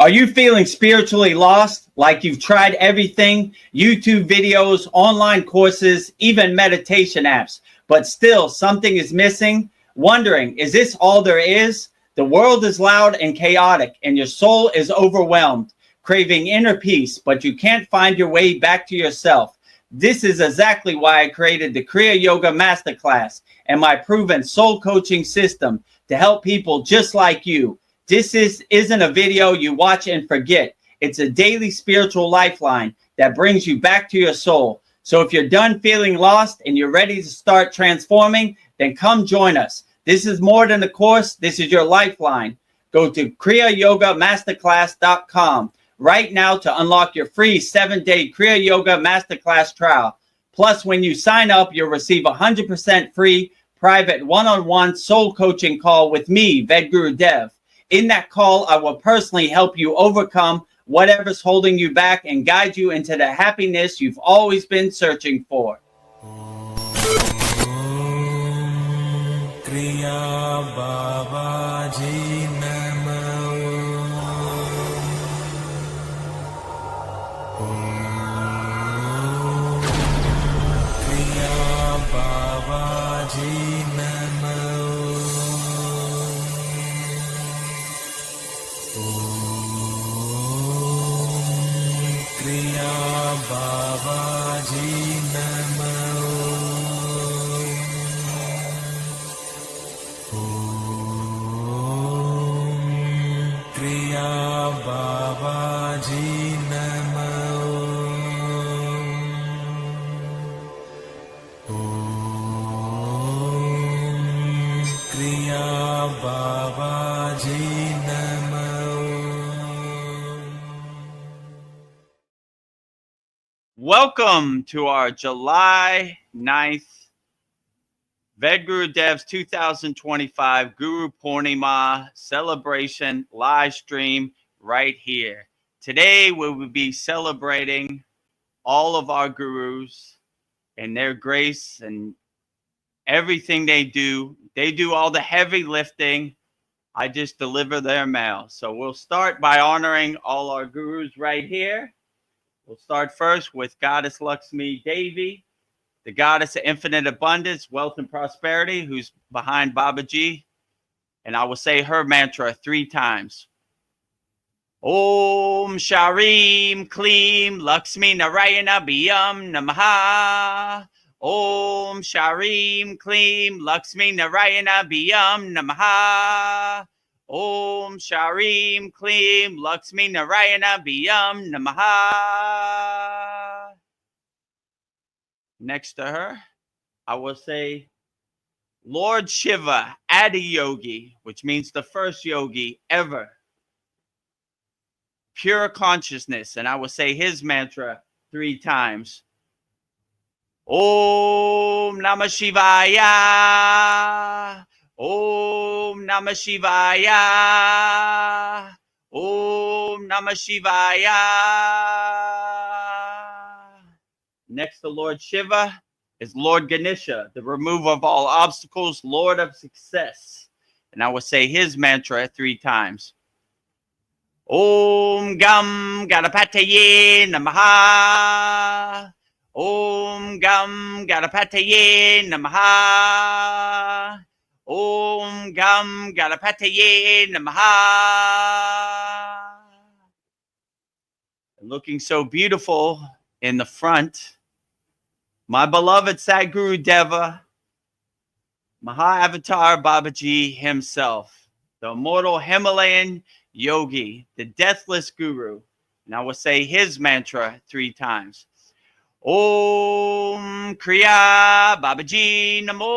Are you feeling spiritually lost, like you've tried everything, YouTube videos, online courses, even meditation apps, but still something is missing? Wondering, is this all there is? The world is loud and chaotic, and your soul is overwhelmed, craving inner peace, but you can't find your way back to yourself. This is exactly why I created the Kriya Yoga Masterclass and my proven soul coaching system to help people just like you. This isn't a video you watch and forget. It's a daily spiritual lifeline that brings you back to your soul. So if you're done feeling lost and you're ready to start transforming, then come join us. This is more than a course. This is your lifeline. Go to kriyayogamasterclass.com right now to unlock your free 7-day Kriya Yoga Masterclass trial. Plus, when you sign up, you'll receive 100% free private one-on-one soul coaching call with me, Vedagurudev. In that call, I will personally help you overcome whatever's holding you back and guide you into the happiness you've always been searching for. Kriya Babaji Namo. Kriya Babaji Namo. Kriya Babaji Namo. Kriya Babaji Namo. Kriya Babaji Namo. Welcome to our July 9th Vedagurudev's 2025 Gurupurnima celebration live stream right here. Today we will be celebrating all of our gurus and their grace and everything they do. They do all the heavy lifting. I just deliver their mail. So we'll start by honoring all our gurus right here. We'll start first with Goddess Lakshmi Devi, the goddess of infinite abundance, wealth, and prosperity, who's behind Babaji. And I will say her mantra 3 times. Om Sharim Kleem Lakshmi Narayana Biyam Namaha. Om Sharim Kleem Lakshmi Narayana Biyam Namaha. Om Sharim Kleem Lakshmi Narayana Biyam Namaha. Next to her, I will say Lord Shiva Adi Yogi, which means the first yogi ever. Pure consciousness, and I will say his mantra 3 times. Om Namah Shivaya. Om Namah Shivaya. Om Namah Shivaya. Next to Lord Shiva is Lord Ganesha, the remover of all obstacles, Lord of success. And I will say his mantra 3 times. Om Gam Ganapataye Namaha. Om Gam Ganapataye Namaha. Om Gam Ganapataye Namaha. Looking so beautiful in the front, my beloved Sadhguru Deva, Maha-Avatar Babaji himself, the immortal Himalayan yogi, the deathless guru. And I will say his mantra 3 times. Om Kriya Babaji Namo.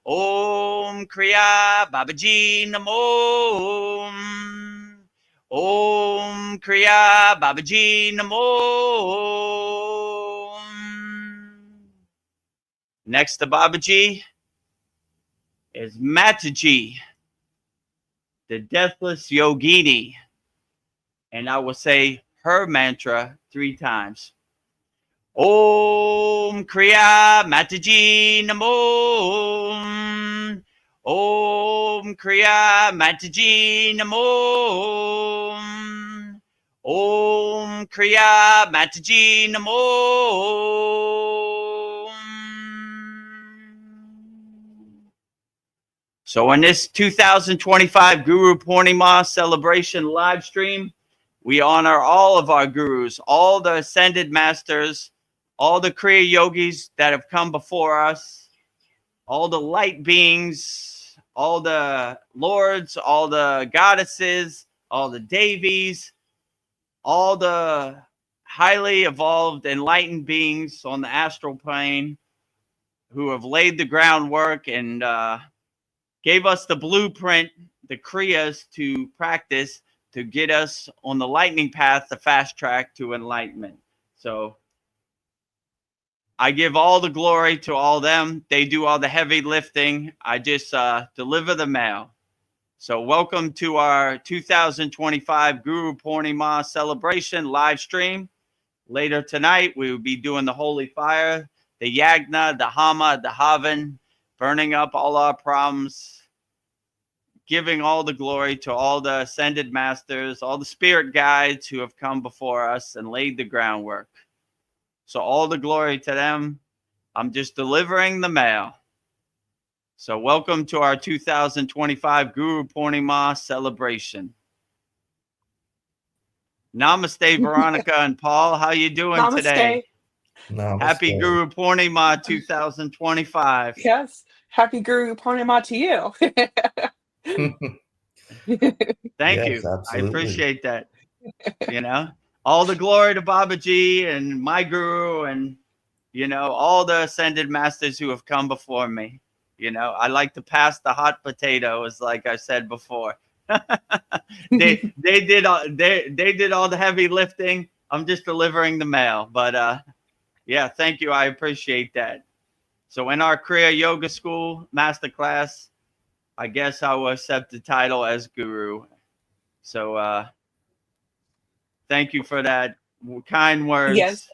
Om Kriya Babaji Namo. Om Kriya Babaji Namo. Next to Babaji is Mataji, the deathless yogini. And I will say her mantra 3 times. Om Kriya Mataji Namo. Om Kriya Mataji Namo. Om Kriya Mataji Namo. So in this 2025 Guru Purnima celebration live stream, we honor all of our gurus, all the ascended masters, all the Kriya yogis that have come before us, all the light beings, all the lords, all the goddesses, all the devis, all the highly evolved, enlightened beings on the astral plane who have laid the groundwork and gave us the blueprint, the kriyas to practice to get us on the lightning path, the fast track to enlightenment. So I give all the glory to all them. They do all the heavy lifting. I just deliver the mail. So welcome to our 2025 Guru Purnima celebration live stream. Later tonight, we will be doing the holy fire, the yagna, the hama, the havan, burning up all our problems, giving all the glory to all the ascended masters, all the spirit guides who have come before us and laid the groundwork. So all the glory to them. I'm just delivering the mail. So welcome to our 2025 Guru Purnima celebration. Namaste, Veronica and Paul. How you doing Namaste. today? Namaste. Happy Guru Purnima 2025. Yes. Happy Guru Purnima to you. Thank Yes, you. absolutely. I appreciate that. You know, all the glory to Babaji and my guru and, you know, all the ascended masters who have come before me. You know, I like to pass the hot potatoes, like I said before. they did all the heavy lifting. I'm just delivering the mail. But yeah, thank you. I appreciate that. So in our Kriya Yoga School Masterclass, I guess I will accept the title as guru. So thank you for that kind words. Yes.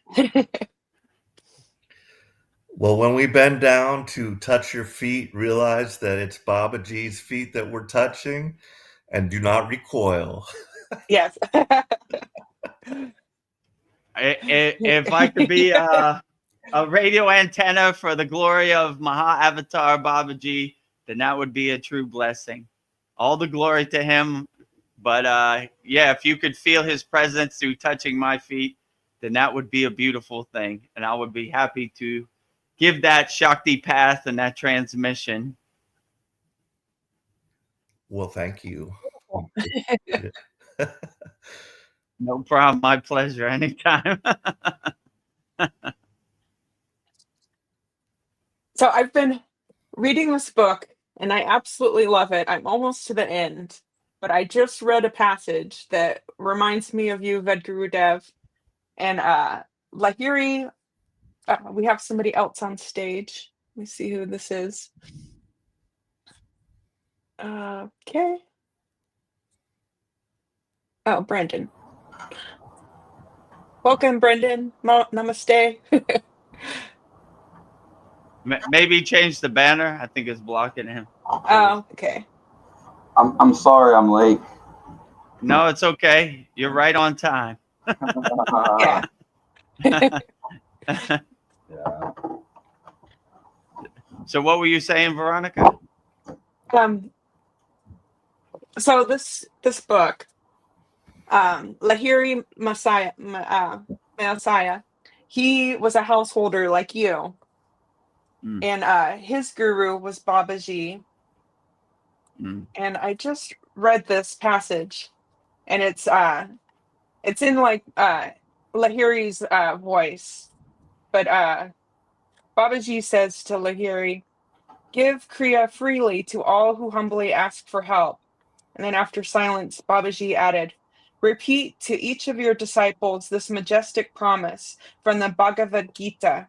Well, when we bend down to touch your feet, realize that it's Babaji's feet that we're touching and do not recoil. Yes. If I could be a radio antenna for the glory of Maha Avatar Babaji, then that would be a true blessing. All the glory to him. But yeah, if you could feel his presence through touching my feet, then that would be a beautiful thing. And I would be happy to give that Shakti path and that transmission. Well, thank you. No problem. My pleasure. Anytime. So I've been reading this book and I absolutely love it. I'm almost to the end, but I just read a passage that reminds me of you, Vedagurudev. And Lahiri, we have somebody else on stage. Let me see who this is. Okay. Oh, Brendan. Welcome, Brendan. Namaste. Maybe change the banner. I think it's blocking him. Oh, okay. I'm sorry I'm late. No, it's okay. You're right on time. Yeah. Yeah. So what were you saying, Veronica? So this book, Lahiri Messiah, he was a householder like you. Mm. And his guru was Babaji. Mm. And I just read this passage, and it's in like Lahiri's voice. But Babaji says to Lahiri, "Give Kriya freely to all who humbly ask for help." And then after silence, Babaji added, "Repeat to each of your disciples this majestic promise from the Bhagavad Gita.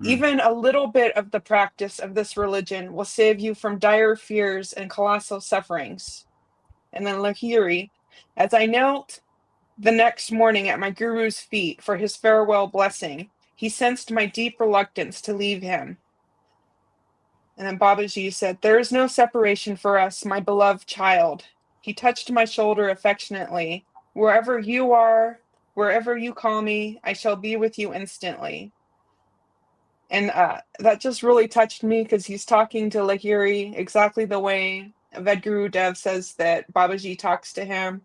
Even a little bit of the practice of this religion will save you from dire fears and colossal sufferings." And then Lahiri, "As I knelt the next morning at my guru's feet for his farewell blessing, he sensed my deep reluctance to leave him. And then Babaji said, "There is no separation for us, my beloved child." He touched my shoulder affectionately. "Wherever you are, wherever you call me, I shall be with you instantly." And that just really touched me because he's talking to Lahiri exactly the way Vedagurudev says that Babaji talks to him,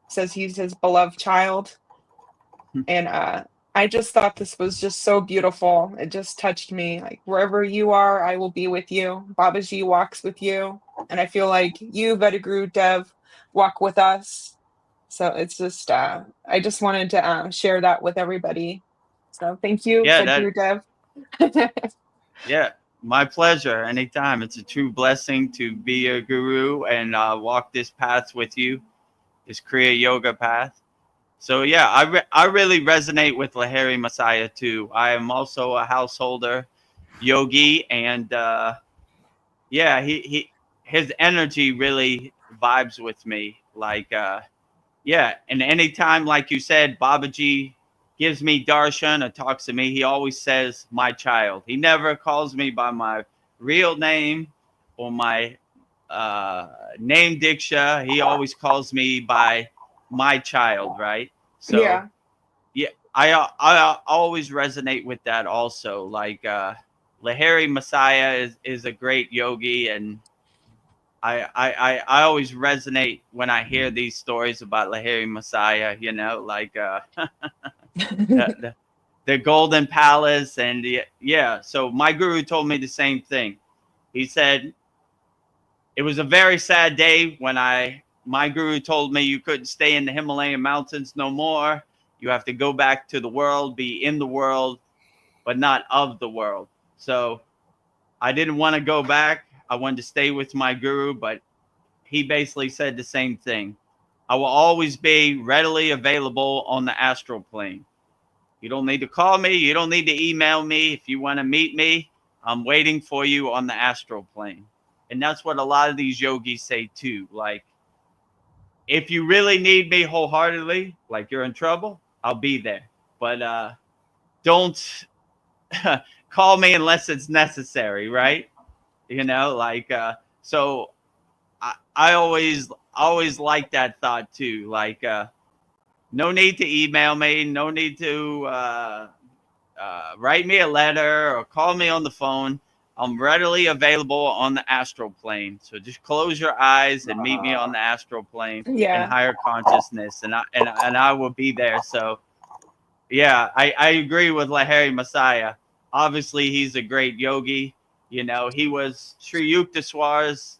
says he's his beloved child. And I just thought this was just so beautiful. It just touched me. Like, wherever you are, I will be with you. Babaji walks with you. And I feel like you, Vedagurudev, walk with us. So it's just, I just wanted to share that with everybody. So thank you, Yeah, Vedagurudev. yeah, my pleasure. Anytime. It's a true blessing to be a guru and walk this path with you, this Kriya Yoga path. So yeah, I really resonate with Lahiri Messiah too. I am also a householder yogi, and yeah, his energy really vibes with me. Like yeah, and anytime, like you said, Babaji gives me darshan or talks to me, he always says my child. He never calls me by my real name or my name diksha. He always calls me by my child, right? So Yeah. yeah, I always resonate with that also. Like Lahiri Messiah is a great yogi, and I always resonate when I hear these stories about Lahiri Messiah, you know, like the, the Golden Palace. And yeah, so my guru told me the same thing. He said, it was a very sad day when my guru told me you couldn't stay in the Himalayan mountains no more. You have to go back to the world, be in the world, but not of the world. So I didn't want to go back. I wanted to stay with my guru, but he basically said the same thing. I will always be readily available on the astral plane. You don't need to call me. You don't need to email me. If you want to meet me, I'm waiting for you on the astral plane. And that's what a lot of these yogis say too. Like, if you really need me wholeheartedly, like you're in trouble, I'll be there. But don't call me unless it's necessary, right? You know, like so I always like that thought too. Like no need to email me, no need to write me a letter or call me on the phone. I'm readily available on the astral plane. So just close your eyes and meet me on the astral plane in Yeah. higher consciousness, and I will be there. So yeah, I agree with Lahiri Messiah. Obviously, he's a great yogi. You know, he was Sri Yukteswar's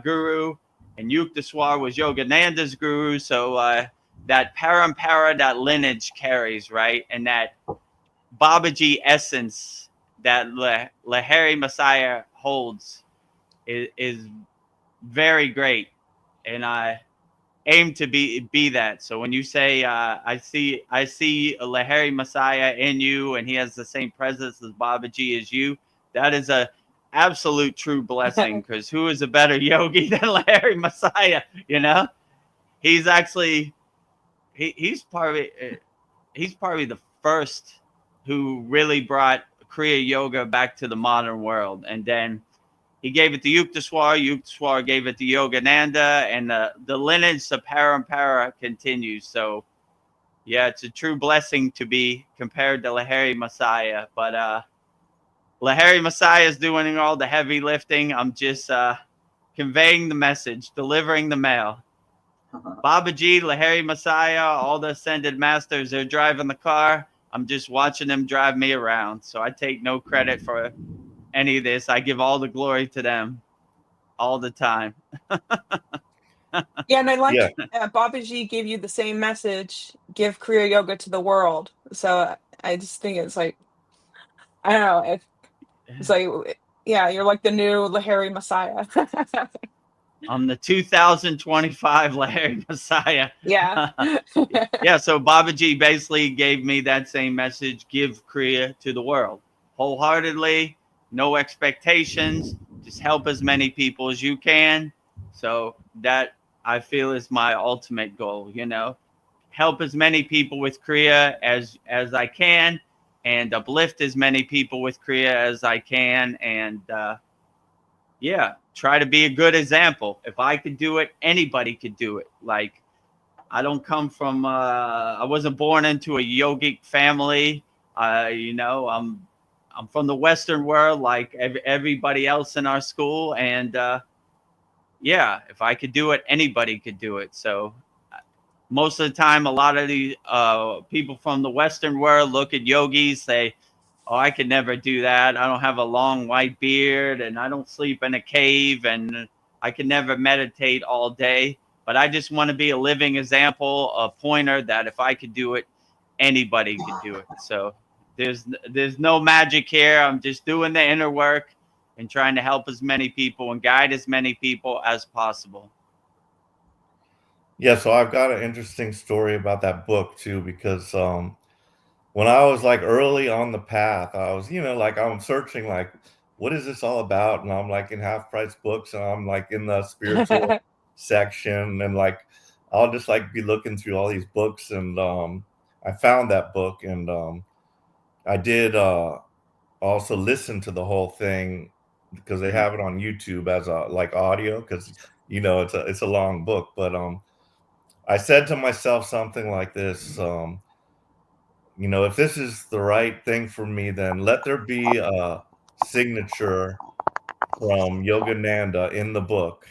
guru, and Yukteswar was Yogananda's guru. So that parampara, that lineage carries, right? And that Babaji essence that Lahiri Messiah holds is very great. And I aim to be that. So when you say I see a Lahiri Messiah in you, and he has the same presence as Babaji as you, that is a absolute true blessing. Because who is a better yogi than Lahiri Messiah? You know, he's actually he's probably the first who really brought Kriya Yoga back to the modern world, and then he gave it to Yukteswar. Yukteswar gave it to Yogananda, and the lineage, the parampara, continues. So, yeah, it's a true blessing to be compared to Lahiri Messiah. But Lahiri Messiah is doing all the heavy lifting. I'm just conveying the message, delivering the mail. Babaji, Lahiri Messiah, all the ascended masters, they're driving the car. I'm just watching them drive me around. So I take no credit for any of this. I give all the glory to them all the time. Yeah, and I Yeah. like Babaji gave you the same message, give Kriya Yoga to the world. So I just think it's like, I don't know, it's like, yeah, you're like the new Lahiri Messiah. I'm the 2025 Larry Messiah. Yeah. Yeah, so Babaji basically gave me that same message, give Kriya to the world. Wholeheartedly, no expectations, just help as many people as you can. So that I feel is my ultimate goal, you know. Help as many people with Kriya as I can, and uplift as many people with Kriya as I can. And yeah, try to be a good example. If I could do it, anybody could do it. Like, I don't come from, I wasn't born into a yogic family. You know, I'm from the Western world, like everybody else in our school. And yeah, if I could do it, anybody could do it. So most of the time, a lot of the people from the Western world look at yogis, say, oh, I could never do that. I don't have a long white beard and I don't sleep in a cave and I can never meditate all day. But I just want to be a living example, a pointer that if I could do it, anybody could do it. So there's no magic here. I'm just doing the inner work and trying to help as many people and guide as many people as possible. Yeah, so I've got an interesting story about that book too, because when I was like early on the path, I was, like I'm searching like, what is this all about? And I'm like in half price books and I'm like in the spiritual section and like I'll just like be looking through all these books and I found that book and I did also listen to the whole thing because they have it on YouTube as a like audio because it's a long book. But I said to myself something like this, if this is the right thing for me, then let there be a signature from Yogananda in the book.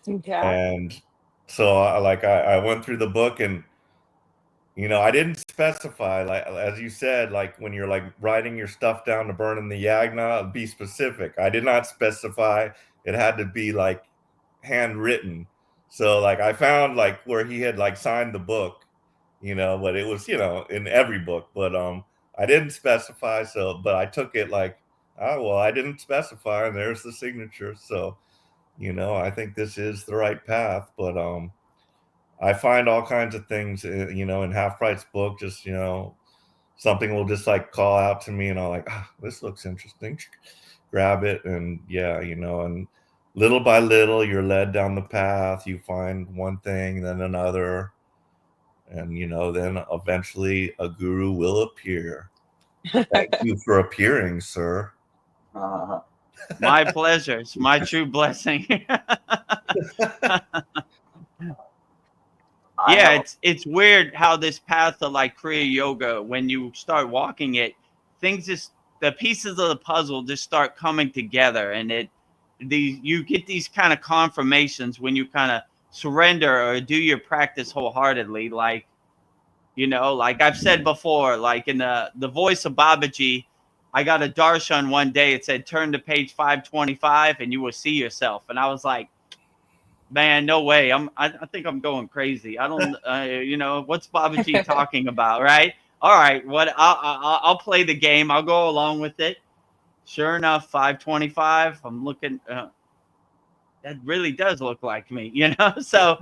Yeah. And so I went through the book and I didn't specify, like as you said, like when you're like writing your stuff down to burn in the yagna, be specific. I did not specify it had to be like handwritten. So like I found like where he had like signed the book, but it was, in every book. But I didn't specify, so but I took it like, oh well, I didn't specify and there's the signature. So, I think this is the right path. But I find all kinds of things, in Half Price book, just, something will just like call out to me and I'll like, this looks interesting, grab it. And yeah, and little by little, you're led down the path. You find one thing, then another. And, then eventually a guru will appear. Thank you for appearing, sir. My pleasure. It's my true blessing. Yeah, it's weird how this path of like Kriya Yoga, when you start walking it, things just the pieces of the puzzle just start coming together, and you get these kind of confirmations when you kind of surrender or do your practice wholeheartedly. Like, like I've said before, like in the voice of Babaji, I got a darshan one day. It said, turn to page 525 and you will see yourself. And I was like, man, no way. I think I'm going crazy. I don't, what's Babaji talking about, right? All right, I'll play the game. I'll go along with it. Sure enough, 525. I'm looking. That really does look like me, So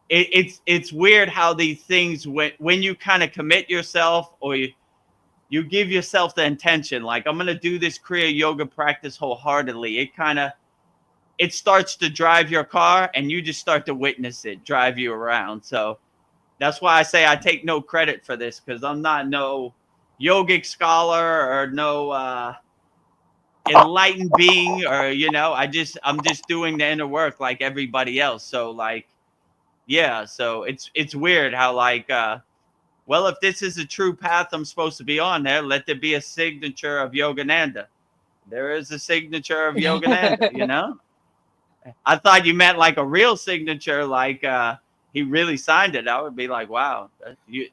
it's weird how these things when you kind of commit yourself or you give yourself the intention, like I'm gonna do this Kriya Yoga practice wholeheartedly. It starts to drive your car and you just start to witness it drive you around. So that's why I say I take no credit for this, because I'm not no yogic scholar or no enlightened being, or I'm just doing the inner work like everybody else. So like, yeah, so it's weird how like well, if this is a true path I'm supposed to be on, there let there be a signature of Yogananda. There is a signature of Yogananda. I thought you meant like a real signature, like he really signed it. I would be like, wow,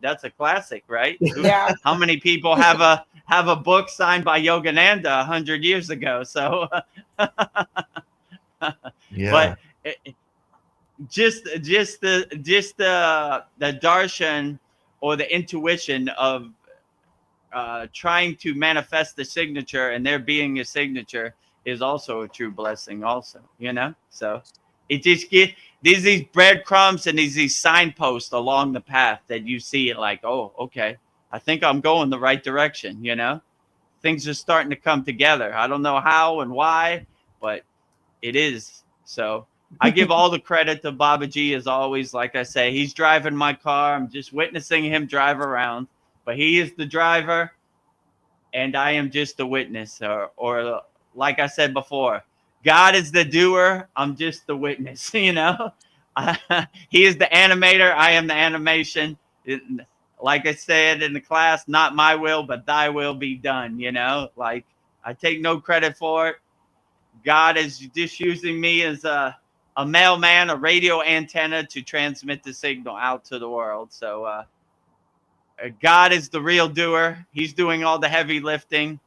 that's a classic, right? Yeah. How many people have a book signed by Yogananda 100 years ago? So, Yeah. but just the darshan or the intuition of trying to manifest the signature and there being a signature is also a true blessing also, so it just get these breadcrumbs and these signposts along the path that you see it like, oh, okay, I think I'm going the right direction. Things are starting to come together. I don't know how and why, but it is. So I give all the credit to Babaji, as always. Like I say, he's driving my car. I'm just witnessing him drive around, but he is the driver and I am just a witness, or like I said before, God is the doer. I'm just the witness, you know. He is the animator. I am the animation. Like I said in the class, not my will, but thy will be done, you know. Like, I take no credit for it. God is just using me as a mailman, a radio antenna to transmit the signal out to the world. So God is the real doer. He's doing all the heavy lifting.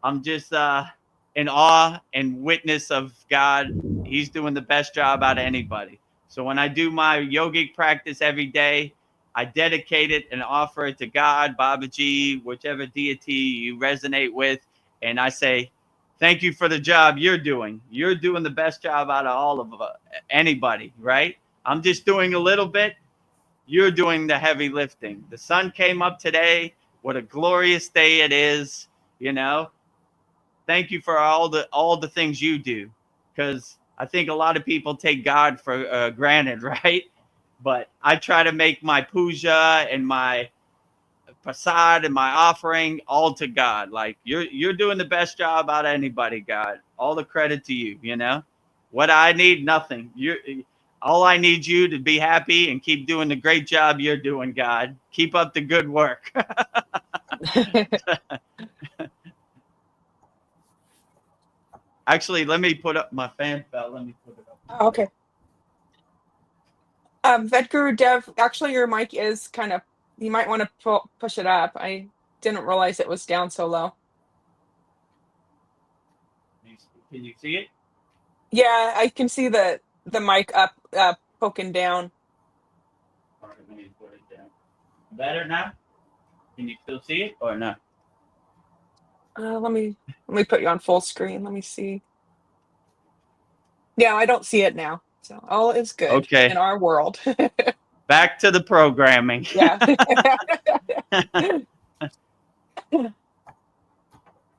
I'm just in awe and witness of God. He's doing the best job out of anybody. So when I do my yogic practice every day, I dedicate it and offer it to God, Babaji, whichever deity you resonate with. And I say, thank you for the job you're doing. You're doing the best job out of all of anybody, right? I'm just doing a little bit. You're doing the heavy lifting. The sun came up today. What a glorious day it is, you know. Thank you for all the things you do, because I think a lot of people take God for granted, right? But I try to make my puja and my prasad and my offering all to God. Like, you're doing the best job out of anybody, God. All the credit to you, you know. What I need, nothing. All I need you to be happy and keep doing the great job you're doing, God. Keep up the good work. Actually, let me put up my fan bell. Let me put it up. Okay. Vedagurudev, actually, your mic is kind of, you might want to push it up. I didn't realize it was down so low. Can you see it? Yeah, I can see the mic up, poking down. All right, let me put it down. Better now? Can you still see it or not? Let me put you on full screen. Let me see. Yeah, I don't see it now. So all is good Okay. in our world. Back to the programming. Yeah.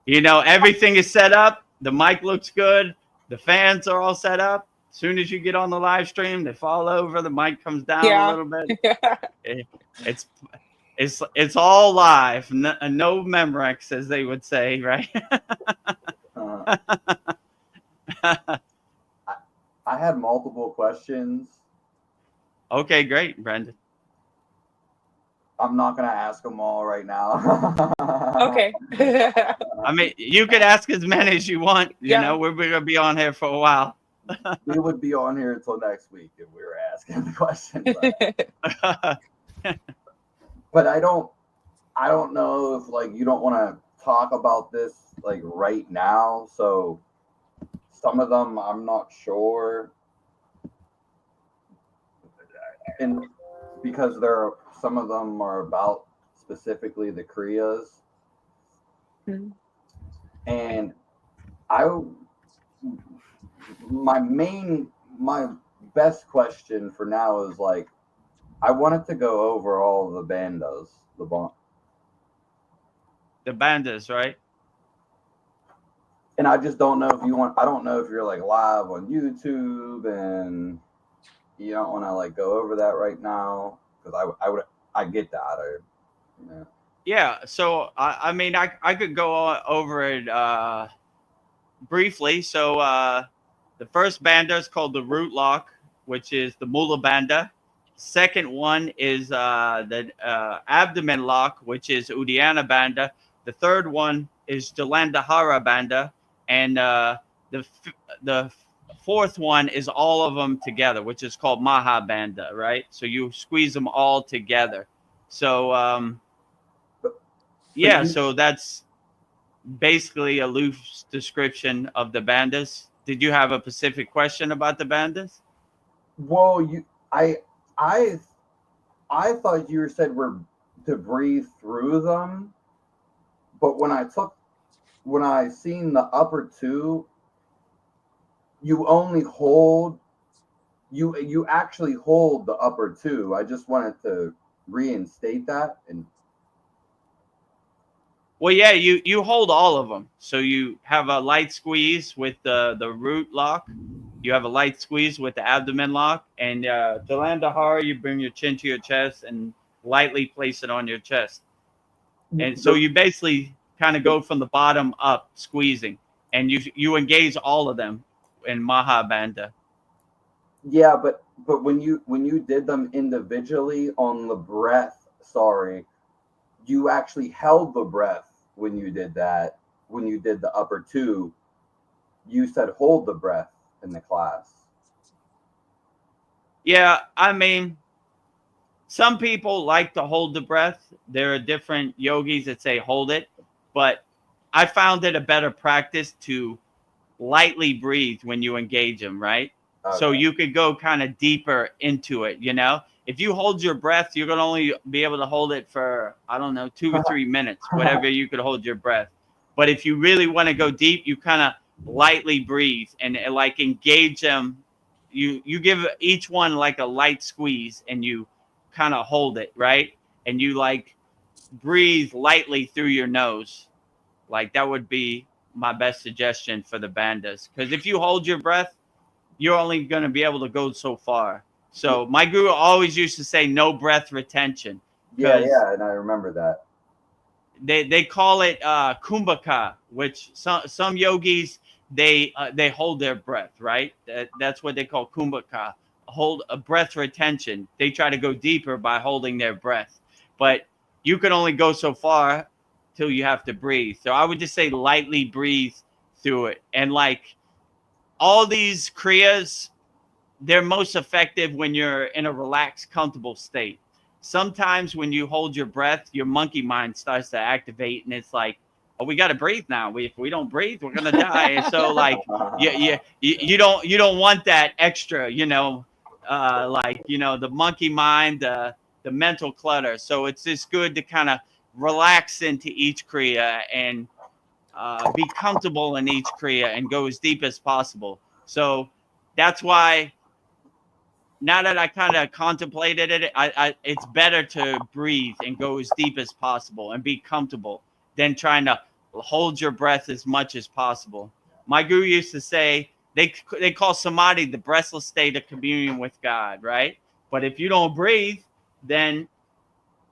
You know, everything is set up. The mic looks good. The fans are all set up. As soon as you get on the live stream, they fall over. The mic comes down a Yeah. little bit. It's all live. No Memorex, as they would say, right? I had multiple questions. Okay, great, Brendan. I'm not gonna ask them all right now. Okay. I mean, you could ask as many as you want. You Yeah. know, we're gonna be on here for a while. We would be on here until next week if we were asking the questions. But I don't know if, like, you don't want to talk about this like right now. So some of them I'm not sure, and because some of them are about specifically the Kriyas. Mhm. And my best question for now is, like, I wanted to go over all the bandas, The bandas, right? and I just don't know if you want. I don't know if you're like live on YouTube and you don't want to like go over that right now, because I get that. Yeah. So I mean, I could go over it briefly. So the first banda is called the root lock, which is the Mula banda. Second one is the abdomen lock, which is Uddiyana banda. The third one is Jalandhara banda, and the fourth one is all of them together, which is called Maha banda, right? So you squeeze them all together. So yeah, so that's basically a loose description of the bandas. Did you have a specific question about the bandas? Well, I thought you said we're to breathe through them, but when I seen the upper two, you only hold. You actually hold the upper two. I just wanted to reinstate that. And Well, yeah, you hold all of them. So you have a light squeeze with the root lock. You have a light squeeze with the abdomen lock, and Jalandhara, you bring your chin to your chest and lightly place it on your chest. And so you basically kind of go from the bottom up, squeezing, and you engage all of them in Mahabandha. Yeah, but when you did them individually on the breath, sorry, you actually held the breath when you did that. When you did the upper two, you said hold the breath in the class. Yeah, I mean, some people like to hold the breath. There are different yogis that say hold it, but I found it a better practice to lightly breathe when you engage them, right? So Okay. you could go kind of deeper into it, you know? If you hold your breath, you're going to only be able to hold it for, I don't know, 2 or 3 minutes, whatever you could hold your breath. But if you really want to go deep, you kind of lightly breathe and like engage them. You give each one like a light squeeze and you kind of hold it, right? And you like breathe lightly through your nose. Like that would be my best suggestion for the bandas. Because if you hold your breath, you're only going to be able to go so far. So my guru always used to say no breath retention. Yeah, and I remember that. They call it kumbhaka, which some yogis they hold their breath, right? That's what they call kumbhaka, hold a breath retention. They try to go deeper by holding their breath, but you can only go so far till you have to breathe. So I would just say lightly breathe through it, and like all these kriyas, they're most effective when you're in a relaxed, comfortable state. Sometimes when you hold your breath, your monkey mind starts to activate, and it's like, oh, we got to breathe now. If we don't breathe, we're gonna die. And so, like, you don't want that extra, like the monkey mind, the mental clutter. So it's just good to kind of relax into each kriya and be comfortable in each kriya and go as deep as possible. So that's why now that I kind of contemplated it, it's better to breathe and go as deep as possible and be comfortable than trying to hold your breath as much as possible. My guru used to say they call samadhi the breathless state of communion with God, right? But if you don't breathe, then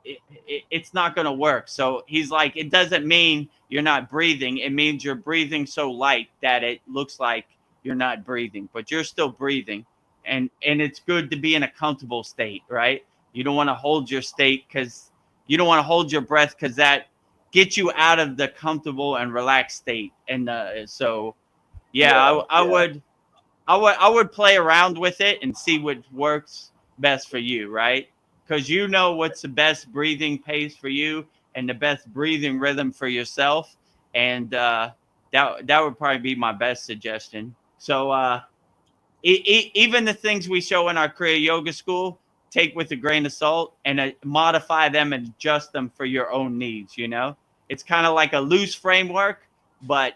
it's not going to work. So he's like, it doesn't mean you're not breathing. It means you're breathing so light that it looks like you're not breathing, but you're still breathing. And it's good to be in a comfortable state, right? You don't want to hold your state because you don't want to hold your breath because that gets you out of the comfortable and relaxed state. And so, yeah, I would play around with it and see what works best for you, right? Because you know what's the best breathing pace for you and the best breathing rhythm for yourself, and that would probably be my best suggestion. So even the things we show in our Kriya Yoga School, take with a grain of salt and modify them and adjust them for your own needs. It's kind of like a loose framework, but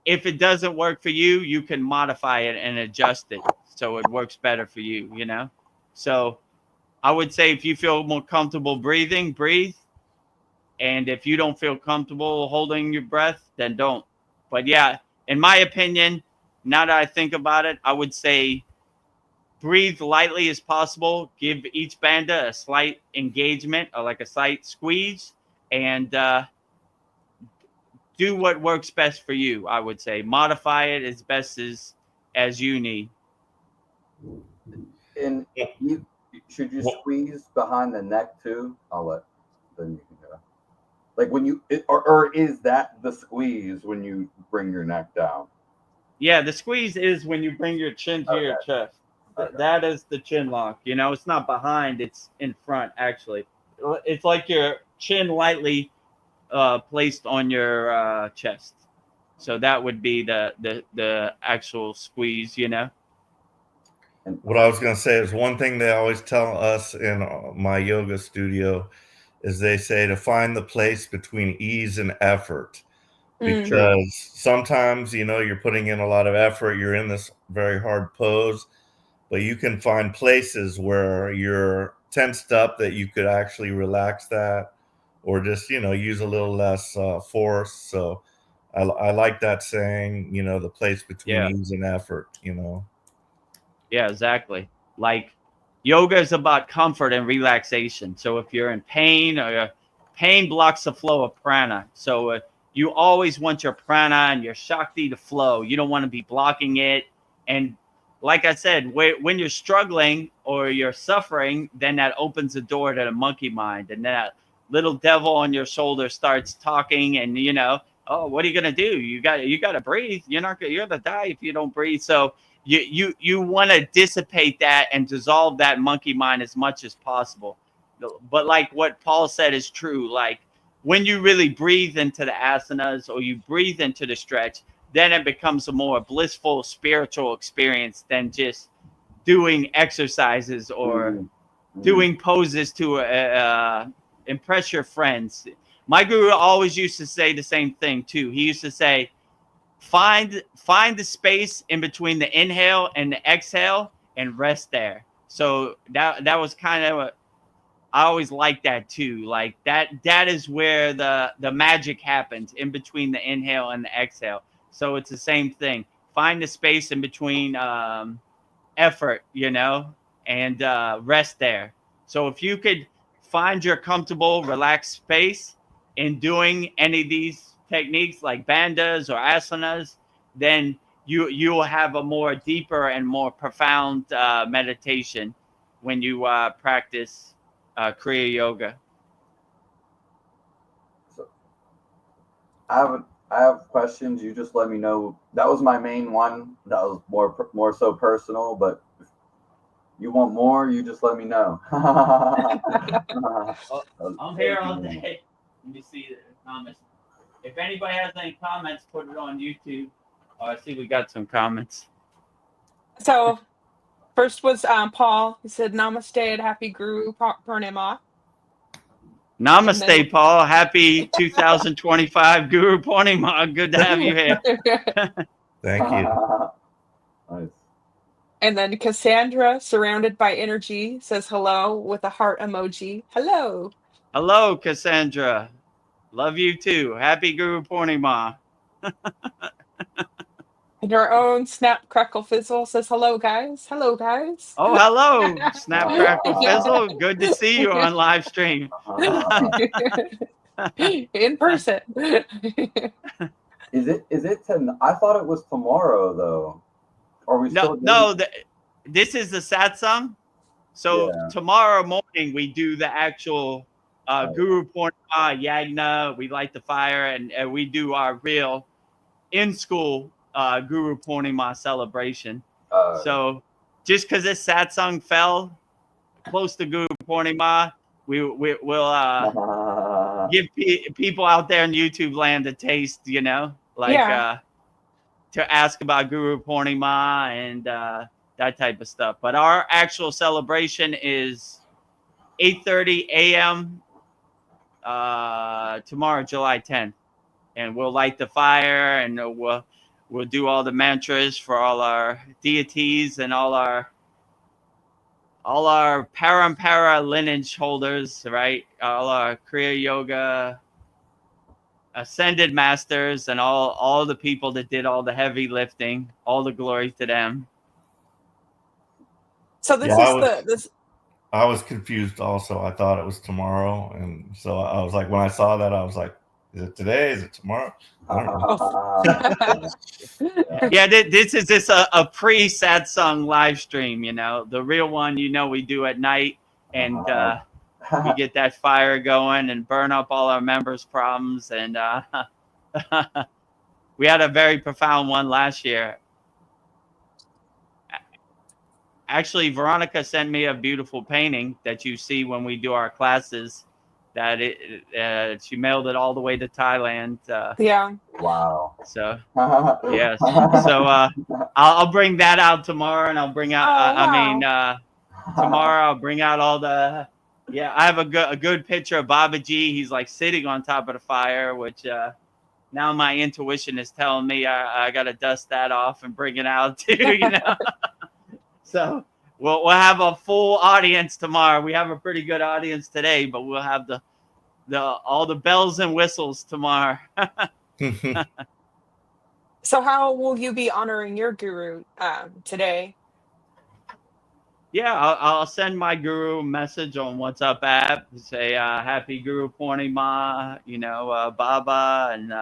if it doesn't work for you, you can modify it and adjust it so it works better for you. So I would say if you feel more comfortable breathing, breathe. And if you don't feel comfortable holding your breath, then don't. But yeah, in my opinion, now that I think about it, I would say breathe lightly as possible. Give each banda a slight engagement or like a slight squeeze, and do what works best for you. I would say modify it as best as you need. And should you squeeze behind the neck too? Then you can go. Like when or is that the squeeze when you bring your neck down? Yeah, the squeeze is when you bring your chin to your chest. Okay. That is the chin lock. It's not behind; it's in front. Actually, it's like your chin lightly placed on your chest. So that would be the actual squeeze. What I was going to say is one thing they always tell us in my yoga studio is they say to find the place between ease and effort. Because sometimes, you're putting in a lot of effort, you're in this very hard pose, but you can find places where you're tensed up that you could actually relax that or just, use a little less force. So I like that saying, the place between ease and effort. Yeah, exactly. Like yoga is about comfort and relaxation. So if you're in pain or pain blocks the flow of prana. So you always want your prana and your shakti to flow. You don't want to be blocking it. And like I said, when you're struggling or you're suffering, then that opens the door to the monkey mind, and that little devil on your shoulder starts talking, and oh, what are you gonna do? You got to breathe. You're gonna die if you don't breathe. So you want to dissipate that and dissolve that monkey mind as much as possible. But like what Paul said is true. Like when you really breathe into the asanas or you breathe into the stretch, then it becomes a more blissful spiritual experience than just doing exercises or doing poses to impress your friends. My guru always used to say the same thing too. He used to say, find the space in between the inhale and the exhale and rest there. So that was kind of I always like that too. Like that is where the magic happens, in between the inhale and the exhale. So it's the same thing. Find the space in between effort, and rest there. So if you could find your comfortable, relaxed space in doing any of these techniques like bandhas or asanas, then you will have a more deeper and more profound meditation when you practice Kriya Yoga. So I have questions. You just let me know. That was my main one. That was more so personal, but if you want more, you just let me know. I'm here all day. Let me see the comments. If anybody has any comments, put it on YouTube. Oh, I see we got some comments. So first was Paul. He said, "Namaste and happy Gurupurnima." Namaste, then, Paul. Happy 2025 Gurupurnima. Good to have you here. Thank you. Nice. And then Cassandra, surrounded by energy, says hello with a heart emoji. Hello. Hello, Cassandra. Love you too. Happy Gurupurnima. And our own Snap Crackle Fizzle says hello, guys. Hello, guys. Oh, hello, Snap Crackle Fizzle. Good to see you on live stream. In person. Is it I thought it was tomorrow though. Are we still this is the satsang. So Yeah. tomorrow morning we do the actual Gurupurnima Yagna. We light the fire and we do our real in-school Gurupurnima celebration. So just because this satsang fell close to Gurupurnima, we'll give people out there in YouTube land a taste, to ask about Gurupurnima and that type of stuff. But our actual celebration is 8:30 a.m. Tomorrow, July 10th, and we'll light the fire and we'll do all the mantras for all our deities and all our parampara lineage holders, right? All our Kriya Yoga ascended masters and all the people that did all the heavy lifting. All the glory to them. So this I was confused also. I thought it was tomorrow, and so I was like, when I saw that, I was like, is it today? Is it tomorrow? I don't know. Yeah, this is just a pre-satsang live stream. The real one, we do at night, and we get that fire going and burn up all our members' problems. And we had a very profound one last year. Actually, Veronica sent me a beautiful painting that you see when we do our classes. That she mailed it all the way to Thailand. Yeah. Wow. So yes. So I'll bring that out tomorrow, and I'll bring out. Tomorrow I'll bring out all the. Yeah, I have a good picture of Babaji. He's like sitting on top of the fire, which now my intuition is telling me I got to dust that off and bring it out too. So we'll have a full audience tomorrow. We have a pretty good audience today, but we'll have all the bells and whistles tomorrow. So how will you be honoring your guru today? Yeah, I'll send my guru a message on WhatsApp app. Say happy Gurupurnima, Baba, and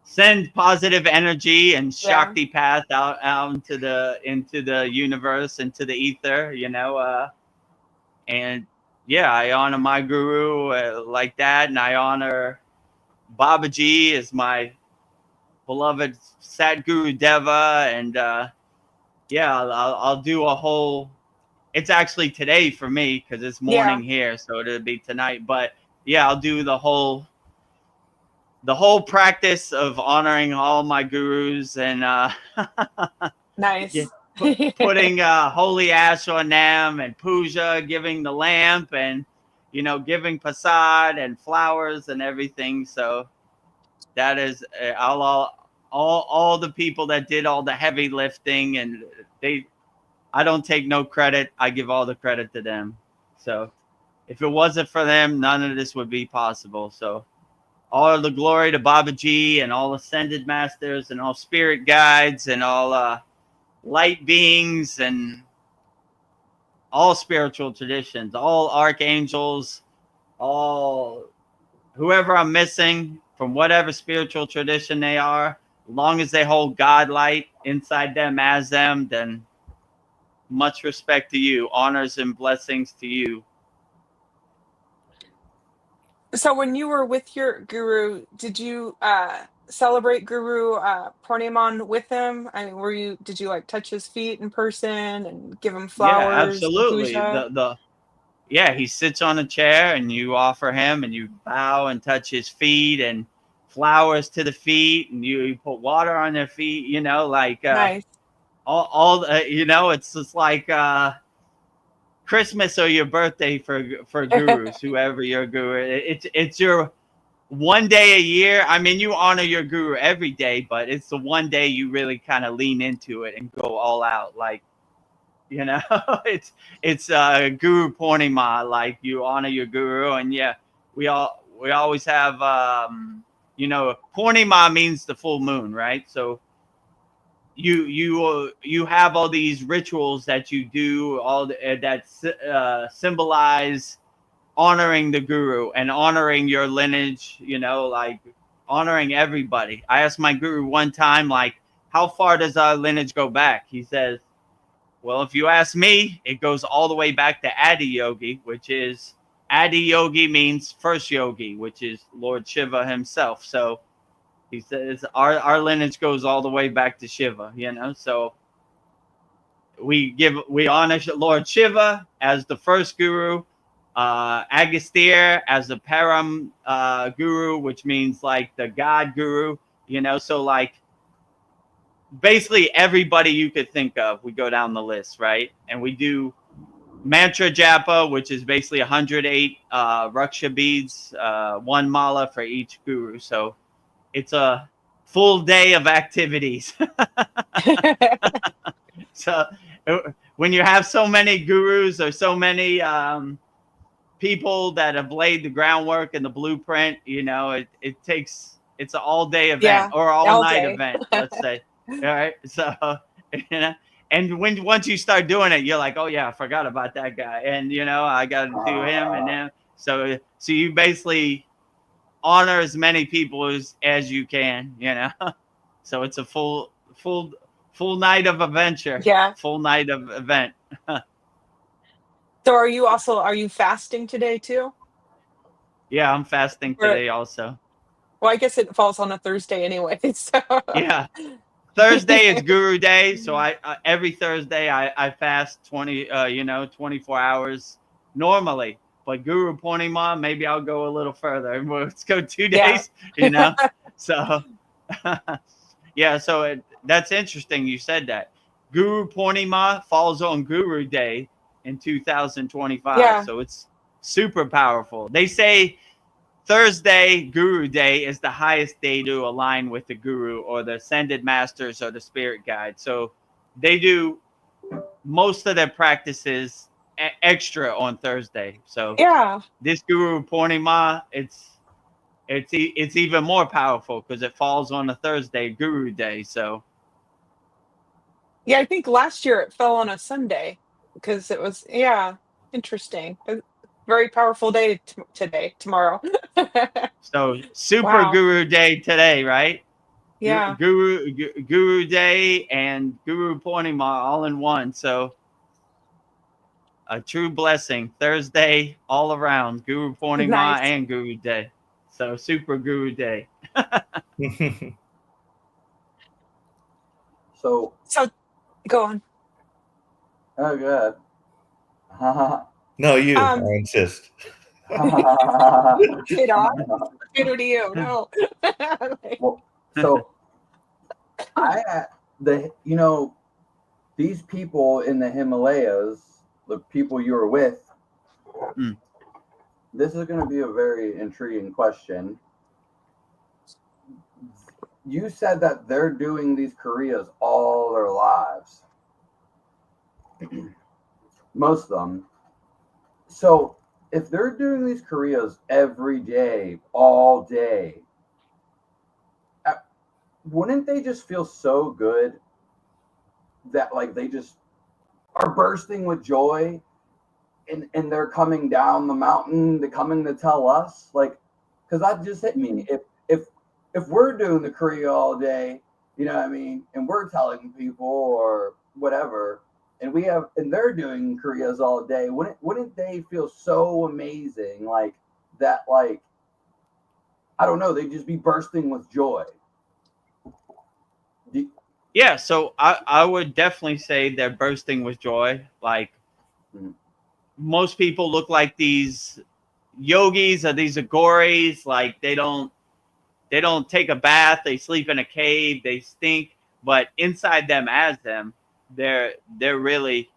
send positive energy and Yeah. Shakti path out into the universe, into the ether, and yeah, I honor my guru like that, and I honor Babaji as my beloved Sadgurudeva, and yeah, I'll do a whole. It's actually today for me because it's morning here, so it'll be tonight. But yeah, I'll do the whole practice of honoring all my gurus and Nice. putting holy ash on them and puja, giving the lamp and giving prasad and flowers and everything. So that is all the people that did all the heavy lifting, and I don't take no credit. I give all the credit to them. So if it wasn't for them, none of this would be possible. So all the glory to Babaji and all ascended masters and all spirit guides and all light beings and all spiritual traditions, all archangels, all whoever I'm missing from whatever spiritual tradition they are, as long as they hold God light inside them as them, then much respect to you, honors and blessings to you. So when you were with your guru, did you celebrate Guru Purnima with him? I mean, did you like touch his feet in person and give him Yeah, flowers and absolutely. puja? Yeah, he sits on a chair and you offer him and you bow and touch his feet and flowers to the feet, and you put water on their feet, like Nice. it's just like Christmas or your birthday for gurus, whoever your guru. It's your one day a year. I mean, you honor your guru every day, but it's the one day you really kind of lean into it and go all out. Like, it's Guru Purnima. Like, you honor your guru, and yeah, we always have Purnima means the full moon, right? So you have all these rituals that you do that symbolize honoring the guru and honoring your lineage, like honoring everybody. I asked my guru one time, like, how far does our lineage go back? He says, well, if you ask me, it goes all the way back to Adi Yogi, Adi Yogi means first yogi, which is Lord Shiva himself. So he says our lineage goes all the way back to Shiva, so we honor Lord Shiva as the first guru, Agastya as the Param guru, which means like the God guru, so like basically everybody you could think of, we go down the list, right? And we do mantra japa, which is basically 108 raksha beads, one mala for each guru. So it's a full day of activities. So when you have so many gurus or so many people that have laid the groundwork and the blueprint, it's an all-day event or all-night event, let's say. All right. So, and once you start doing it, you're like, oh yeah, I forgot about that guy. And, I got to do him and him. So you basically honor as many people as you can, so it's a full night of adventure. Yeah. Full night of event. So are you fasting today too? Yeah, I'm fasting today also. Well, I guess it falls on a Thursday anyway. So yeah, Thursday is Guru Day, so I every Thursday I fast 24 hours normally. But Guru Purnima, maybe I'll go a little further. Let's go 2 days, So, yeah, so that's interesting you said that. Guru Purnima falls on Guru Day in 2025. Yeah. So it's super powerful. They say Thursday, Guru Day, is the highest day to align with the guru or the ascended masters or the spirit guide. So they do most of their practices extra on Thursday. So yeah, this Guru Purnima, it's even more powerful because it falls on a Thursday, Guru Day. So yeah, I think last year it fell on a Sunday because it was interesting. Very powerful day tomorrow. so super Wow. Guru Day today, right? Yeah. Guru Day and Gurupurnima all in one. So a true blessing. Thursday all around. Gurupurnima Nice. and Guru Day. So super Guru Day. So, So go on. oh, good. No, you. I Um, insist. Get off. Peter to you. No. Well, so these people in the Himalayas, the people you were with, Mm. this is going to be a very intriguing question. You said that they're doing these Kriyas all their lives. Most of them. So if they're doing these Kriyas every day, all day, wouldn't they just feel so good that like they just are bursting with joy and they're coming down the mountain, they're coming to tell us? Like, because that just hit me. If we're doing the Kriya all day, you know what I mean, and we're telling people or whatever, and they're doing Kriyas all day, wouldn't they feel so amazing like that? Like, I don't know, they'd just be bursting with joy. Yeah, so I would definitely say they're bursting with joy. Like most people look like these yogis or these agoris. Like they don't take a bath, they sleep in a cave, they stink, but inside them as them, they're really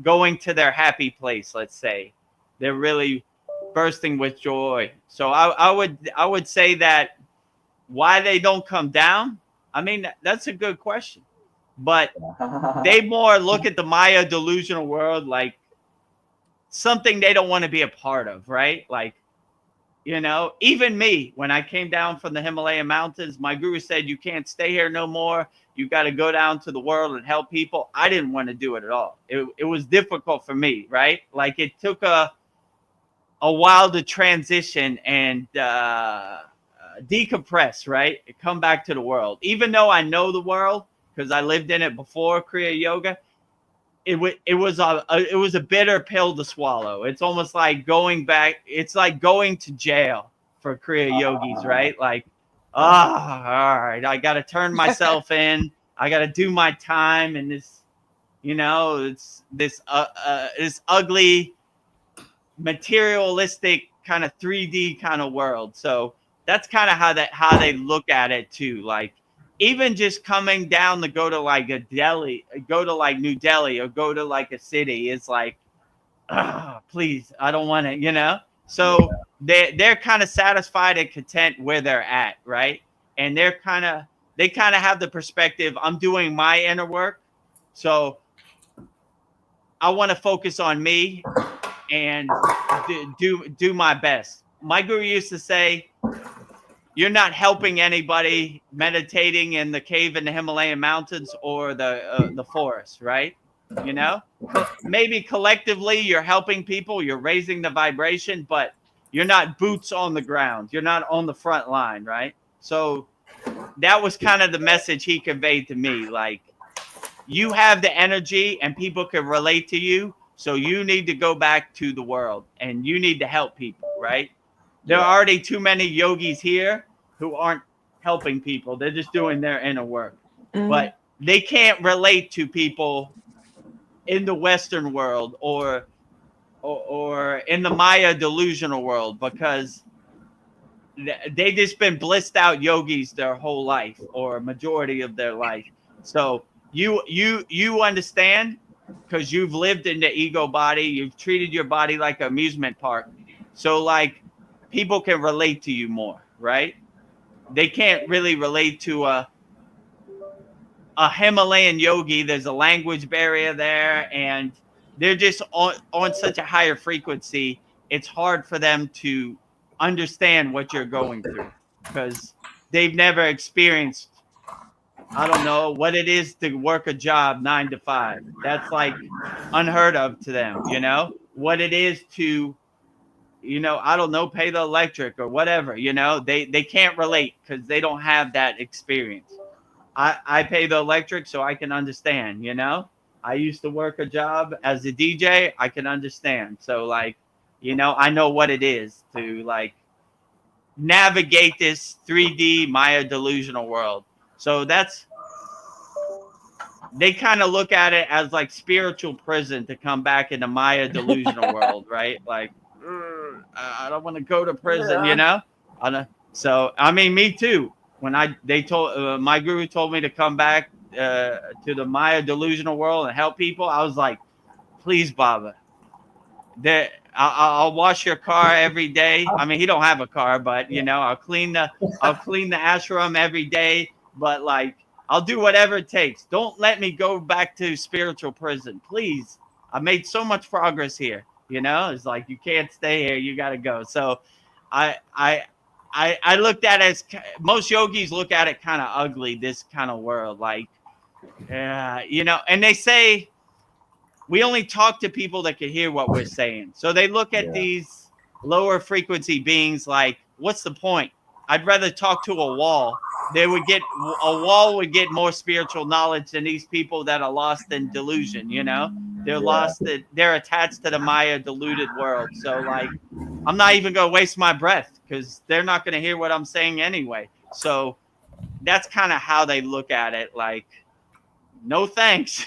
going to their happy place, let's say. They're really bursting with joy. So I would say that why they don't come down, I mean, that's a good question. But they more look at the Maya delusional world like something they don't want to be a part of, right? Like, you know, even me, when I came down from the Himalayan mountains, my guru said, you can't stay here no more. You got to go down to the world and help people. I didn't want to do it at all. It was difficult for me, right? Like it took a while to transition and decompress, right? And come back to the world. Even though I know the world, because I lived in it before Kriya Yoga, it was a bitter pill to swallow. It's almost like going back. It's like going to jail for Kriya Yogis, right? Like, all right, I got to turn myself in. I got to do my time in this, you know, it's this ugly, materialistic kind of 3D kind of world. So that's kind of how they look at it too. Like even just coming down to go to like a Delhi, go to like New Delhi or go to like a city is like, please, I don't want it, you know? So they're kind of satisfied and content where they're at, right? And they kind of have the perspective, I'm doing my inner work. So I want to focus on me and do my best. My guru used to say, you're not helping anybody meditating in the cave in the Himalayan mountains or the forest, right? You know, maybe collectively you're helping people, you're raising the vibration, but you're not boots on the ground. You're not on the front line, right? So that was kind of the message he conveyed to me. Like, you have the energy and people can relate to you. So you need to go back to the world and you need to help people, right? There are already too many yogis here who aren't helping people. They're just doing their inner work. But they can't relate to people in the Western world or in the Maya delusional world because they just been blissed out yogis their whole life or majority of their life. So you understand because you've lived in the ego body. You've treated your body like an amusement park. So like people can relate to you more, right? They can't really relate to a Himalayan yogi. There's a language barrier there and they're just on such a higher frequency. It's hard for them to understand what you're going through because they've never experienced, I don't know, what it is to work a job 9 to 5. That's like unheard of to them, you know, what it is to, you know, I don't know, pay the electric or whatever, you know, they can't relate because they don't have that experience. I pay the electric so I can understand, you know? I used to work a job as a DJ. I can understand. So like, you know, I know what it is to like navigate this 3D Maya delusional world. So that's, they kind of look at it as like spiritual prison to come back in the Maya delusional world, right? Like, I don't want to go to prison, you know? So, I mean, me too. When they told, my guru told me to come back to the Maya delusional world and help people, I was like, please, Baba, I'll wash your car every day. I mean, he don't have a car, but you know, I'll clean the ashram every day. But like, I'll do whatever it takes. Don't let me go back to spiritual prison, please. I made so much progress here. You know, it's like you can't stay here. You got to go. So, I looked at it as most yogis look at it kind of ugly. This kind of world, like, you know, and they say we only talk to people that can hear what we're saying. So they look at these lower frequency beings like, what's the point? I'd rather talk to a wall. A wall would get more spiritual knowledge than these people that are lost in delusion, you know? They're lost, they're attached to the Maya deluded world. So like, I'm not even going to waste my breath because they're not going to hear what I'm saying anyway. So that's kind of how they look at it. Like, no thanks.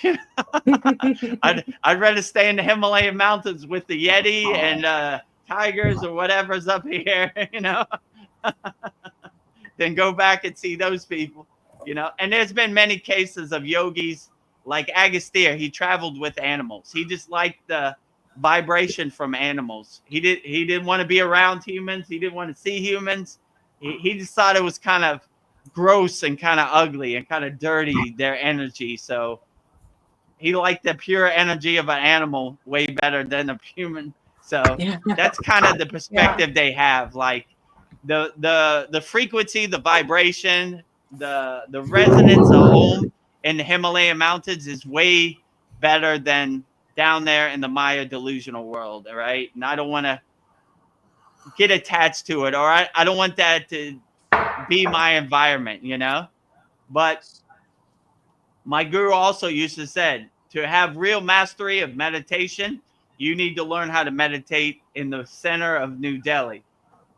I'd rather stay in the Himalayan mountains with the Yeti and tigers or whatever's up here, you know, than go back and see those people, you know. And there's been many cases of yogis like Agastya. He traveled with animals. He just liked the vibration from animals. He didn't want to be around humans. He didn't want to see humans. He just thought it was kind of gross and kind of ugly and kind of dirty, their energy. So he liked the pure energy of an animal way better than a human. So that's kind of the perspective they have. Like the frequency, the vibration, the resonance of Om in the Himalayan mountains is way better than down there in the Maya delusional world. All right. And I don't want to get attached to it, or I don't want that to be my environment, you know. But my guru also used to say, to have real mastery of meditation, you need to learn how to meditate in the center of New Delhi.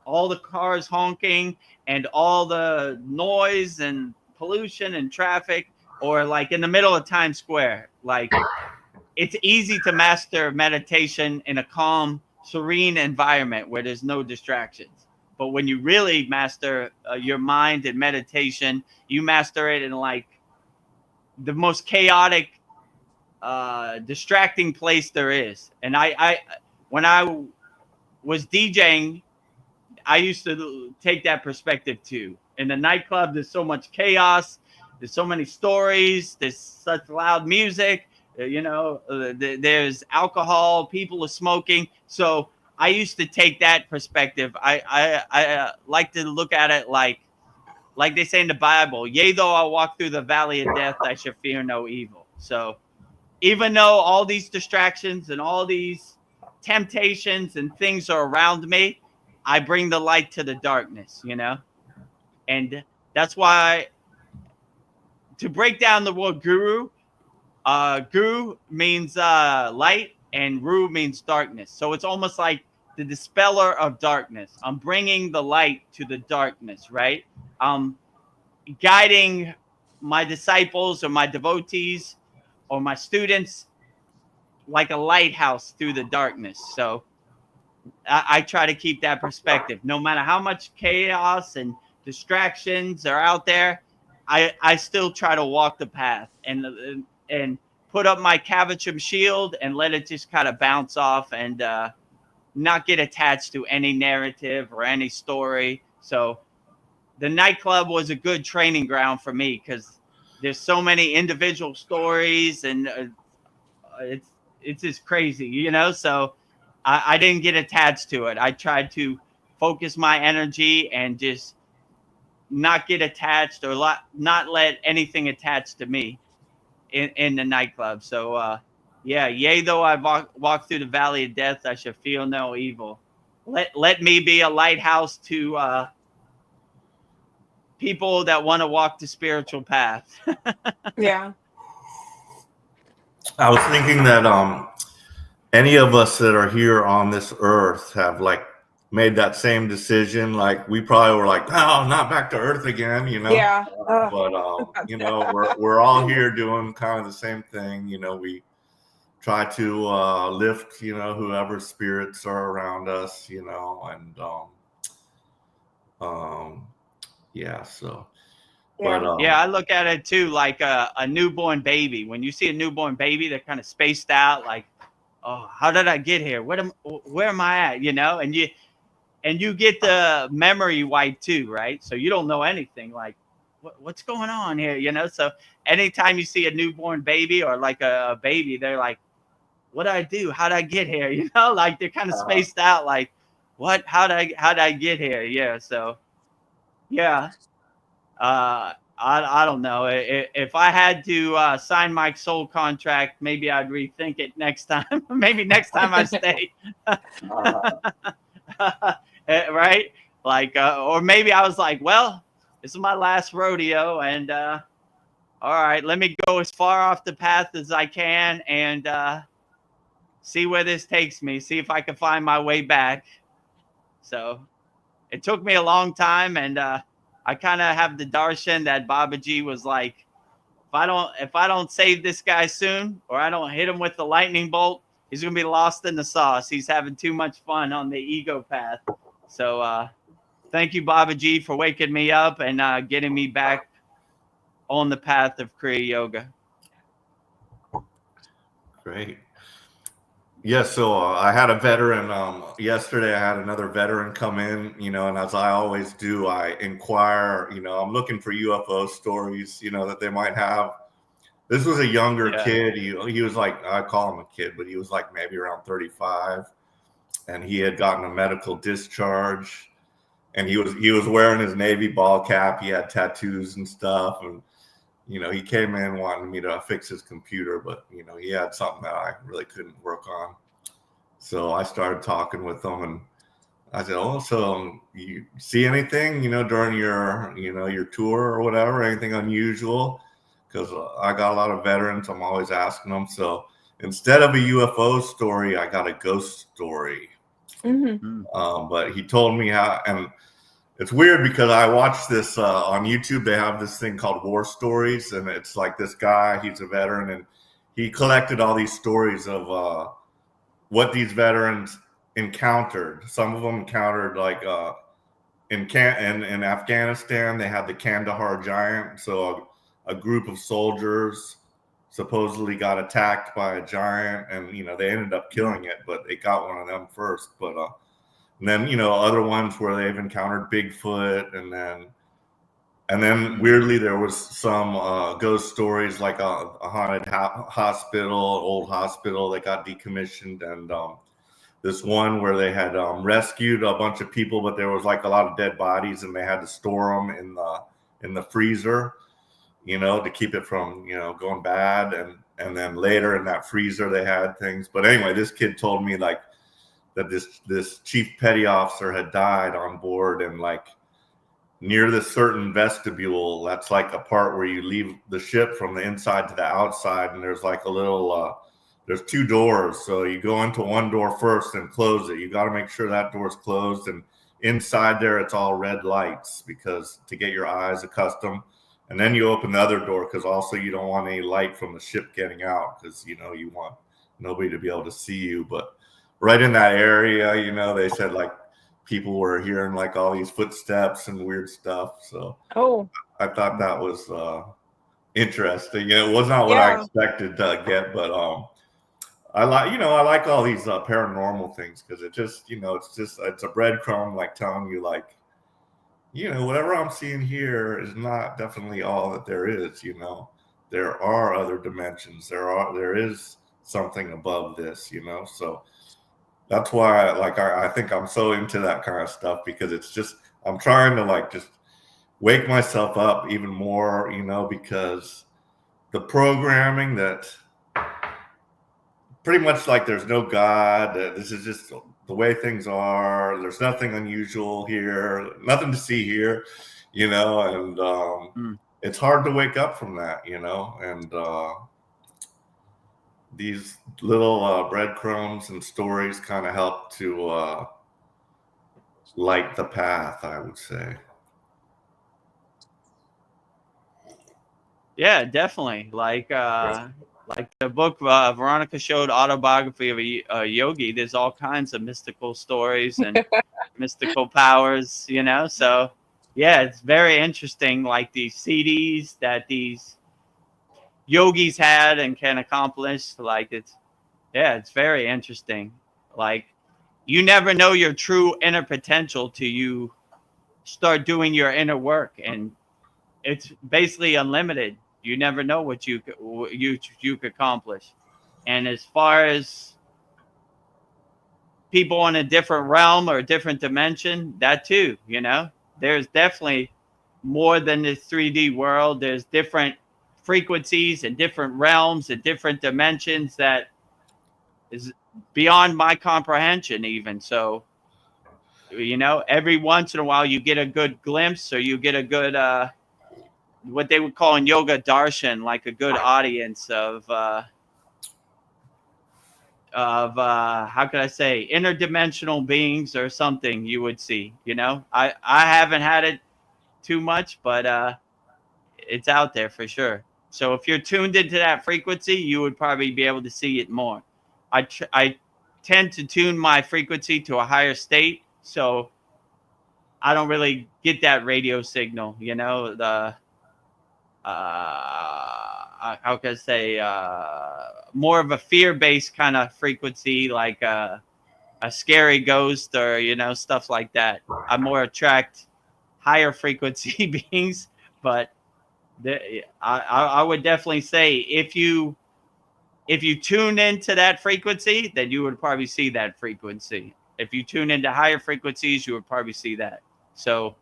All the cars honking and all the noise and pollution and traffic, or like in the middle of Times Square. Like, it's easy to master meditation in a calm, serene environment where there's no distractions. But when you really master your mind and meditation, you master it in like the most chaotic, distracting place there is. And I when I was DJing, I used to take that perspective too. In the nightclub, there's so much chaos. There's so many stories. There's such loud music. You know, there's alcohol. People are smoking. So I used to take that perspective. I like to look at it like they say in the Bible, yea, though I walk through the valley of death, I shall fear no evil. So even though all these distractions and all these temptations and things are around me, I bring the light to the darkness, you know? And that's why, to break down the word guru, guru means light and ru means darkness. So it's almost like the dispeller of darkness. I'm bringing the light to the darkness, right? Guiding my disciples or my devotees or my students like a lighthouse through the darkness. So I try to keep that perspective. No matter how much chaos and distractions are out there, I still try to walk the path and put up my Kavacham shield and let it just kind of bounce off and not get attached to any narrative or any story. So the nightclub was a good training ground for me because there's so many individual stories and it's just crazy, you know? So I didn't get attached to it. I tried to focus my energy and just not get attached or not let anything attach to me in the nightclub. So, yeah, yea, though I walk through the valley of death, I shall feel no evil. Let me be a lighthouse to people that want to walk the spiritual path. Yeah. I was thinking that any of us that are here on this earth have like made that same decision. Like we probably were like, oh, not back to earth again, you know. Yeah. But you know, we're all here doing kind of the same thing. You know, we try to lift, you know, whoever spirits are around us, you know, and yeah, so Yeah. but Yeah, I look at it too like a newborn baby. When you see a newborn baby, they're kind of spaced out, like, oh, how did I get here? Where am I at? You know, and you get the memory wiped too, right? So you don't know anything, like what's going on here, you know? So anytime you see a newborn baby or like a baby, they're like, what did I do? How did I get here? You know, like they're kind of spaced out, like, what? How did I get here? Yeah. So yeah. I don't know. If I had to sign my soul contract, maybe I'd rethink it next time. Maybe next time I stay. Right? Like, or maybe I was like, well, this is my last rodeo, and all right, let me go as far off the path as I can, and see where this takes me. See if I can find my way back. So it took me a long time, and I kind of have the darshan that Babaji was like, if I don't save this guy soon, or I don't hit him with the lightning bolt, he's gonna be lost in the sauce. He's having too much fun on the ego path. So thank you, Babaji, for waking me up and getting me back on the path of Kriya Yoga. great. Yeah, so I had a veteran yesterday. I had another veteran come in, you know, and as I always do, I inquire, you know, I'm looking for UFO stories, you know, that they might have. This was a younger kid. He was like, I call him a kid, but he was like maybe around 35, and he had gotten a medical discharge, and he was wearing his Navy ball cap. He had tattoos and stuff, and you know, he came in wanting me to fix his computer, but you know, he had something that I really couldn't work on. So I started talking with him, and I said, "Oh, so you see anything, you know, during your, you know, your tour or whatever, anything unusual?" Because I got a lot of veterans. I'm always asking them. So instead of a UFO story, I got a ghost story. Mm-hmm. But he told me how, and it's weird because I watched this on YouTube. They have this thing called War Stories, and it's like this guy, he's a veteran, and he collected all these stories of what these veterans encountered. Some of them encountered like in Afghanistan, they had the Kandahar giant. So a group of soldiers supposedly got attacked by a giant, and you know, they ended up killing it, but they got one of them first. But and then, you know, other ones where they've encountered Bigfoot, and then weirdly there was some ghost stories like a haunted hospital, old hospital that got decommissioned, and this one where they had rescued a bunch of people, but there was like a lot of dead bodies, and they had to store them in the freezer, you know, to keep it from, you know, going bad, and then later in that freezer they had things. But anyway, this kid told me like that this chief petty officer had died on board, and like near this certain vestibule, that's like a part where you leave the ship from the inside to the outside, and there's like a little there's two doors, so you go into one door first and close it. You got to make sure that door's closed, and inside there it's all red lights because to get your eyes accustomed. And then you open the other door because also you don't want any light from the ship getting out, because you know, you want nobody to be able to see you. But right in that area, you know, they said like people were hearing like all these footsteps and weird stuff. So I thought that was interesting. It was not what I expected to get, but I like all these paranormal things because it just, you know, it's a breadcrumb like telling you like, you know, whatever I'm seeing here is not definitely all that there is. You know, there are other dimensions. There is something above this, you know. So that's why I think I'm so into that kind of stuff, because it's just, I'm trying to like just wake myself up even more, you know, because the programming that pretty much like there's no God, this is just the way things are, there's nothing unusual here, nothing to see here, you know, and it's hard to wake up from that, you know, and these little breadcrumbs and stories kind of help to light the path, I would say. Yeah, definitely. Like the book Veronica showed, Autobiography of a Yogi. There's all kinds of mystical stories and mystical powers, you know. So yeah, it's very interesting. Like these CDs that these yogis had and can accomplish. Like it's very interesting. Like you never know your true inner potential till you start doing your inner work, and it's basically unlimited. You never know what you could accomplish. And as far as people in a different realm or a different dimension, that too, you know, there's definitely more than this 3D world. There's different frequencies and different realms and different dimensions that is beyond my comprehension even. So, you know, every once in a while you get a good glimpse, or you get a good what they would call in yoga darshan, like a good audience of how could I say, interdimensional beings or something you would see. You know, I haven't had it too much, but it's out there for sure. So if you're tuned into that frequency, you would probably be able to see it more. I tend to tune my frequency to a higher state, so I don't really get that radio signal, you know, the how can I say, more of a fear-based kind of frequency, like a scary ghost or, you know, stuff like that. I more attract higher frequency beings, but I would definitely say if you tune into that frequency, then you would probably see that frequency. If you tune into higher frequencies, you would probably see that. So,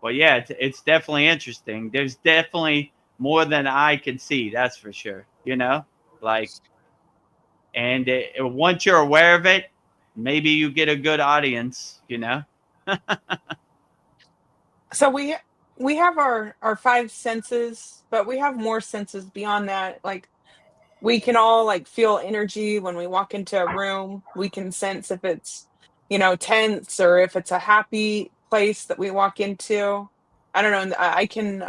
but yeah, it's definitely interesting. There's definitely more than I can see. That's for sure. You know, like, and once you're aware of it, maybe you get a good audience. You know. So we have our five senses, but we have more senses beyond that. Like we can all like feel energy when we walk into a room. We can sense if it's, you know, tense or if it's a happy place that we walk into. I don't know. And I can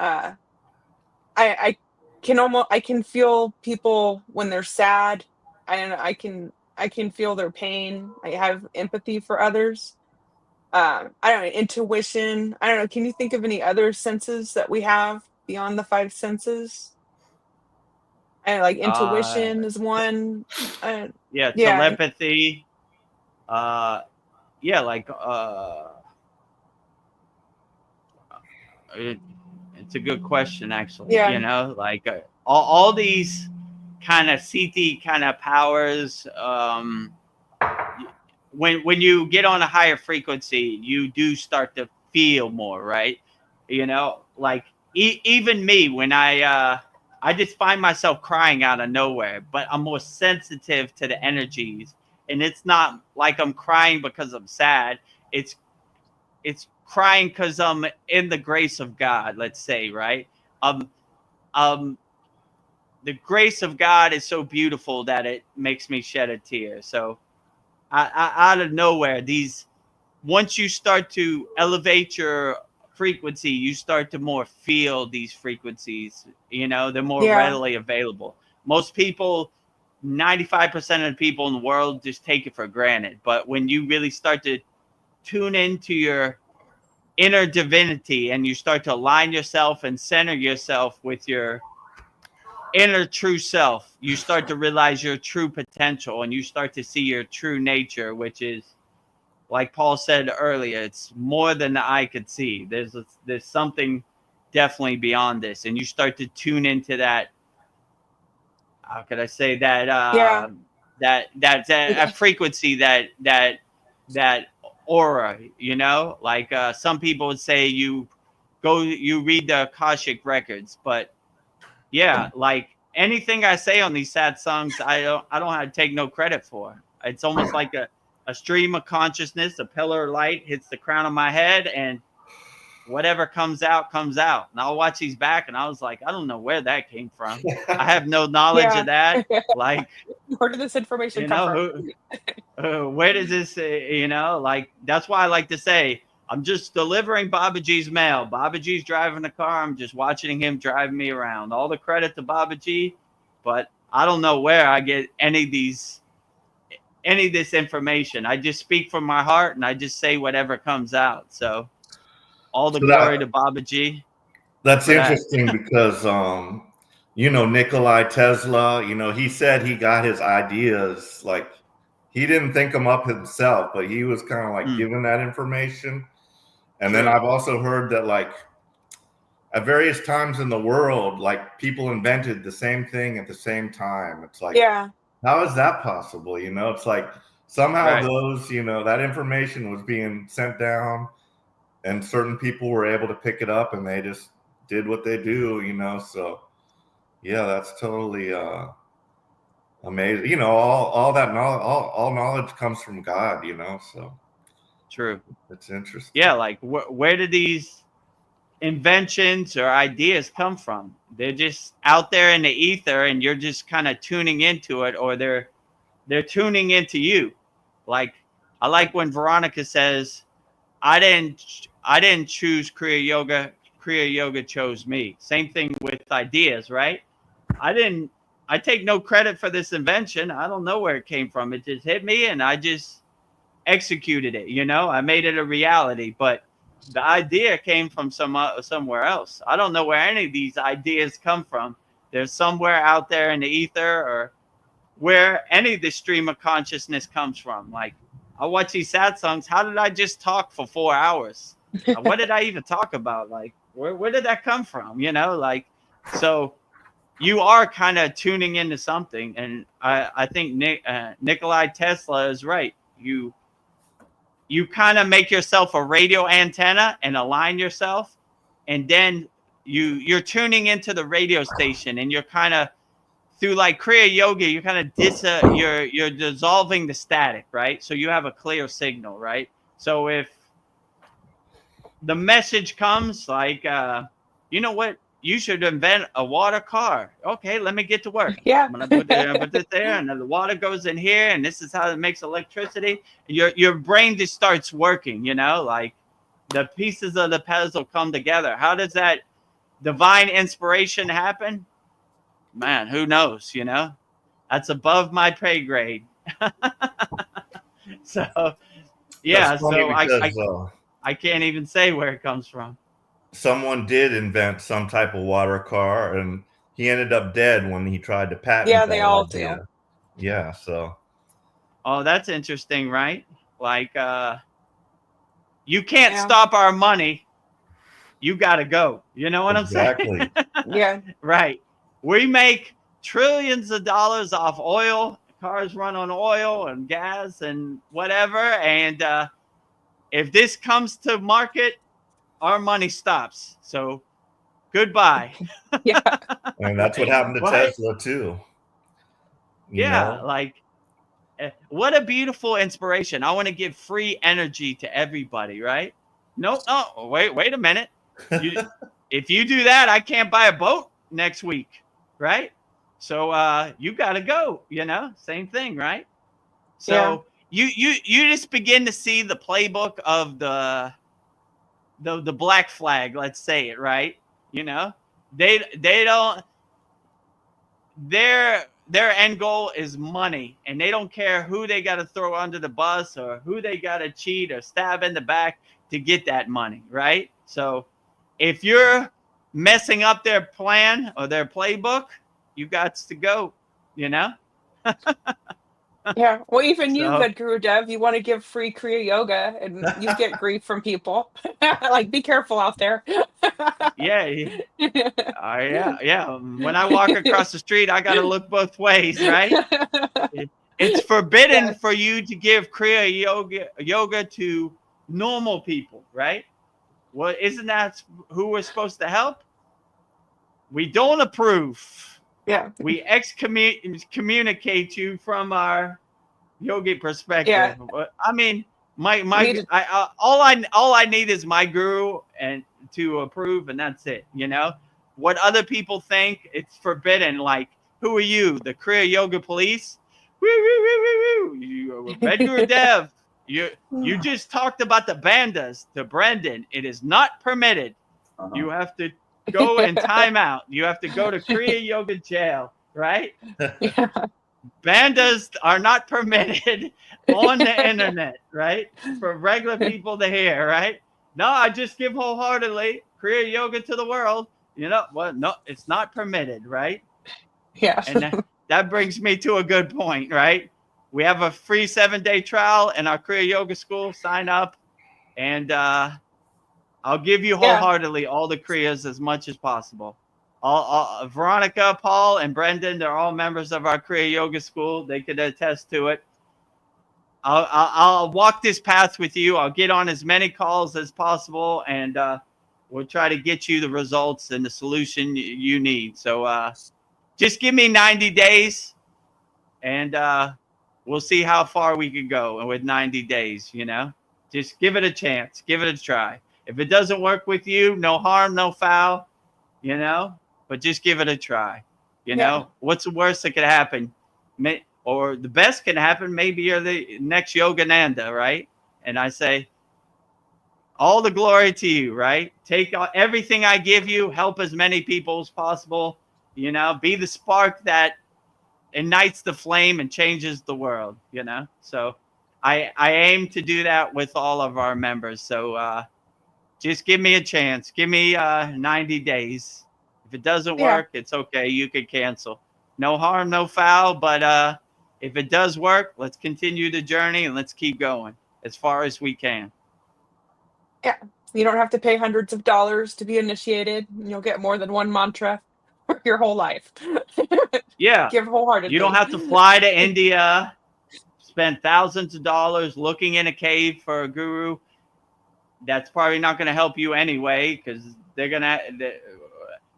I can almost, I can feel people when they're sad. And I can feel their pain. I have empathy for others. I don't know, intuition. I don't know. Can you think of any other senses that we have beyond the five senses? And like Uh, intuition is one. Uh, yeah, yeah, telepathy. Yeah, like it, it's a good question actually. You yeah, know, like all these kind of CT kind of powers. When you get on a higher frequency, you do start to feel more, right? You know, like even me when I just find myself crying out of nowhere, but I'm more sensitive to the energies, and it's not like I'm crying because I'm sad. It's crying because I'm in the grace of God, let's say, right? Um, um, the grace of God is so beautiful that it makes me shed a tear. So out of nowhere, these once you start to elevate your frequency, you start to more feel these frequencies. You know, they're more yeah, readily available. Most people, 95% of the people in the world just take it for granted. But when you really start to tune into your inner divinity and you start to align yourself and center yourself with your inner true self, you start to realize your true potential and you start to see your true nature, which is, like Paul said earlier, it's more than the eye could see. There's something definitely beyond this, and you start to tune into that. How could I say that? yeah, That frequency, that aura. You know, like some people would say, you read the Akashic records, but yeah, like anything I say on these sad songs, I don't have to take no credit for. It's almost like a stream of consciousness, a pillar of light hits the crown of my head, and whatever comes out, comes out. And I'll watch these back and I was like, I don't know where that came from. I have no knowledge Yeah. of that. Like, Where did this information you come from? know, where does this, you know, like, that's why I like to say, I'm just delivering Babaji's mail. Babaji's driving the car. I'm just watching him drive me around. All the credit to Babaji, but I don't know where I get any of this information. I just speak from my heart and I just say whatever comes out. So all the So glory to Babaji. that's for that. interesting because you know, Nikolai Tesla, you know, he said he got his ideas, like he didn't think them up himself, but he was kind of like given that information. And then True. I've also heard that like at various times in the world, like people invented the same thing at the same time. It's like, Yeah. how is that possible? You know, it's like somehow Right. those, you know, that information was being sent down and certain people were able to pick it up and they just did what they do, you know. So yeah, that's totally amazing. You know, all that knowledge, all knowledge comes from God, you know. So True. it's interesting. Yeah, like where do these inventions or ideas come from? They're just out there in the ether and you're just kind of tuning into it, or they're tuning into you. Like, I like when Veronica says, I didn't choose Kriya Yoga chose me. Same thing with ideas, right? I take no credit for this invention. I don't know where it came from. It just hit me and I just executed it, you know. I made it a reality, but the idea came from somewhere else. I don't know where any of these ideas come from. There's somewhere out there in the ether, or where any of the stream of consciousness comes from. Like, I watch these satsangs. How did I just talk for 4 hours? What did I even talk about? Like, where did that come from? You know, like, so you are kind of tuning into something. And I think Nikolai Tesla is right. You kind of make yourself a radio antenna and align yourself, and then you're tuning into the radio station, and you're kind of, through like Kriya Yoga, you're kind of you're dissolving the static, right? So you have a clear signal, right? So if the message comes like, you know what, you should invent a water car. Okay, let me get to work. Yeah. I'm gonna put this there, and then the water goes in here, and this is how it makes electricity. Your brain just starts working, you know, like the pieces of the puzzle come together. How does that divine inspiration happen? Man, who knows, you know? That's above my pay grade. So yeah, That's funny so because I can't even say where it comes from. someone did invent some type of water car and he ended up dead when he tried to patent Yeah, that they all idea. do. Yeah, so Oh, that's interesting, right? Like, you can't stop our money. You got to go. You know what I'm saying? Yeah. Right. We make trillions of dollars off oil. Cars run on oil and gas and whatever. And if this comes to market, our money stops. So goodbye. Yeah. and that's what happened to Right. Tesla too. You Yeah, know? like, what a beautiful inspiration. I want to give free energy to everybody, right? No, wait a minute. If you do that, I can't buy a boat next week, right? So you got to go, you know, same thing, right? So you just begin to see the playbook of the black flag, let's say it, right? You know, they don't, their end goal is money, and they don't care who they got to throw under the bus or who they got to cheat or stab in the back to get that money, right? So if you're messing up their plan or their playbook, you got to go, you know? Yeah. Well, even you, So Vedagurudev, you want to give free Kriya yoga and you get grief from people. Like, be careful out there. yeah. When I walk across the street, I got to look both ways, right? It's forbidden Yes. for you to give Kriya yoga to normal people, right? Well, isn't that who we're supposed to help? We don't approve. Yeah. We excommunicate you from our yogi perspective. Yeah. I mean, We need to, all I need is my guru and to approve, and that's it. You know, what other people think, it's forbidden. Like, who are you, the Kriya Yoga police? Woo, woo, woo, woo, woo. You, Vedagurudev, you just talked about the bandas to Brendan. It is not permitted. Uh-huh. You have to go in timeout. You have to go to Kriya Yoga jail, right? Yeah. Bandas are not permitted on the internet, right? For regular people to hear, right? No, I just give wholeheartedly Kriya Yoga to the world. You know, well, no, it's not permitted, right? Yeah. And that brings me to a good point, right? We have a free 7-day trial in our Kriya Yoga school. Sign up, and I'll give you wholeheartedly all the Kriyas as much as possible. Veronica, Paul, and Brendan, they're all members of our Kriya Yoga school. They could attest to it. I'll walk this path with you. I'll get on as many calls as possible, and we'll try to get you the results and the solution you need. So just give me 90 days, and we'll see how far we can go with 90 days, you know. Just give it a chance. Give it a try. If it doesn't work with you, no harm, no foul, you know. But just give it a try. You know, what's the worst that could happen? Or the best can happen, maybe you're the next Yogananda, right? And I say, all the glory to you, right? Take everything I give you, help as many people as possible, you know, be the spark that ignites the flame and changes the world, you know? So I aim to do that with all of our members. So just give me a chance. Give me 90 days. If it doesn't work, it's okay. You could cancel. No harm, no foul. But if it does work, let's continue the journey and let's keep going as far as we can. Yeah. You don't have to pay hundreds of dollars to be initiated. You'll get more than one mantra for your whole life. Yeah. Give wholeheartedly. You don't have to fly to India, spend thousands of dollars looking in a cave for a guru. That's probably not going to help you anyway, because they're going to...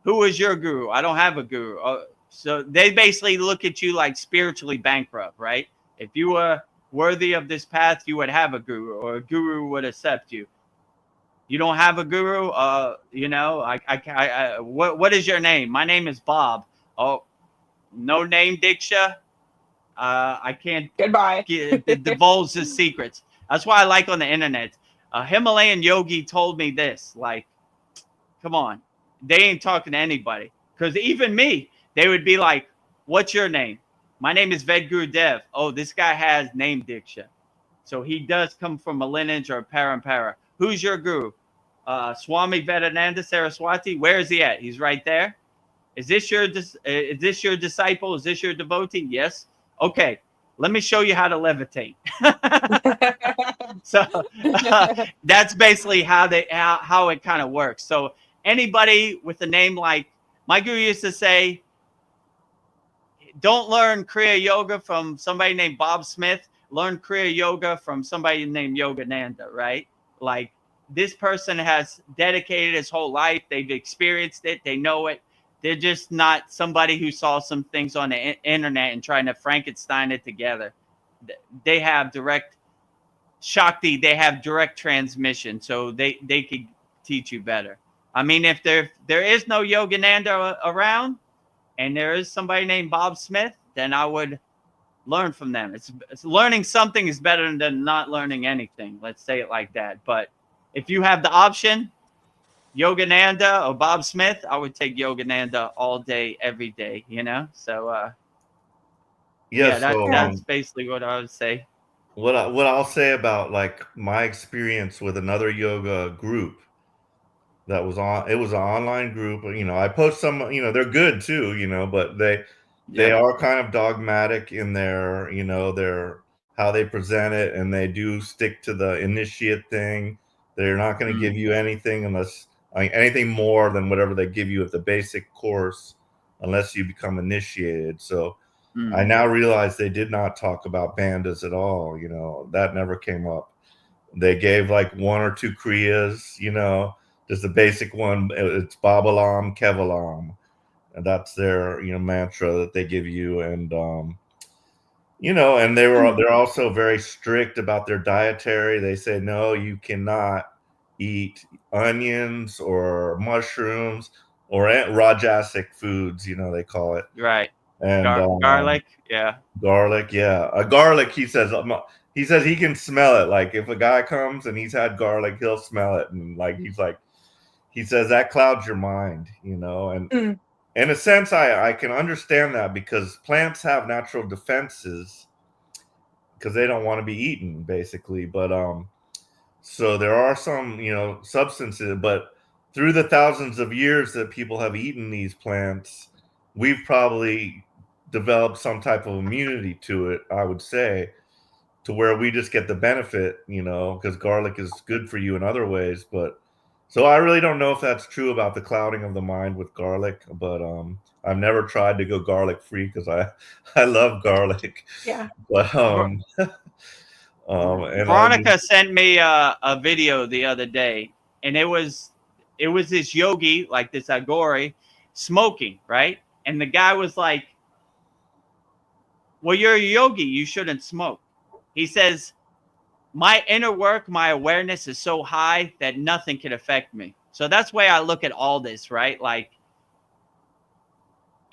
Who is your guru? I don't have a guru. So they basically look at you like spiritually bankrupt, right? If you were worthy of this path, you would have a guru, or a guru would accept you. You don't have a guru? You know, what is your name? My name is Bob. Oh, no name Diksha? I can't divulge the secrets. That's why I like on the internet. A Himalayan yogi told me this, like, come on. They ain't talking to anybody. Because even me, they would be like, what's your name? My name is Vedagurudev. Oh, this guy has name Diksha. So he does come from a lineage or a parampara. Who's your guru? Swami Vedananda Saraswati. Where is he at? He's right there. Is this your disciple? Is this your devotee? Yes. Okay. Let me show you how to levitate. So that's basically how it kind of works. So anybody with a name like, my guru used to say, don't learn Kriya Yoga from somebody named Bob Smith. Learn Kriya Yoga from somebody named Yogananda, right? Like, this person has dedicated his whole life. They've experienced it. They know it. They're just not somebody who saw some things on the internet and trying to Frankenstein it together. They have direct Shakti. They have direct transmission. So they could teach you better. I mean, if there is no Yogananda around and there is somebody named Bob Smith, then I would learn from them. It's learning something is better than not learning anything. Let's say it like that. But if you have the option, Yogananda or Bob Smith, I would take Yogananda all day, every day, you know? So, that's basically what I would say. What I'll say about, like, my experience with another yoga group that was it was an online group. You know, I post some, you know, they're good too, you know, but they are kind of dogmatic in their, you know, how they present it, and they do stick to the initiate thing. They're not going to give you anything anything more than whatever they give you at the basic course, unless you become initiated. So I now realize they did not talk about bandas at all. You know, that never came up. They gave like one or two kriyas, you know, just the basic one. It's Babalam, Kevalam. And that's their, you know, mantra that they give you. And, you know, and they're also very strict about their dietary. They say, no, you cannot eat onions or mushrooms or rajasic foods, you know, they call it. Right. And Garlic. Yeah. garlic, yeah. A garlic, he says he can smell it. Like if a guy comes and he's had garlic, he'll smell it. And like he says that clouds your mind, you know. And in a sense, I can understand that because plants have natural defenses because they don't want to be eaten, basically. But so there are some, you know, substances, but through the thousands of years that people have eaten these plants, we've probably developed some type of immunity to it, I would say, to where we just get the benefit, you know, because garlic is good for you in other ways. But so I really don't know if that's true about the clouding of the mind with garlic, but I've never tried to go garlic free because I love garlic. Yeah. But Veronica sent me a video the other day, and it was this yogi, like this Agori, smoking, right? And the guy was like, well, you're a yogi, you shouldn't smoke. He says, my inner work, my awareness is so high that nothing can affect me. So that's the way I look at all this, right? Like,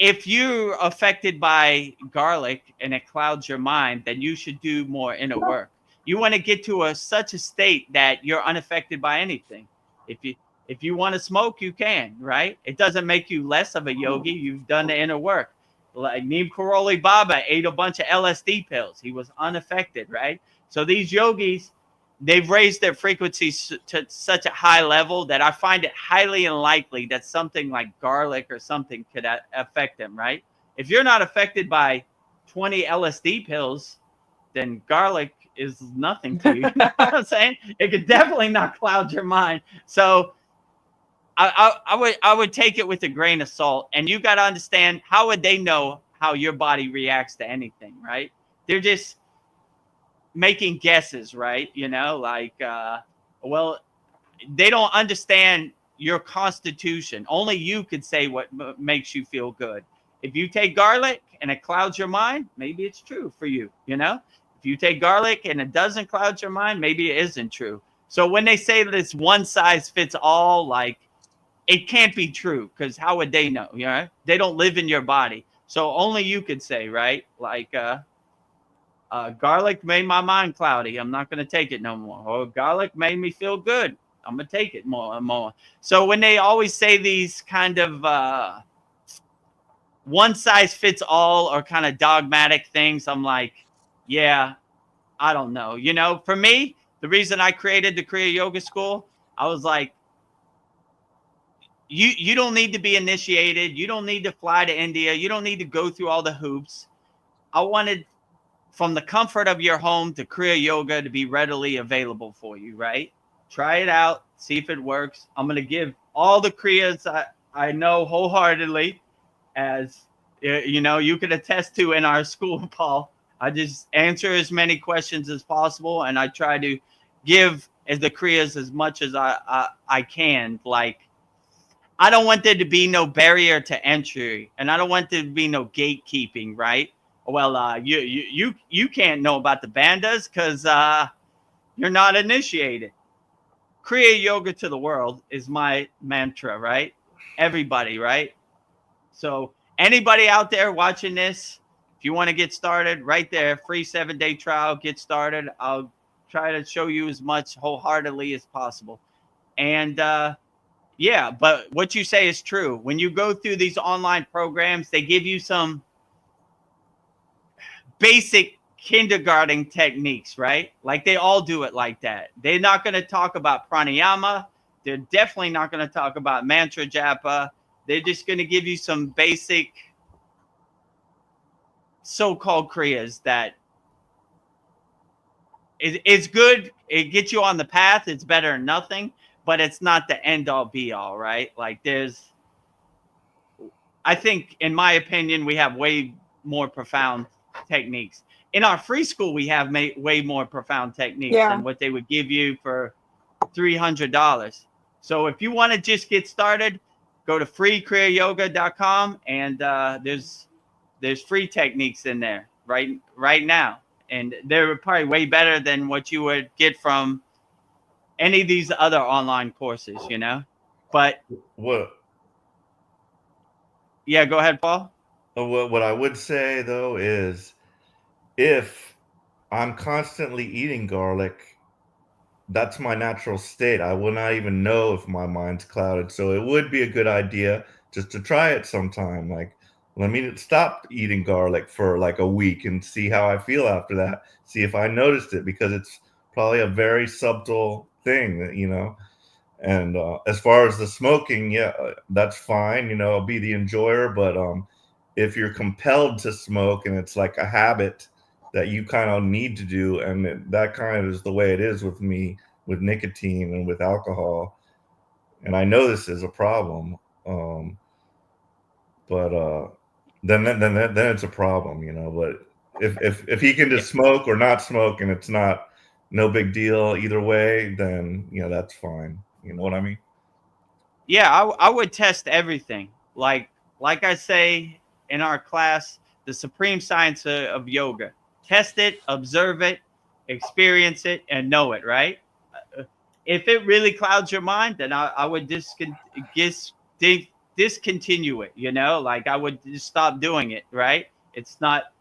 if you're affected by garlic and it clouds your mind, then you should do more inner work. You want to get to such a state that you're unaffected by anything. If you want to smoke, you can, right? It doesn't make you less of a yogi. You've done the inner work. Like Neem Karoli Baba ate a bunch of LSD pills. He was unaffected, right? So these yogis, they've raised their frequencies to such a high level that I find it highly unlikely that something like garlic or something could affect them, right? If you're not affected by 20 LSD pills, then garlic is nothing to you. You know what I'm saying? It could definitely not cloud your mind. So I would take it with a grain of salt. And you got to understand, how would they know how your body reacts to anything, right? They're just making guesses, right? You know, like, well, they don't understand your constitution. Only you could say what makes you feel good. If you take garlic and it clouds your mind, maybe it's true for you, you know? If you take garlic and it doesn't cloud your mind, maybe it isn't true. So when they say that it's one size fits all, like, it can't be true, because how would they know? You know, they don't live in your body. So only you could say, right? Like, garlic made my mind cloudy. I'm not going to take it no more. Or garlic made me feel good. I'm going to take it more and more. So when they always say these kind of one size fits all or kind of dogmatic things, I'm like, yeah, I don't know. You know, for me, the reason I created the Kriya Yoga School, I was like, you don't need to be initiated. You don't need to fly to India. You don't need to go through all the hoops. I wanted, from the comfort of your home, the Kriya Yoga to be readily available for you, right? Try it out, see if it works. I'm going to give all the Kriyas I know wholeheartedly, as you know, you could attest to in our school, Paul. I just answer as many questions as possible, and I try to give as the Kriyas as much as I can. Like, I don't want there to be no barrier to entry, and I don't want there to be no gatekeeping, right? Well, you can't know about the bandas because you're not initiated. Kriya yoga to the world is my mantra, right? Everybody, right? So anybody out there watching this, if you want to get started, right there, free 7-day trial, get started. I'll try to show you as much wholeheartedly as possible. And yeah, but what you say is true. When you go through these online programs, they give you some basic kindergarten techniques, right? Like, they all do it like that. They're not going to talk about pranayama. They're definitely not going to talk about mantra japa. They're just going to give you some basic so-called kriyas that it's good. It gets you on the path. It's better than nothing, but it's not the end all be all, right? Like, I think, in my opinion, we have way more profound techniques. In our free school, we have way more profound techniques than what they would give you for $300. So if you want to just get started, go to freekriyayoga.com, and there's free techniques in there right now. And they're probably way better than what you would get from any of these other online courses, you know. But What yeah, go ahead, Paul. what I would say though is, if I'm constantly eating garlic, that's my natural state. I will not even know if my mind's clouded. So it would be a good idea just to try it sometime. Like, let me stop eating garlic for like a week and see how I feel after that. See if I noticed it, because it's probably a very subtle thing that, you know. And as far as the smoking, yeah, that's fine. You know, I'll be the enjoyer. But if you're compelled to smoke and it's like a habit that you kind of need to do, and that kind of is the way it is with me with nicotine and with alcohol. And I know this is a problem, um, but then it's a problem, you know. But if he can just smoke or not smoke and it's not no big deal either way, then you know that's fine. You know what I mean? Yeah, I would test everything. Like I say in our class, the supreme science of yoga. Test it, observe it, experience it, and know it, right? If it really clouds your mind, then I would discontinue it, you know? Like I would just stop doing it, right? It's not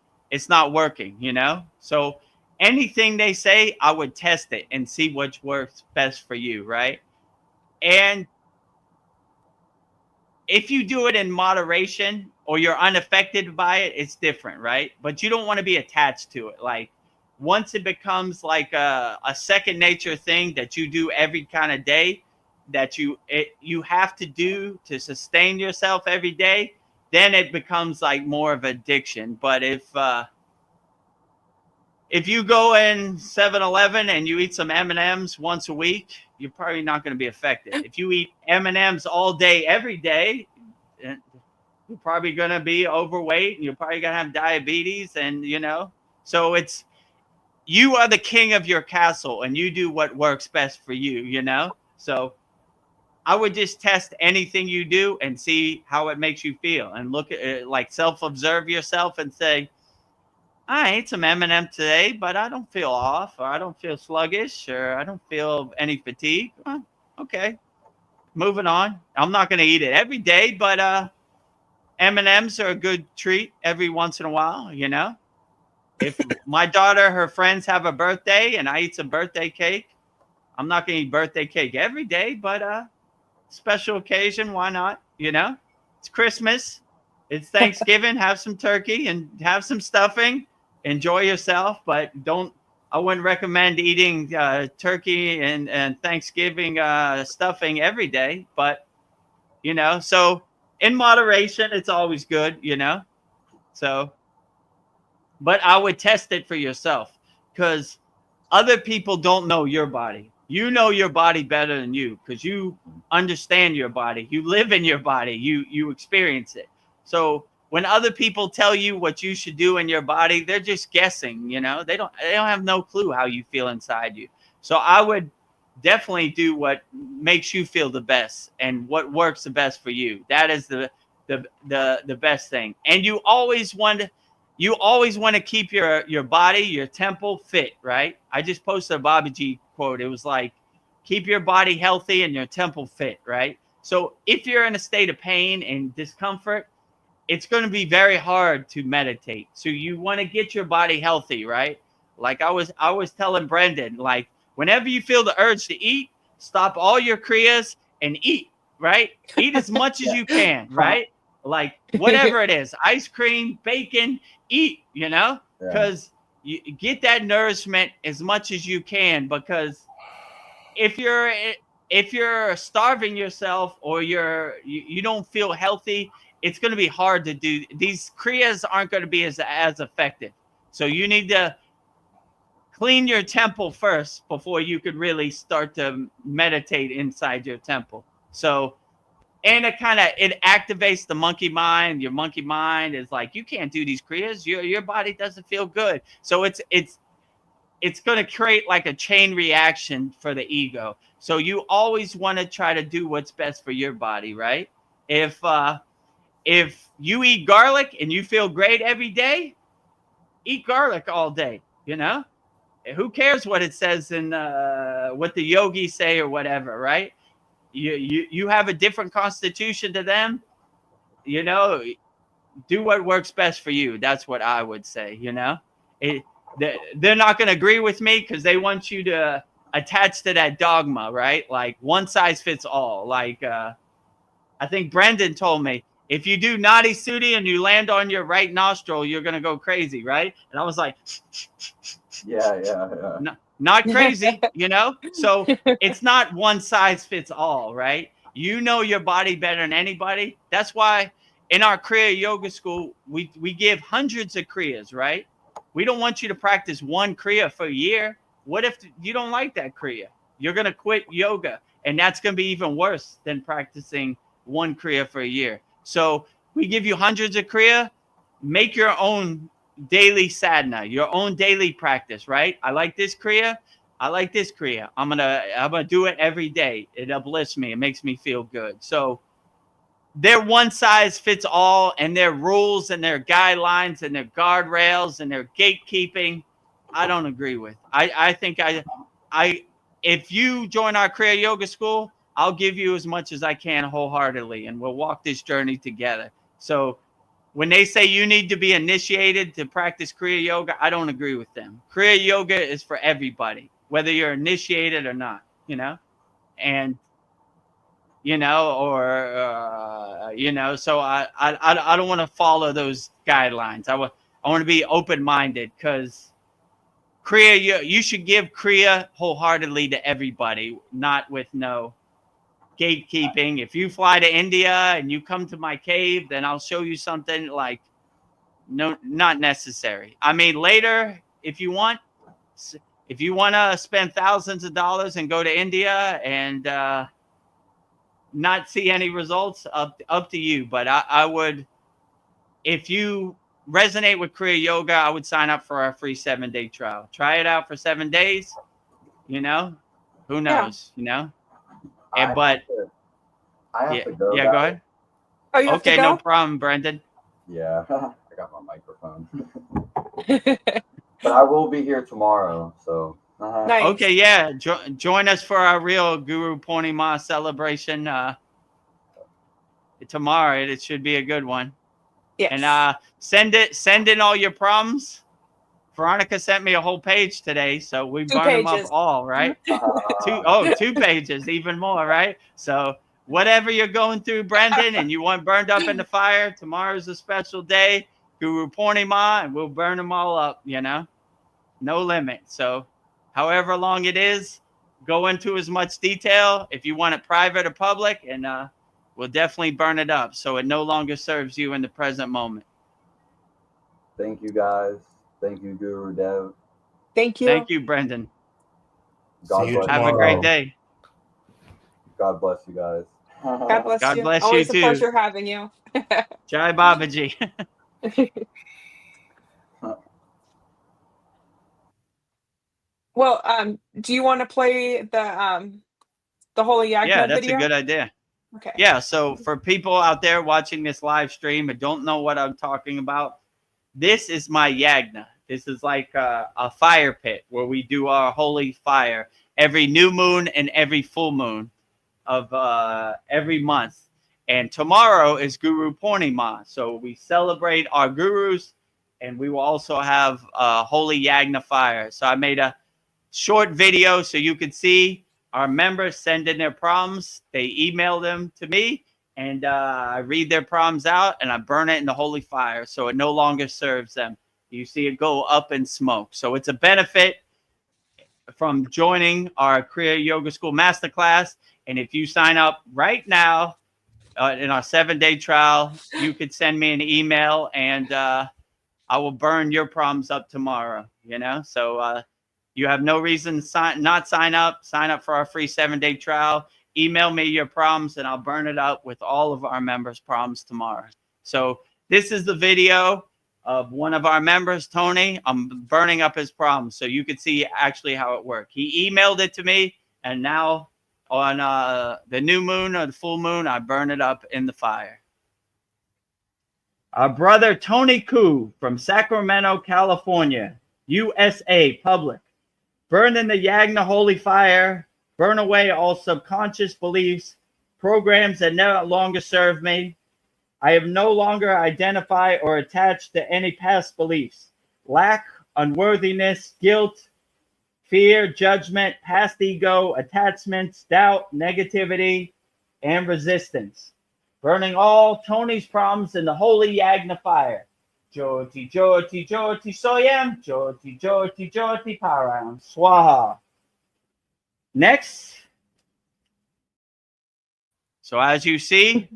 working, you know? So anything they say, I would test it and see which works best for you, right? And if you do it in moderation or you're unaffected by it, it's different, right? But you don't want to be attached to it. Like once it becomes like a second nature thing that you do every kind of day, that you have to do to sustain yourself every day, then it becomes like more of addiction. But if you go in 7-Eleven and you eat some M&Ms once a week, you're probably not going to be affected. If you eat M&Ms all day, every day, you're probably going to be overweight and you're probably going to have diabetes. And, you know, so you are the king of your castle and you do what works best for you, you know? So I would just test anything you do and see how it makes you feel, and look at it, like self-observe yourself and say, I ate some M&M today, but I don't feel off, or I don't feel sluggish, or I don't feel any fatigue. Well, okay, moving on. I'm not going to eat it every day, but M&Ms are a good treat every once in a while, you know? If my daughter, her friends have a birthday and I eat some birthday cake, I'm not going to eat birthday cake every day, but special occasion, why not? You know? It's Christmas. It's Thanksgiving. Have some turkey and have some stuffing. Enjoy yourself, but I wouldn't recommend eating turkey and Thanksgiving stuffing every day. But, you know, so in moderation, it's always good, you know? So, but I would test it for yourself, because other people don't know your body. You know your body better than you, because you understand your body. You live in your body. You experience it. So when other people tell you what you should do in your body, they're just guessing, you know. They don't have no clue how you feel inside you. So I would definitely do what makes you feel the best and what works the best for you. That is the best thing. And you always want to keep your body, your temple fit, right? I just posted a Babaji quote. It was like, keep your body healthy and your temple fit, right? So if you're in a state of pain and discomfort, it's going to be very hard to meditate. So you want to get your body healthy, right? Like I was telling Brendan, like whenever you feel the urge to eat, stop all your kriyas and eat, right? Eat as much as you can, right? Like whatever it is, ice cream, bacon, eat, you know, because you get that nourishment as much as you can. Because if you're starving yourself or you don't feel healthy, it's going to be hard to do. These kriyas aren't going to be as effective. So you need to clean your temple first before you could really start to meditate inside your temple. So, and it activates the monkey mind. Your monkey mind is like, you can't do these kriyas. Your body doesn't feel good. So it's going to create like a chain reaction for the ego. So you always want to try to do what's best for your body, right? If you eat garlic and you feel great every day, eat garlic all day, you know? who cares what it says in what the yogis say or whatever, right? You have a different constitution to them, you know. Do what works best for you. That's what I would say, you know. They're not going to agree with me because they want you to attach to that dogma, right? Like one size fits all. Like I think Brendan told me, if you do Nadi Sudi and you land on your right nostril, you're going to go crazy, right? And I was like, Yeah. not crazy, you know? So it's not one size fits all, right? You know your body better than anybody. That's why in our Kriya Yoga School, we give hundreds of Kriyas, right? We don't want you to practice one Kriya for a year. What if you don't like that Kriya? You're going to quit yoga, and that's going to be even worse than practicing one Kriya for a year. So we give you hundreds of Kriya. Make your own daily sadhana, your own daily practice, right? I like this Kriya. I like this Kriya. I'm gonna do it every day. It uplifts me. It makes me feel good. So they're one size fits all, and their rules and their guidelines and their guardrails and their gatekeeping, I don't agree with. I think if you join our Kriya Yoga School, I'll give you as much as I can wholeheartedly, and we'll walk this journey together. So when they say you need to be initiated to practice Kriya Yoga, I don't agree with them. Kriya Yoga is for everybody, whether you're initiated or not, you know, and, you know, or, you know, so I don't want to follow those guidelines. I want to be open-minded, because Kriya, you should give Kriya wholeheartedly to everybody, not with no gatekeeping. If you fly to India and you come to my cave, then I'll show you something. Like, no, not necessary. I mean, later, if you want to spend thousands of dollars and go to India and not see any results, up to you. But I would, if you resonate with Kriya Yoga, I would sign up for our free 7-day trial. Try it out for 7 days. You know, who knows? You know. I have to go. Yeah, go ahead. Oh, you have to Okay, go? no problem, Brendan. Yeah, I got my microphone. But I will be here tomorrow, so. Nice. Okay, yeah. Join us for our real Gurupurnima celebration tomorrow. It should be a good one. Yes. And send in all your problems. Veronica sent me a whole page today, so we burn them up all, right? 2 pages, even more, right? So whatever you're going through, Brendan, and you want burned up in the fire, tomorrow's a special day, Gurupurnima, and we'll burn them all up, you know? No limit. So however long it is, go into as much detail if you want it private or public, and we'll definitely burn it up so it no longer serves you in the present moment. Thank you, guys. Thank you, Gurudev. Thank you. Thank you, Brendan. God bless. Have a great day. God bless you guys. God bless God you. bless you Always too. a pleasure having you. Jai Babaji. Well, do you want to play the Holy Yagna Yeah, that's video? a good idea. Okay. Yeah, so for people out there watching this live stream and don't know what I'm talking about, this is my yagna. This is like a fire pit where we do our holy fire every new moon and every full moon of every month. And tomorrow is Gurupurnima, so we celebrate our gurus, and we will also have a holy yagna fire. So I made a short video so you could see our members send in their problems. They email them to me, and I read their problems out, and I burn it in the holy fire, so it no longer serves them. You see it go up in smoke. So it's a benefit from joining our Kriya Yoga School Masterclass. And if you sign up right now in our 7-day trial, you could send me an email, and I will burn your problems up tomorrow. You know, so you have no reason to not sign up. Sign up for our free 7-day trial. Email me your problems, and I'll burn it up with all of our members' problems tomorrow. So this is the video of one of our members, Tony. I'm burning up his problems, so you could see actually how it worked. He emailed it to me, and now on the new moon or the full moon, I burn it up in the fire. Our brother Tony Koo from Sacramento, California, USA Public. Burn in the Yagna holy fire. Burn away all subconscious beliefs, programs that no longer serve me. I have no longer identified or attached to any past beliefs. Lack, unworthiness, guilt, fear, judgment, past ego, attachments, doubt, negativity, and resistance. Burning all Tony's problems in the holy Yagna fire. Jyoti, Jyoti, Jyoti, Soyam, Jyoti, Jyoti, Jyoti, Param, Swaha. Next. So as you see,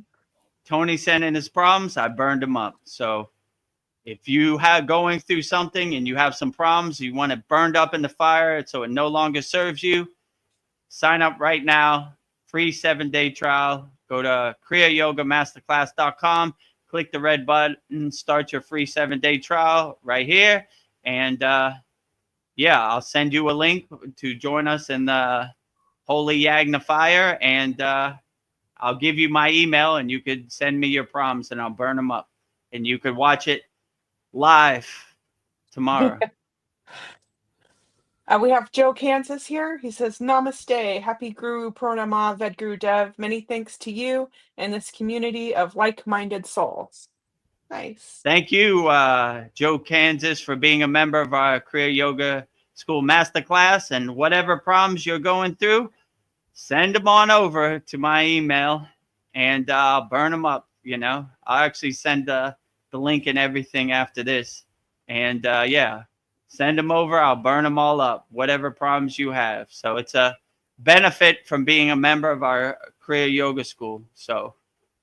Tony sent in his problems. I burned them up. So if you have going through something and you have some problems, you want it burned up in the fire so it no longer serves you, sign up right now. Free 7-day trial. Go to kriyayogamasterclass.com. Click the red button. Start your free 7-day trial right here. And yeah, I'll send you a link to join us in the Holy Yagna Fire. And I'll give you my email and you could send me your problems and I'll burn them up. And you could watch it live tomorrow. We have Joe Kansas here. He says, Namaste. Happy Gurupurnima, Vedagurudev. Many thanks to you and this community of like-minded souls. Nice. Thank you, Joe Kansas, for being a member of our Kriya Yoga School Masterclass. And whatever problems you're going through, send them on over to my email and I'll burn them up. You know, I'll actually send the link and everything after this. And yeah, send them over. I'll burn them all up, whatever problems you have. So it's a benefit from being a member of our Kriya Yoga School. So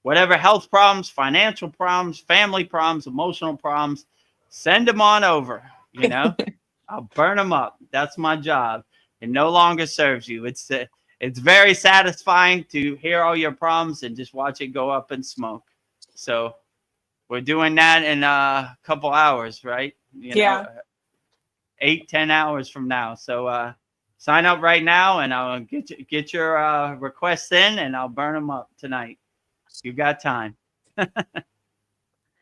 whatever health problems, financial problems, family problems, emotional problems, send them on over. You know, I'll burn them up. That's my job. It no longer serves you. It's very satisfying to hear all your problems and just watch it go up in smoke. So we're doing that in a couple hours, right? You know, 8-10 hours from now. So sign up right now and I'll get your requests in and I'll burn them up tonight. You got time.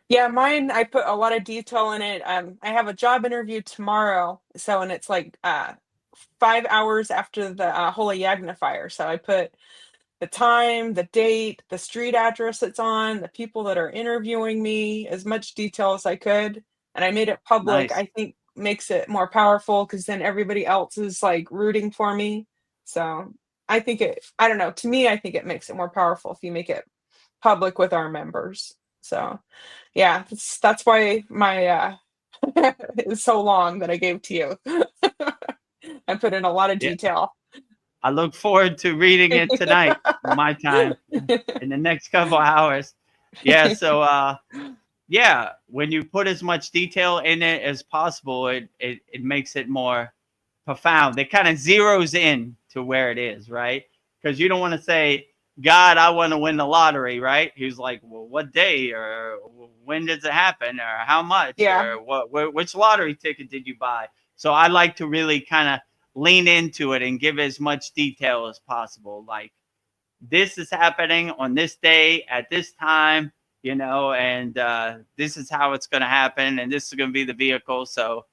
Yeah, mine, I put a lot of detail in it. I have a job interview tomorrow. So, and it's like 5 hours after the Holy Yagna fire. So I put the time, the date, the street address it's on, the people that are interviewing me, as much detail as I could. And I made it public. Nice. I think makes it more powerful because then everybody else is like rooting for me. So I think I don't know, to me, I think it makes it more powerful if you make it public with our members. So yeah, that's why my is so long that I gave to you. I put in a lot of detail. I look forward to reading it tonight, my time, in the next couple hours. Yeah, so yeah, when you put as much detail in it as possible, it makes it more profound. It kind of zeroes in to where it is, right? Because you don't want to say, God, I want to win the lottery, right? He's like, well, what day or when does it happen or how much or which lottery ticket did you buy? So I like to really kind of lean into it and give as much detail as possible. Like, this is happening on this day at this time, you know, and this is how it's going to happen. And this is going to be the vehicle. So,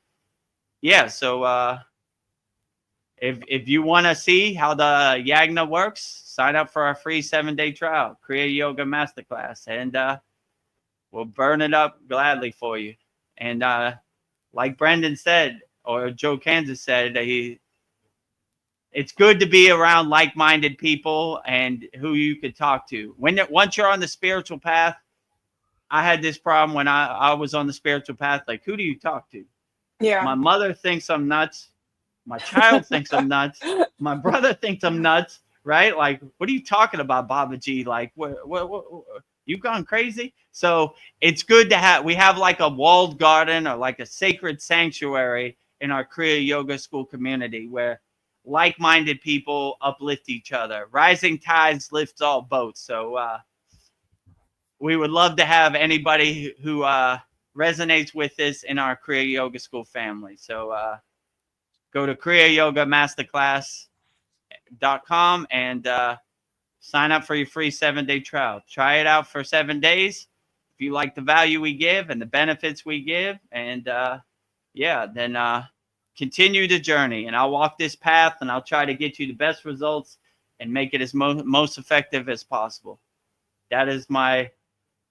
yeah. So if you want to see how the Yagna works, sign up for our free 7-day trial, Kriya Yoga Masterclass. And we'll burn it up gladly for you. And like Brendan said, or Joe Kansas said, it's good to be around like-minded people and who you could talk to. Once you're on the spiritual path, I had this problem when I was on the spiritual path. Like, who do you talk to? Yeah. My mother thinks I'm nuts. My child thinks I'm nuts. My brother thinks I'm nuts, right? Like, what are you talking about, Babaji? Like, what you've gone crazy? So it's good to we have like a walled garden or like a sacred sanctuary in our Kriya Yoga School community where like-minded people uplift each other. Rising tides lifts all boats. So we would love to have anybody who resonates with this in our Kriya Yoga School family. So go to kriyayogamasterclass.com and sign up for your free 7-day trial. Try it out for 7 days. If you like the value we give and the benefits we give, and yeah, then continue the journey, and I'll walk this path, and I'll try to get you the best results and make it as most effective as possible. That is my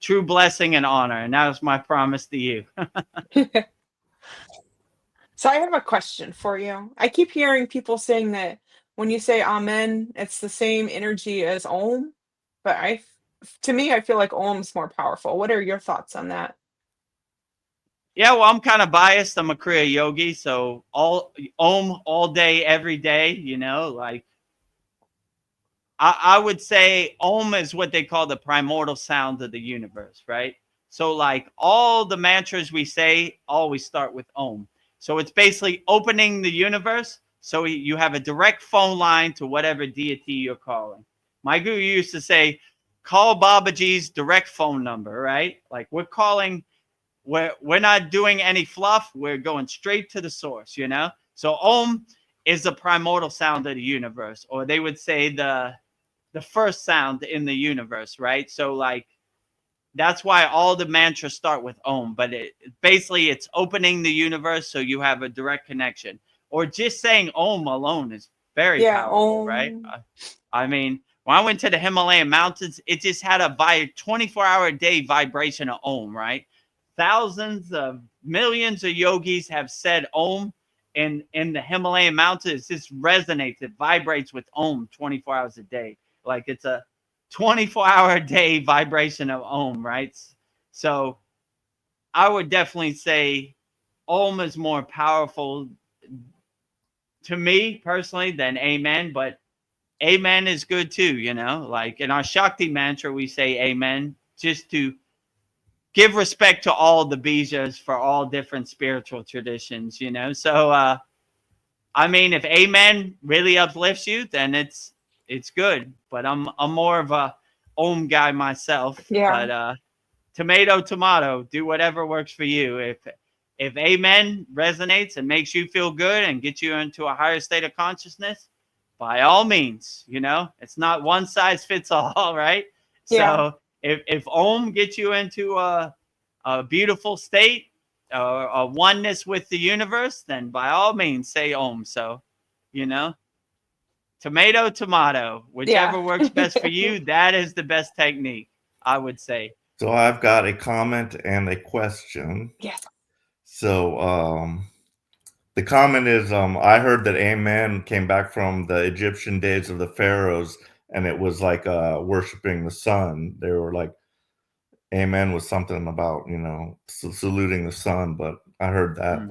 true blessing and honor, and that is my promise to you. So I have a question for you. I keep hearing people saying that when you say amen, it's the same energy as om, but to me, I feel like om's more powerful. What are your thoughts on that? Yeah, well, I'm kind of biased. I'm a Kriya yogi, so all om all day, every day. Like I would say om is what they call the primordial sound of the universe, right? So like all the mantras we say always start with om. So it's basically opening the universe. So you have a direct phone line to whatever deity you're calling. My guru used to say, call Babaji's direct phone number, right? Like we're not doing any fluff. We're going straight to the source, So om is the primordial sound of the universe, or they would say the first sound in the universe, right? So like that's why all the mantras start with om, but basically it's opening the universe so you have a direct connection. Or just saying om alone is very Yeah, powerful, right? I mean, when I went to the Himalayan mountains, it just had a 24-hour day vibration of om, right? Thousands of millions of yogis have said om in the Himalayan mountains. It just resonates. It vibrates with om 24 hours a day. Like it's a 24-hour day vibration of om, right? So I would definitely say om is more powerful to me personally than amen, but amen is good too, Like in our Shakti mantra, we say amen just to give respect to all the bijas for all different spiritual traditions, So, I mean, if amen really uplifts you, then it's good. But I'm more of a om guy myself. yeah, But tomato, do whatever works for you. If amen resonates and makes you feel good and gets you into a higher state of consciousness, by all means, it's not one size fits all, right? yeah. So if om gets you into a beautiful state, a oneness with the universe, then by all means say om. So, tomato, Yeah. whichever works best for you, that is the best technique, I would say. So I've got a comment and a question. Yes. So the comment is, I heard that amen came back from the Egyptian days of the pharaohs, and it was like worshiping the sun. They were like, amen was something about, saluting the sun, but I heard that.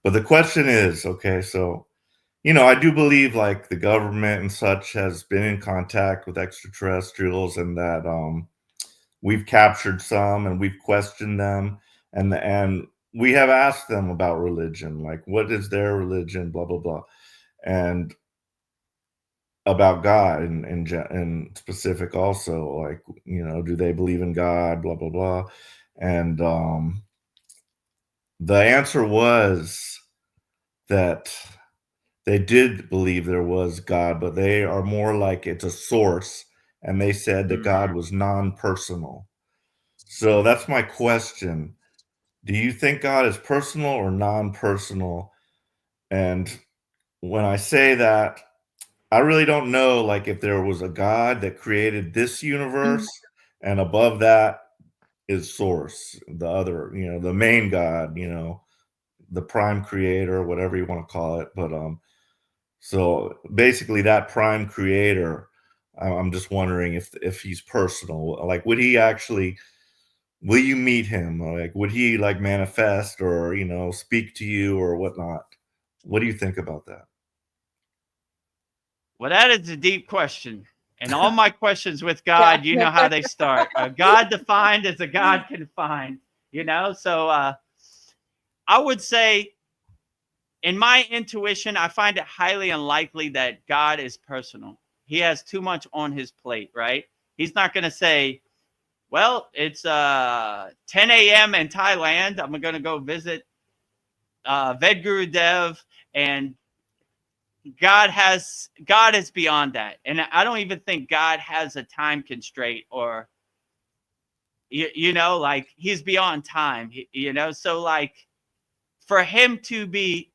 But the question is, okay, so, I do believe like the government and such has been in contact with extraterrestrials, and that we've captured some and we've questioned them, and we have asked them about religion, like what is their religion, blah blah blah, and about God in specific also, like do they believe in God, blah blah blah, and the answer was that they did believe there was God, but they are more like it's a source, and they said that God was non-personal. So that's my question. Do you think God is personal or non-personal? And when I say that, I really don't know, like if there was a God that created this universe, and above that is source, the other, the main God, the prime creator, whatever you want to call it. But so basically that prime creator, I'm just wondering if he's personal. Like would he actually, will you meet him? Like, would he like manifest or, speak to you or whatnot? What do you think about that? Well, that is a deep question. And all my questions with Yeah. God, you know how they start. A God defined as a God can find, So I would say, in my intuition, I find it highly unlikely that God is personal. He has too much on his plate, right? He's not going to say, well, it's 10 a.m. in Thailand. I'm going to go visit Vedagurudev, and God is beyond that. And I don't even think God has a time constraint, or, like he's beyond time, So like for him to be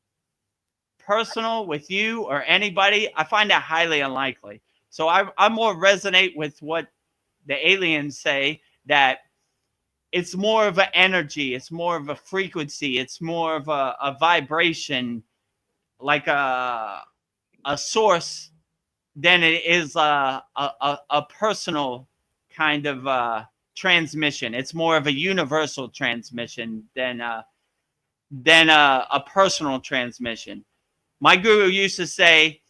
personal with you or anybody, I find that highly unlikely. So I more resonate with what the aliens say, that it's more of an energy, it's more of a frequency, it's more of a vibration, like a source, than it is a personal kind of transmission. It's more of a universal transmission than a personal transmission. My guru used to say,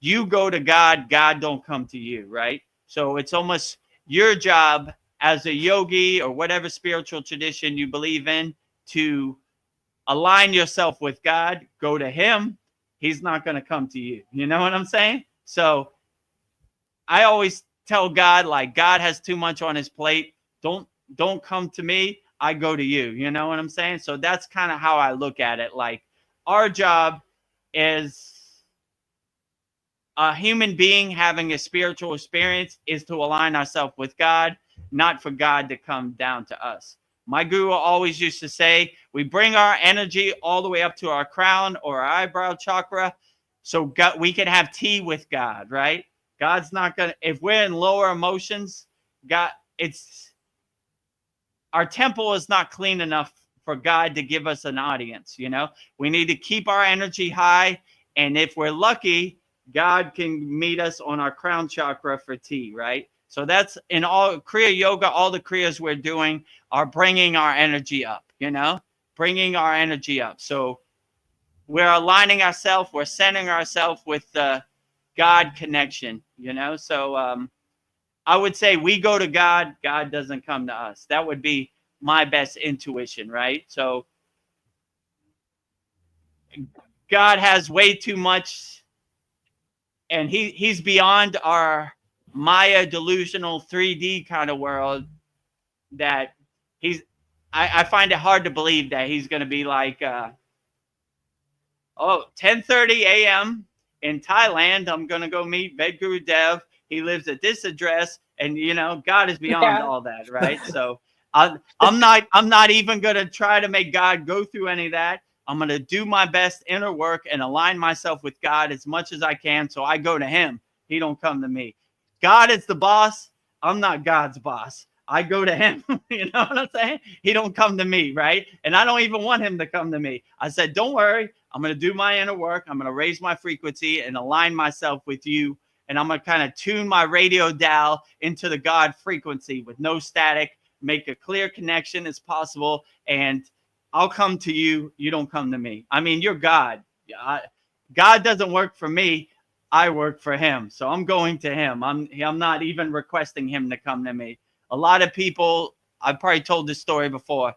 you go to God, God don't come to you, right? So it's almost your job as a yogi or whatever spiritual tradition you believe in to align yourself with God, go to him. He's not going to come to you. You know what I'm saying? So I always tell God, like, God has too much on his plate. Don't come to me. I go to you. You know what I'm saying? So that's kind of how I look at it. Like, our job is a human being having a spiritual experience is to align ourselves with God, not for God to come down to us. My guru always used to say, we bring our energy all the way up to our crown or our eyebrow chakra, so God, we can have tea with God, right? God's not going to, if we're in lower emotions, God, it's, our temple is not clean enough for God to give us an audience, you know? We need to keep our energy high, and if we're lucky, God can meet us on our crown chakra for tea, right? So that's in all Kriya yoga, all the Kriyas we're doing are bringing our energy up, you know, bringing our energy up. So we're aligning ourselves, we're centering ourselves with the God connection, you know. So I would say we go to God, God doesn't come to us. That would be my best intuition, right? So God has way too much, and he's beyond our Maya delusional 3D kind of world, that he's, I find it hard to believe that he's going to be like, 10:30 a.m. in Thailand, I'm going to go meet Vedagurudev. He lives at this address, and, you know, God is beyond all that, right? So I'm not even going to try to make God go through any of that. I'm going to do my best inner work and align myself with God as much as I can. So I go to him. He don't come to me. God is the boss. I'm not God's boss. I go to him. You know what I'm saying? He don't come to me, right? And I don't even want him to come to me. I said, don't worry. I'm going to do my inner work. I'm going to raise my frequency and align myself with you. And I'm going to kind of tune my radio dial into the God frequency with no static, make a clear connection as possible. And I'll come to you. You don't come to me. I mean, you're God. God doesn't work for me. I work for him. So I'm going to him. I'm not even requesting him to come to me. A lot of people, I've probably told this story before.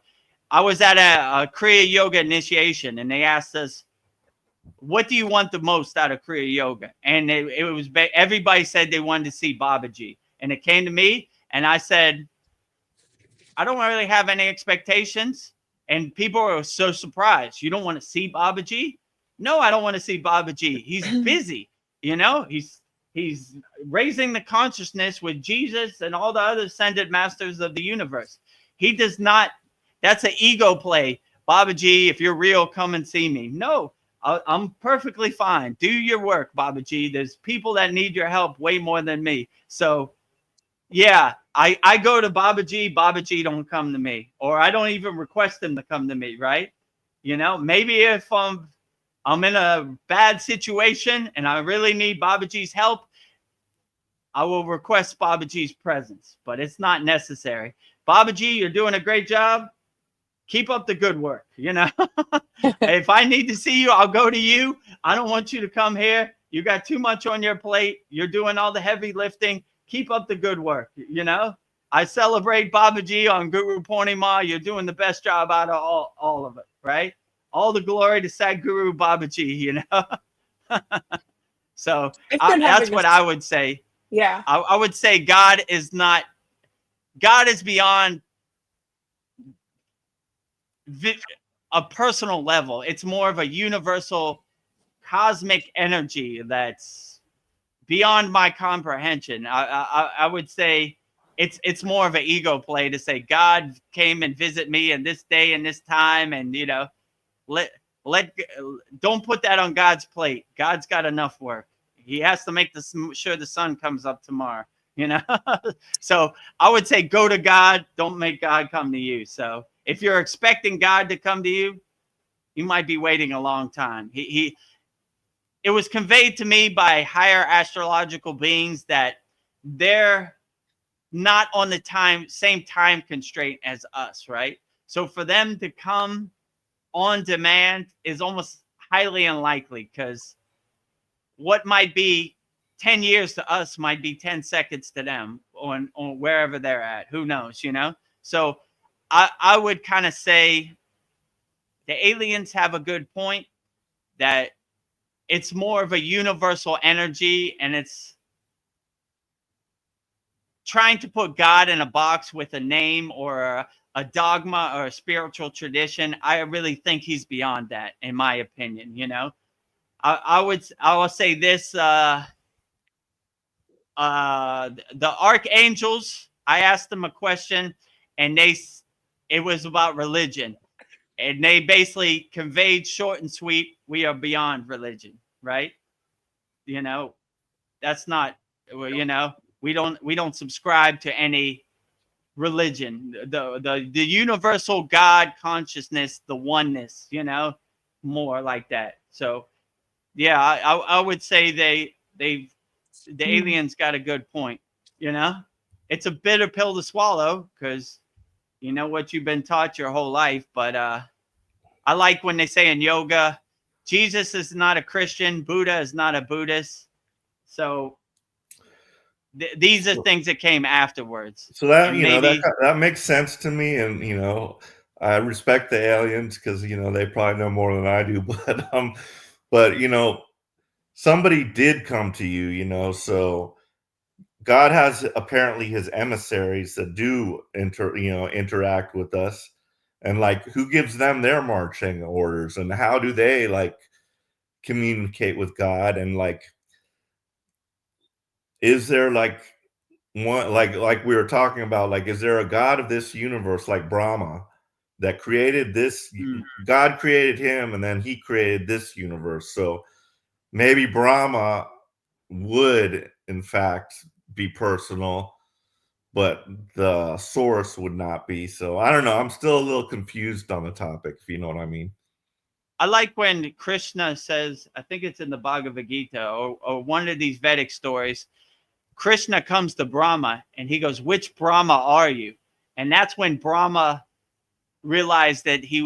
I was at a Kriya yoga initiation, and they asked us, what do you want the most out of Kriya yoga? And it was, everybody said they wanted to see Babaji. And it came to me, and I said, I don't really have any expectations. And people were so surprised. You don't want to see Babaji? No, I don't want to see Babaji. He's busy. You know, he's raising the consciousness with Jesus and all the other ascended masters of the universe. He does not, that's an ego play. Babaji, if you're real, come and see me. No, I'm perfectly fine. Do your work, Babaji. There's people that need your help way more than me. So yeah, I go to Babaji. Babaji don't come to me, or I don't even request him to come to me, right? You know, maybe if I'm in a bad situation and I really need Babaji's help, I will request Babaji's presence, but it's not necessary. Babaji, you're doing a great job. Keep up the good work. You know, if I need to see you, I'll go to you. I don't want you to come here. You got too much on your plate. You're doing all the heavy lifting. Keep up the good work. You know, I celebrate Babaji on Gurupurnima. You're doing the best job out of all of it, right? All the glory to Sadhguru Babaji, you know. So that's what I would say. Yeah. I would say God is beyond a personal level. It's more of a universal cosmic energy that's beyond my comprehension. I would say it's more of an ego play to say God came and visit me in this day and this time, and, you know, don't put that on God's plate. God's got enough work. He has to make sure the sun comes up tomorrow, you know? So I would say go to God. Don't make God come to you. So if you're expecting God to come to you, you might be waiting a long time. It was conveyed to me by higher astrological beings that they're not on the same time constraint as us, right? So for them to come on demand is almost highly unlikely, because what might be 10 years to us might be 10 seconds to them on wherever they're at. Who knows, you know? So I would kind of say the aliens have a good point that it's more of a universal energy, and it's trying to put God in a box with a name or a dogma or a spiritual tradition. I really think he's beyond that, in my opinion. You know, I will say this: the archangels. I asked them a question, and it was about religion, and they basically conveyed short and sweet: we are beyond religion, right? You know, that's not, you know, we don't subscribe to any religion. The universal God consciousness, the oneness, you know, more like that. So yeah, I would say the aliens got a good point. You know, it's a bitter pill to swallow, because you know what you've been taught your whole life. But I like when they say in yoga, Jesus is not a Christian, Buddha is not a Buddhist. So these are things that came afterwards. So that, and you know, maybe that makes sense to me. And, you know, I respect the aliens because, you know, they probably know more than I do. But, you know, somebody did come to you, you know, so God has apparently his emissaries that do interact with us. And like, who gives them their marching orders, and how do they like communicate with God? And like, is there like one, like we were talking about, like, is there a God of this universe like Brahma that created this? God created him, and then he created this universe. So maybe Brahma would in fact be personal, but the source would not be. So I don't know. I'm still a little confused on the topic, if you know what I mean. I like when Krishna says, I think it's in the Bhagavad Gita or one of these Vedic stories, Krishna comes to Brahma and he goes, which Brahma are you? And that's when Brahma realized that he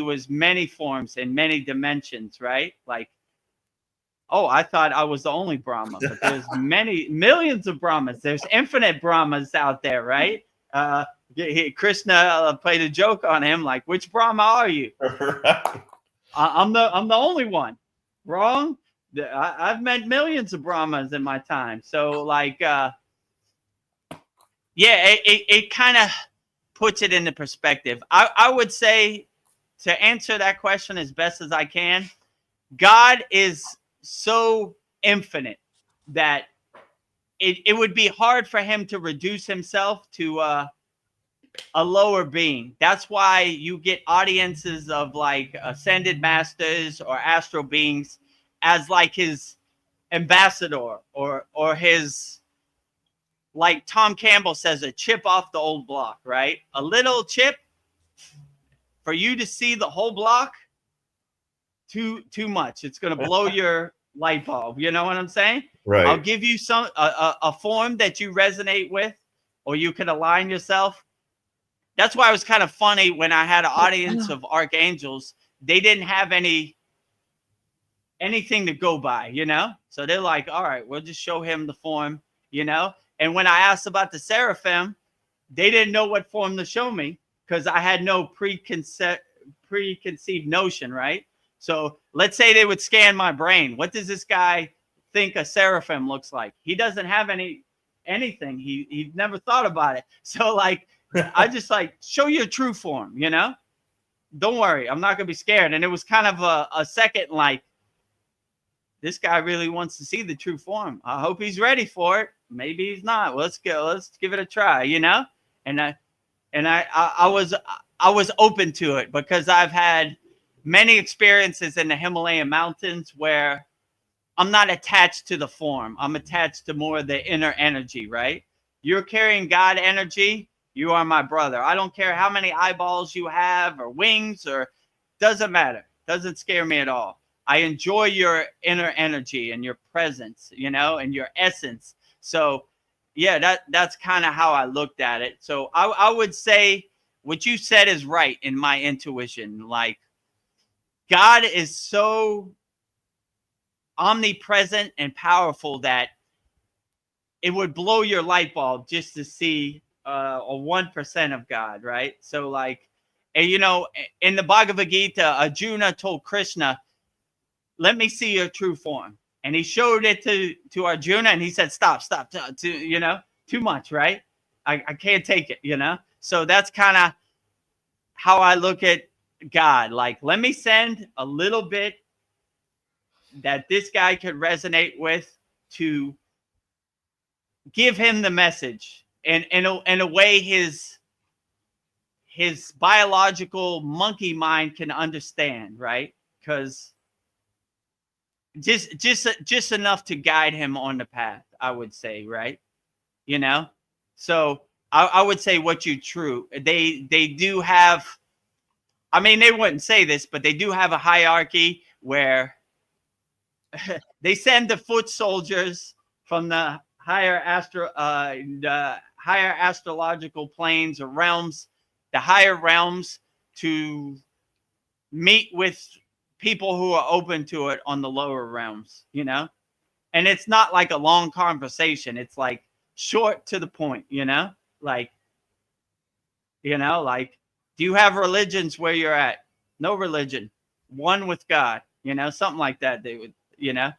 was many forms and many dimensions, right? Like, oh, I thought I was the only Brahma, but there's many millions of Brahmas. There's infinite Brahmas out there, right? Krishna played a joke on him, like, which Brahma are you? I'm the only one. Wrong. I've met millions of Brahmas in my time. So like, yeah, it kind of puts it into perspective. I would say, to answer that question as best as I can, God is so infinite that it would be hard for him to reduce himself to a lower being. That's why you get audiences of like ascended masters or astral beings as like his ambassador or his, like Tom Campbell says, a chip off the old block, right? A little chip for you to see the whole block, too much. It's going to blow your light bulb. You know what I'm saying? Right. I'll give you a form that you resonate with, or you can align yourself. That's why it was kind of funny when I had an audience of archangels. They didn't have anything to go by, you know? So they're like, all right, we'll just show him the form, you know? And when I asked about the seraphim, they didn't know what form to show me because I had no preconceived notion, right? So let's say they would scan my brain. What does this guy think a seraphim looks like? He doesn't have anything. He never thought about it. So like, I just like, show your true form, you know? Don't worry, I'm not gonna be scared. And it was kind of a second, like, this guy really wants to see the true form. I hope he's ready for it. Maybe he's not. Let's go. Let's give it a try, you know? And I was open to it because I've had many experiences in the Himalayan mountains where I'm not attached to the form. I'm attached to more of the inner energy, right? You're carrying God energy. You are my brother. I don't care how many eyeballs you have or wings, or doesn't matter. Doesn't scare me at all. I enjoy your inner energy and your presence, you know, and your essence. So yeah, that's kind of how I looked at it. So I would say what you said is right in my intuition. Like, God is so omnipresent and powerful that it would blow your light bulb just to see a 1% of God, right? So like, and you know, in the Bhagavad Gita, Arjuna told Krishna, let me see your true form. And he showed it to Arjuna, and he said, stop, you know, too much, right? I can't take it, you know? So that's kind of how I look at God. Like, let me send a little bit that this guy could resonate with to give him the message. And in a way, his biological monkey mind can understand, right? Because just enough to guide him on the path, I would say, right? You know, so I would say what you true. They do have. I mean, they wouldn't say this, but they do have a hierarchy where they send the foot soldiers from the higher astrological planes or realms, the higher realms, to meet with people who are open to it on the lower realms, you know? And it's not like a long conversation. It's like short to the point, you know? Like, like, do you have religions where you're at? No religion. One with God, you know, something like that. They would, you know?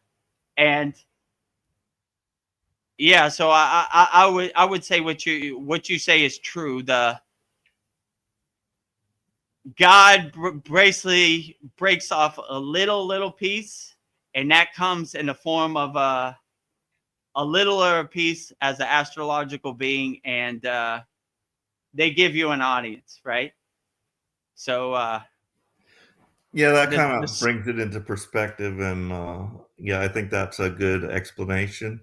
And yeah, so I would say what you say is true. The God basically breaks off a little piece, and that comes in the form of a littler piece as an astrological being, and they give you an audience, right? So yeah, that kind of brings it into perspective, and yeah, I think that's a good explanation.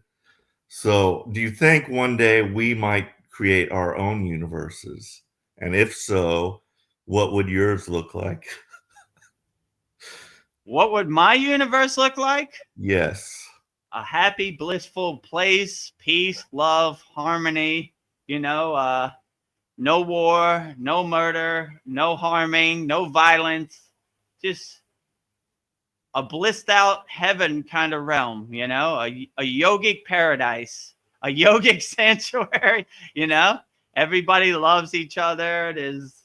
So, do you think one day we might create our own universes? And if so, what would yours look like? What would my universe look like? Yes. A happy, blissful place, peace, love, harmony, you know, no war, no murder, no harming, no violence, just a blissed out heaven kind of realm, you know, a yogic paradise, a yogic sanctuary, you know, everybody loves each other. There's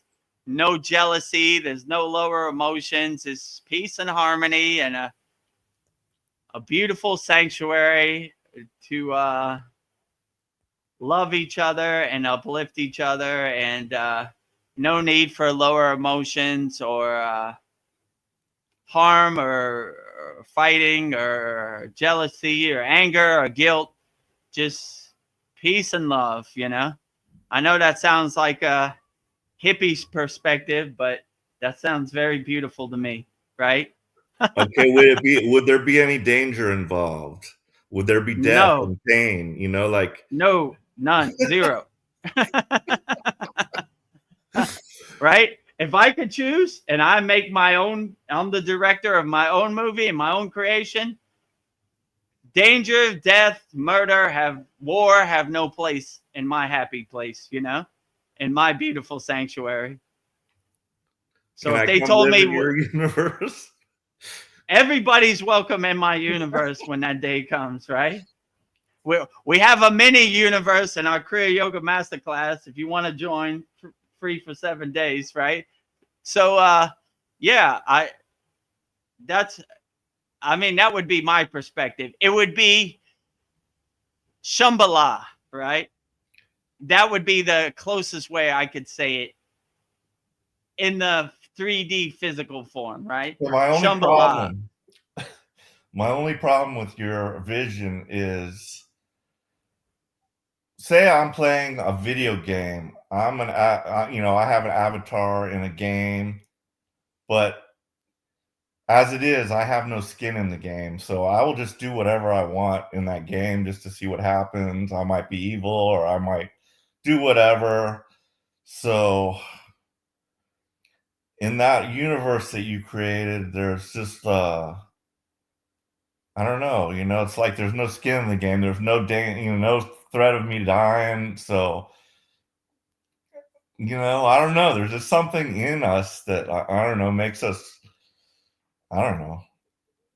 no jealousy. There's no lower emotions. It's peace and harmony, and a beautiful sanctuary to love each other and uplift each other, and no need for lower emotions or harm or fighting or jealousy or anger or guilt. Just peace and love, you know. I know that sounds like a hippie's perspective, but that sounds very beautiful to me, right? Okay, would there be any danger involved? Would there be death No, and pain? You know, like no, none, zero. Right? If I could choose and I make my own, I'm the director of my own movie and my own creation, danger, death, murder, war have no place in my happy place, you know, in my beautiful sanctuary. So can if I they come told live me in your universe? everybody's welcome in my universe when that day comes, right? We have a mini universe in our Kriya Yoga Masterclass if you want to join, free for 7 days, right? So yeah, that would be my perspective. It would be Shambhala, right? That would be the closest way I could say it in the 3D physical form, right? So Shambhala. my only problem with your vision is, say I'm playing a video game. I have an avatar in a game, but as it is, I have no skin in the game, so I will just do whatever I want in that game just to see what happens. I might be evil, or I might do whatever. So in that universe that you created, there's just I don't know, it's like there's no skin in the game. There's no threat of me dying. So, I don't know. There's just something in us that I don't know makes us. I don't know.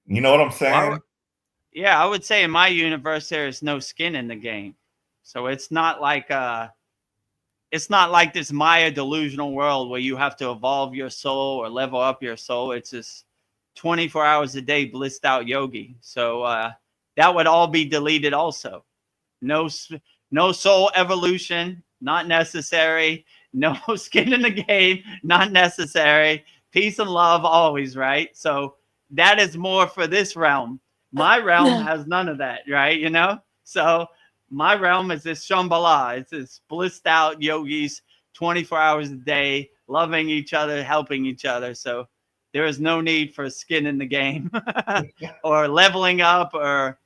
You know what I'm saying? Yeah, I would say in my universe there is no skin in the game. So it's not like this Maya delusional world where you have to evolve your soul or level up your soul. It's just 24 hours a day blissed out yogi. So that would all be deleted also. No soul evolution, not necessary. No skin in the game, not necessary. Peace and love always, right? So that is more for this realm. My realm has none of that, right? So my realm is this Shambhala. It's this blissed out yogis, 24 hours a day, loving each other, helping each other. So there is no need for skin in the game or leveling up or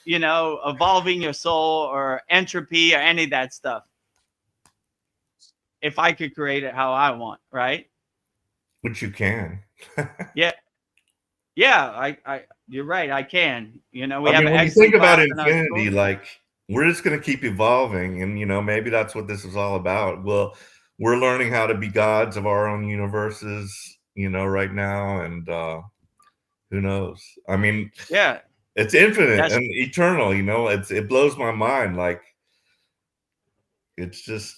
evolving your soul or entropy or any of that stuff. If I could create it how I want, right? Which you can. Yeah. Yeah, you're right. I can. We have an when you excellent think about class in our infinity, school. like we're just going to keep evolving, and maybe that's what this is all about. Well, we're learning how to be gods of our own universes, right now, and who knows? I mean, Yeah. it's infinite That's and eternal. It blows my mind. Like it's just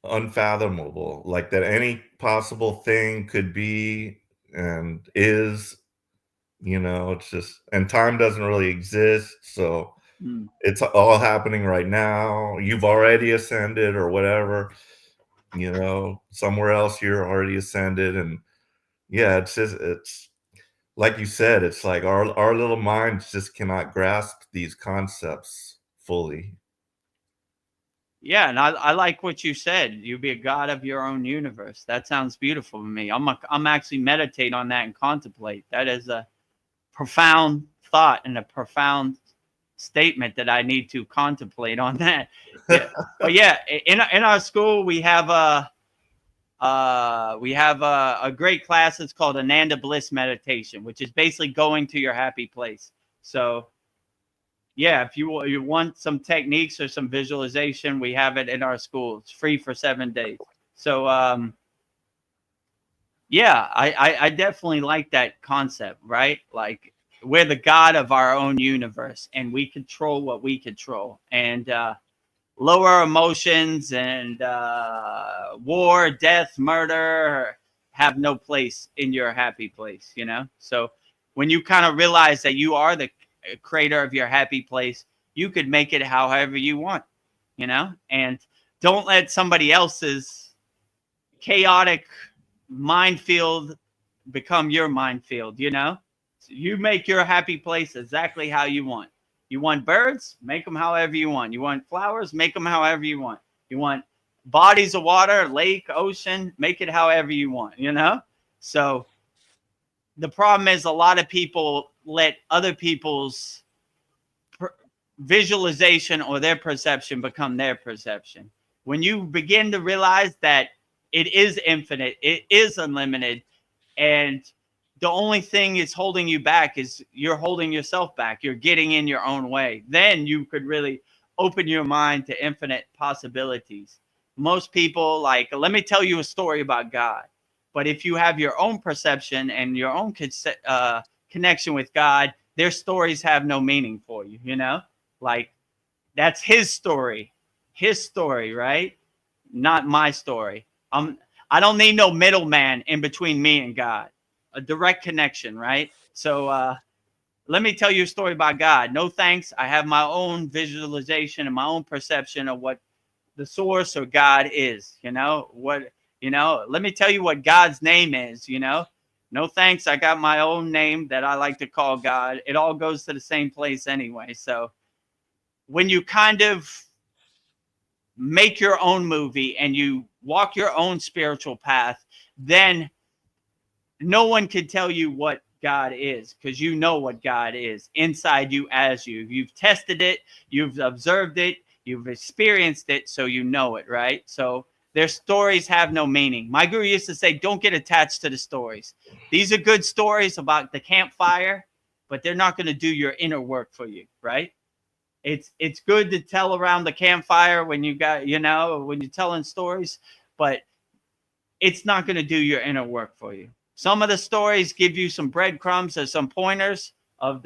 unfathomable. Like that any possible thing could be and is. It's just, and time doesn't really exist. So it's all happening right now. You've already ascended or whatever, somewhere else you're already ascended. And yeah, it's like you said, it's like our little minds just cannot grasp these concepts fully. Yeah, and I like what you said. You be a god of your own universe. That sounds beautiful to me. I'm actually meditate on that and contemplate. That is a profound thought and a profound statement that I need to contemplate on that. Yeah. But yeah, in our school we have a great class. It's called Ananda Bliss Meditation, which is basically going to your happy place. So yeah, if you want some techniques or some visualization, we have it in our school. It's free for 7 days. So yeah, I definitely like that concept, right? Like we're the god of our own universe and we control what we control. And lower emotions and war, death, murder have no place in your happy place, So when you kind of realize that you are the creator of your happy place, you could make it however you want, and don't let somebody else's chaotic minefield become your minefield, So you make your happy place exactly how you want. You want birds, make them however you want. You want flowers, make them however you want. You want bodies of water, lake, ocean, make it however you want, So the problem is a lot of people let other people's visualization or their perception become their perception. When you begin to realize that it is infinite, it is unlimited, and the only thing is holding you back is you're holding yourself back. You're getting in your own way. Then you could really open your mind to infinite possibilities. Most people, let me tell you a story about God. But if you have your own perception and your own connection with God, their stories have no meaning for you, Like that's his story, right? Not my story. I don't need no middleman in between me and God. A direct connection, right? So let me tell you a story about God. No thanks. I have my own visualization and my own perception of what the source or God is. Let me tell you what God's name is. No thanks. I got my own name that I like to call God. It all goes to the same place anyway. So when you kind of make your own movie and you walk your own spiritual path, then no one can tell you what God is, because you know what God is inside you as you. You've tested it, you've observed it, you've experienced it, so you know it, right? So their stories have no meaning. My guru used to say, don't get attached to the stories. These are good stories about the campfire, but they're not going to do your inner work for you, right? It's good to tell around the campfire when you got, when you're telling stories, but it's not going to do your inner work for you. Some of the stories give you some breadcrumbs or some pointers of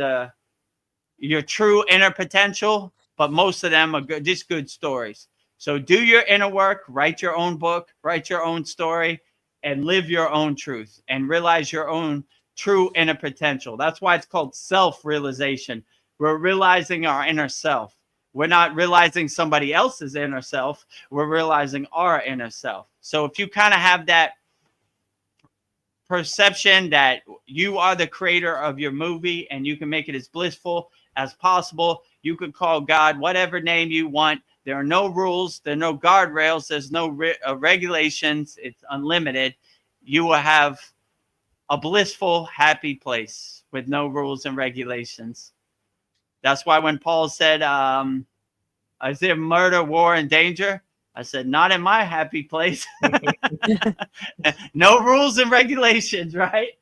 your true inner potential, but most of them are just good stories. So do your inner work, write your own book, write your own story, and live your own truth and realize your own true inner potential. That's why it's called self-realization. We're realizing our inner self. We're not realizing somebody else's inner self. We're realizing our inner self. So if you kind of have that perception that you are the creator of your movie and you can make it as blissful as possible, you could call God whatever name you want. There are no rules. There are no guardrails. There's no regulations. It's unlimited. You will have a blissful, happy place with no rules and regulations. That's why when Paul said, is there murder, war, and danger? I said, not in my happy place. No rules and regulations, right?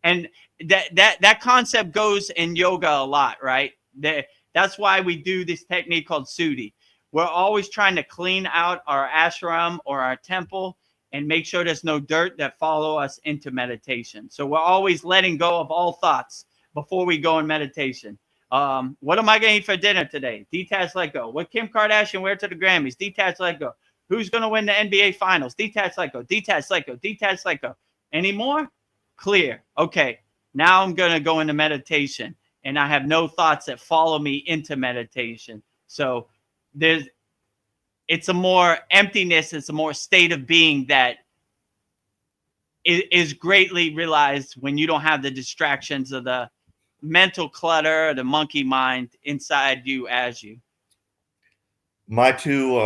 And that concept goes in yoga a lot, right? That's why we do this technique called Sudhi. We're always trying to clean out our ashram or our temple and make sure there's no dirt that follow us into meditation. So we're always letting go of all thoughts before we go in meditation. What am I going to eat for dinner today? Detach, let go. What Kim Kardashian wear to the Grammys? Detach, let go. Who's going to win the NBA Finals? Detach, let go. Detach, let go. Detach, let go. Any more? Clear. Okay. Now I'm going to go into meditation, and I have no thoughts that follow me into meditation. So it's a more emptiness. It's a more state of being that is greatly realized when you don't have the distractions of the mental clutter, the monkey mind inside you as you. My two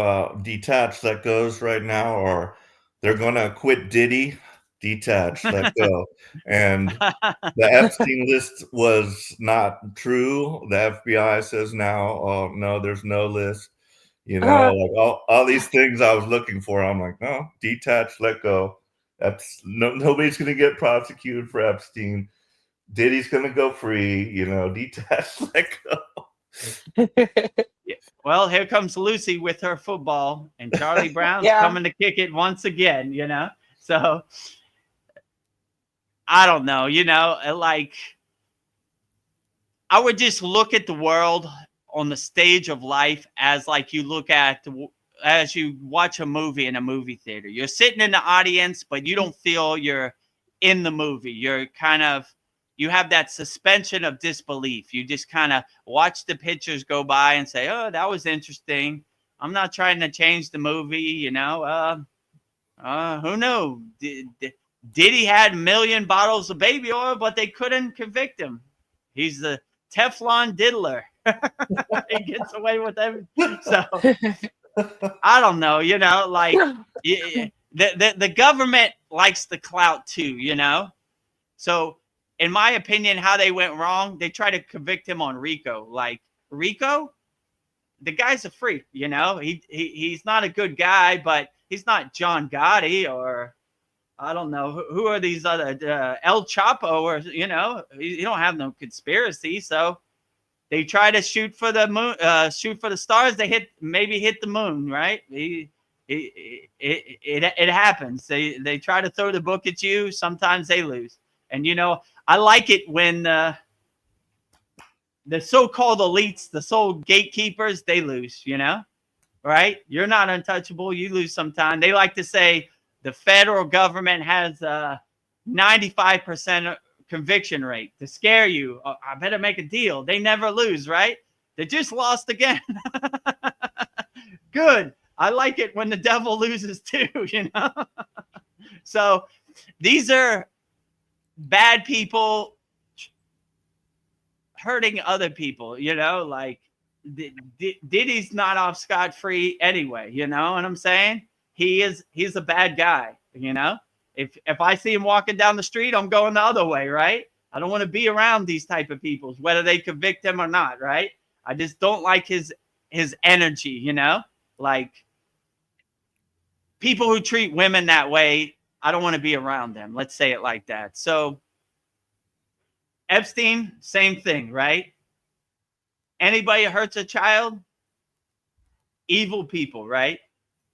detach, let goes right now are they're going to quit Diddy, detach, let go. And the Epstein list was not true. The FBI says now, oh, no, there's no list. Like all these things I was looking for. I'm like, no, detach, let go. Nobody's going to get prosecuted for Epstein. Diddy's going to go free, detach, let go. Yeah. Well, here comes Lucy with her football, and Charlie Brown's Yeah. coming to kick it once again, So I don't know, like I would just look at the world on the stage of life as like you look at as you watch a movie in a movie theater. You're sitting in the audience, but you don't feel you're in the movie. You're you have that suspension of disbelief. You just kind of watch the pictures go by and say, oh, that was interesting. I'm not trying to change the movie, who knows? Diddy had 1 million bottles of baby oil, but they couldn't convict him. He's the Teflon diddler. He gets away with everything. So I don't know, like the government likes the clout too, So in my opinion, how they went wrong, they tried to convict him on RICO. Like RICO, the guy's a freak, he's not a good guy, but he's not John Gotti or I don't know who are these other El Chapo or you don't have no conspiracy. So they try to shoot for the moon, shoot for the stars. They maybe hit the moon, right? It happens. They try to throw the book at you. Sometimes they lose. And I like it when the so-called elites, the so-called gatekeepers, they lose. Right? You're not untouchable. You lose sometime. They like to say the federal government has a 95% conviction rate to scare you. Oh, I better make a deal. They never lose, right? They just lost again. Good. I like it when the devil loses too, So these are bad people hurting other people, like Diddy's not off scot-free anyway, you know what I'm saying? He's a bad guy, If I see him walking down the street, I'm going the other way, right? I don't want to be around these type of people, whether they convict him or not, right? I just don't like his energy, you know? Like people who treat women that way, I don't want to be around them. Let's say it like that. So Epstein, same thing, right? Anybody who hurts a child, evil people, right?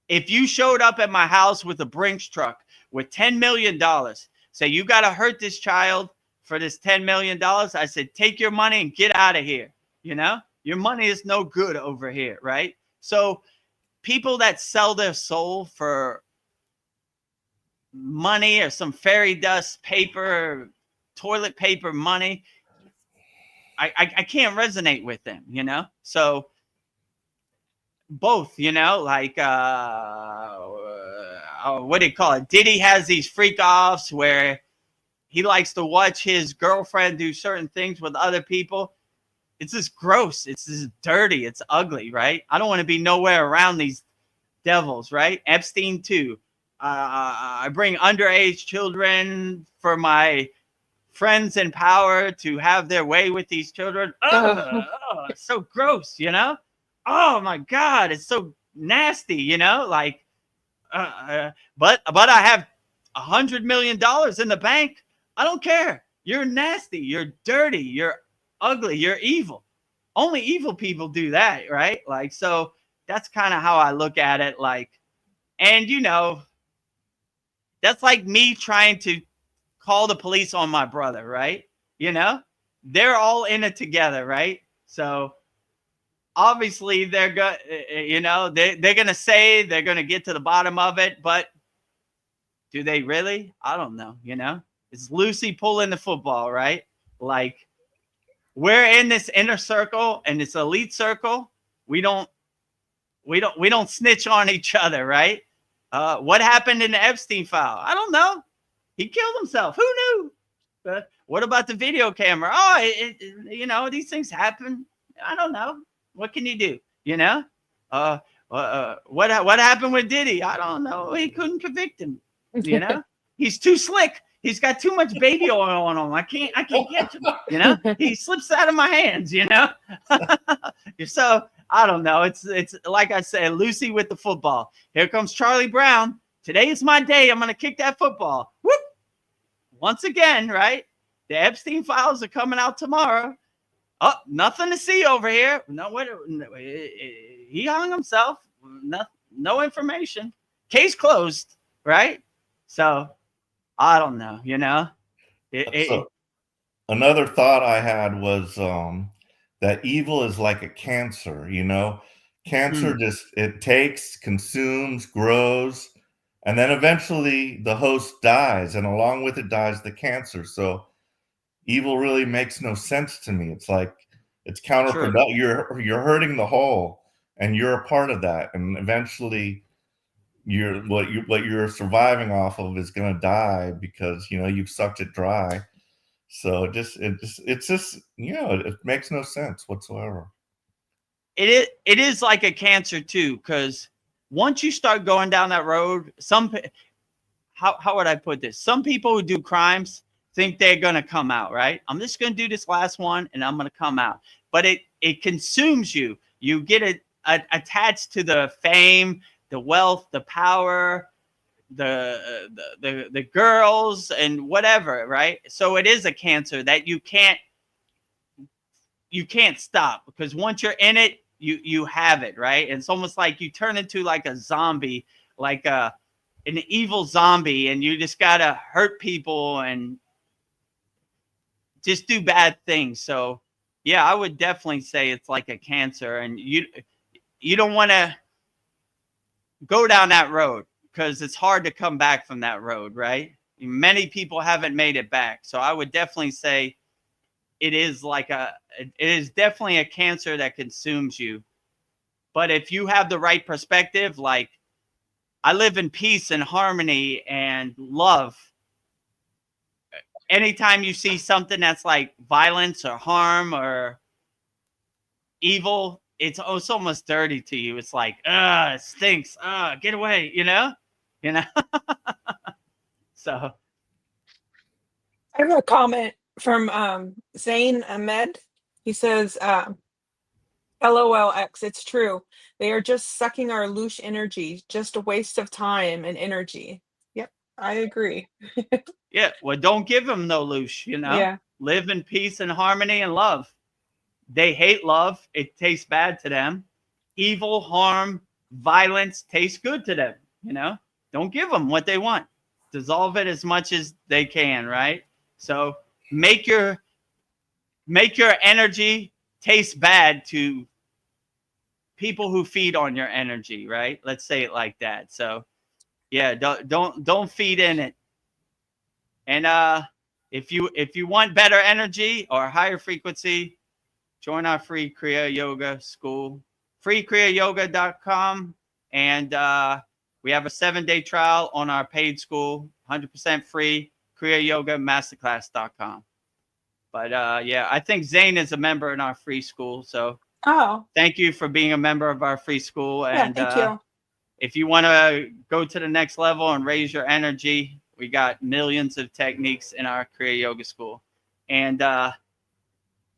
If you showed up at my house with a Brinks truck with $10 million, say you got to hurt this child for this $10 million, I said, take your money and get out of here. You know, your money is no good over here, right? So people that sell their soul for money or some fairy dust paper, toilet paper money, I can't resonate with them, you know? So both, you know, like what do you call it? Diddy has these freak offs where he likes to watch his girlfriend do certain things with other people. It's just gross. It's just dirty. It's ugly, right? I don't want to be nowhere around these devils, right? Epstein too. I bring underage children for my friends in power to have their way with these children. It's so gross, you know? Oh my God, it's so nasty, you know? Like, but I have $100 million in the bank. I don't care. You're nasty. You're dirty. You're ugly. You're evil. Only evil people do that, right? Like, so that's kind of how I look at it. Like, and you know, that's like me trying to call the police on my brother, right? You know, they're all in it together, right? So obviously they're going, you know, they're going to say they're going to get to the bottom of it, but do they really? I don't know, you know? It's Lucy pulling the football, right? Like we're in this inner circle and this elite circle. We don't snitch on each other, right? What happened in the Epstein file? I don't know. He killed himself. Who knew? What about the video camera? Oh, you know, these things happen. I don't know. What can you do? You know? What happened with Diddy? I don't know. He couldn't convict him. You know? He's too slick. He's got too much baby oil on him. I can't catch him. You know? He slips out of my hands, you know? So I don't know. It's like I said, Lucy with the football. Here comes Charlie Brown. Today is my day. I'm gonna kick that football. Whoop! Once again, right? The Epstein files are coming out tomorrow. Oh, nothing to see over here. No, what? He hung himself. No information. Case closed, right? So I don't know. You know. So another thought I had was that evil is like a cancer. You know, cancer just it takes, consumes, grows. And then eventually the host dies, and along with it dies the cancer. So evil really makes no sense to me. It's like it's counterproductive. You're hurting the whole, and you're a part of that. And eventually, what you're surviving off of is going to die because you know you've sucked it dry. So it's just you know it makes no sense whatsoever. It is like a cancer too, because once you start going down that road, how would I put this? Some people who do crimes think they're going to come out, right? I'm just going to do this last one and I'm going to come out. But it consumes you. You get attached to the fame, the wealth, the power, the girls and whatever, right? So it is a cancer that you can't stop, because once you're in it, you have it, right? And it's almost like you turn into like a zombie, like an evil zombie, and you just gotta hurt people and just do bad things. So yeah, I would definitely say it's like a cancer, and you don't want to go down that road because it's hard to come back from that road, right? Many people haven't made it back. So I would definitely say it is definitely a cancer that consumes you. But if you have the right perspective, like I live in peace and harmony and love. Anytime you see something that's like violence or harm or evil, it's almost dirty to you. It's like, it stinks. Get away, you know? So I have a comment from Zain Ahmed. He says, LOLX, it's true. They are just sucking our louche energy, just a waste of time and energy. Yep, I agree. yeah, well, don't give them no loose, you know. Yeah. Live in peace and harmony and love. They hate love. It tastes bad to them. Evil, harm, violence tastes good to them, you know. Don't give them what they want. Dissolve it as much as they can, right? So make your energy taste bad to people who feed on your energy, right? Let's say it like that. So yeah, don't feed in it. And if you want better energy or higher frequency, join our free Kriya Yoga school, freekriyayogamasterclass.com, and we have a 7-day trial on our paid school, 100% free, kriyayogamasterclass.com. But yeah, I think Zane is a member in our free school, so Oh, thank you for being a member of our free school. yeah, And thank you. if you want to go to the next level and raise your energy, we got millions of techniques in our Kriya Yoga school. And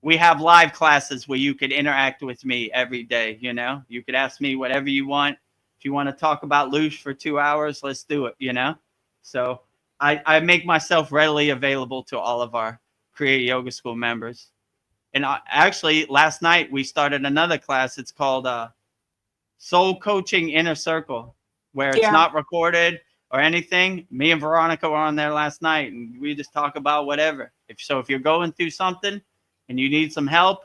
we have live classes where you could interact with me every day. You know, you could ask me whatever you want. If you want to talk about Lush for 2 hours, let's do it, you know? So I make myself readily available to all of our Kriya Yoga School members. And actually, last night we started another class. It's called Soul Coaching Inner Circle, where it's Yeah. not recorded or anything. Me and Veronica were on there last night, and we just talk about whatever. If you're going through something and you need some help,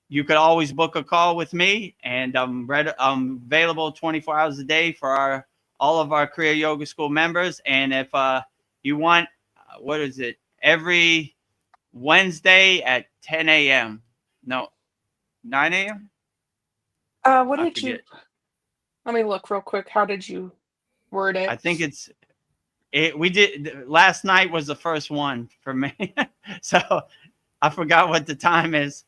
you could always book a call with me, and I'm available 24 hours a day for all of our Kriya Yoga School members. And if you want, what is it? Every Wednesday at 10 a.m. No, 9 a.m. What I did you? forget. Let me look real quick. How did you word I it? think we did last night was the first one for me. So I forgot what the time is.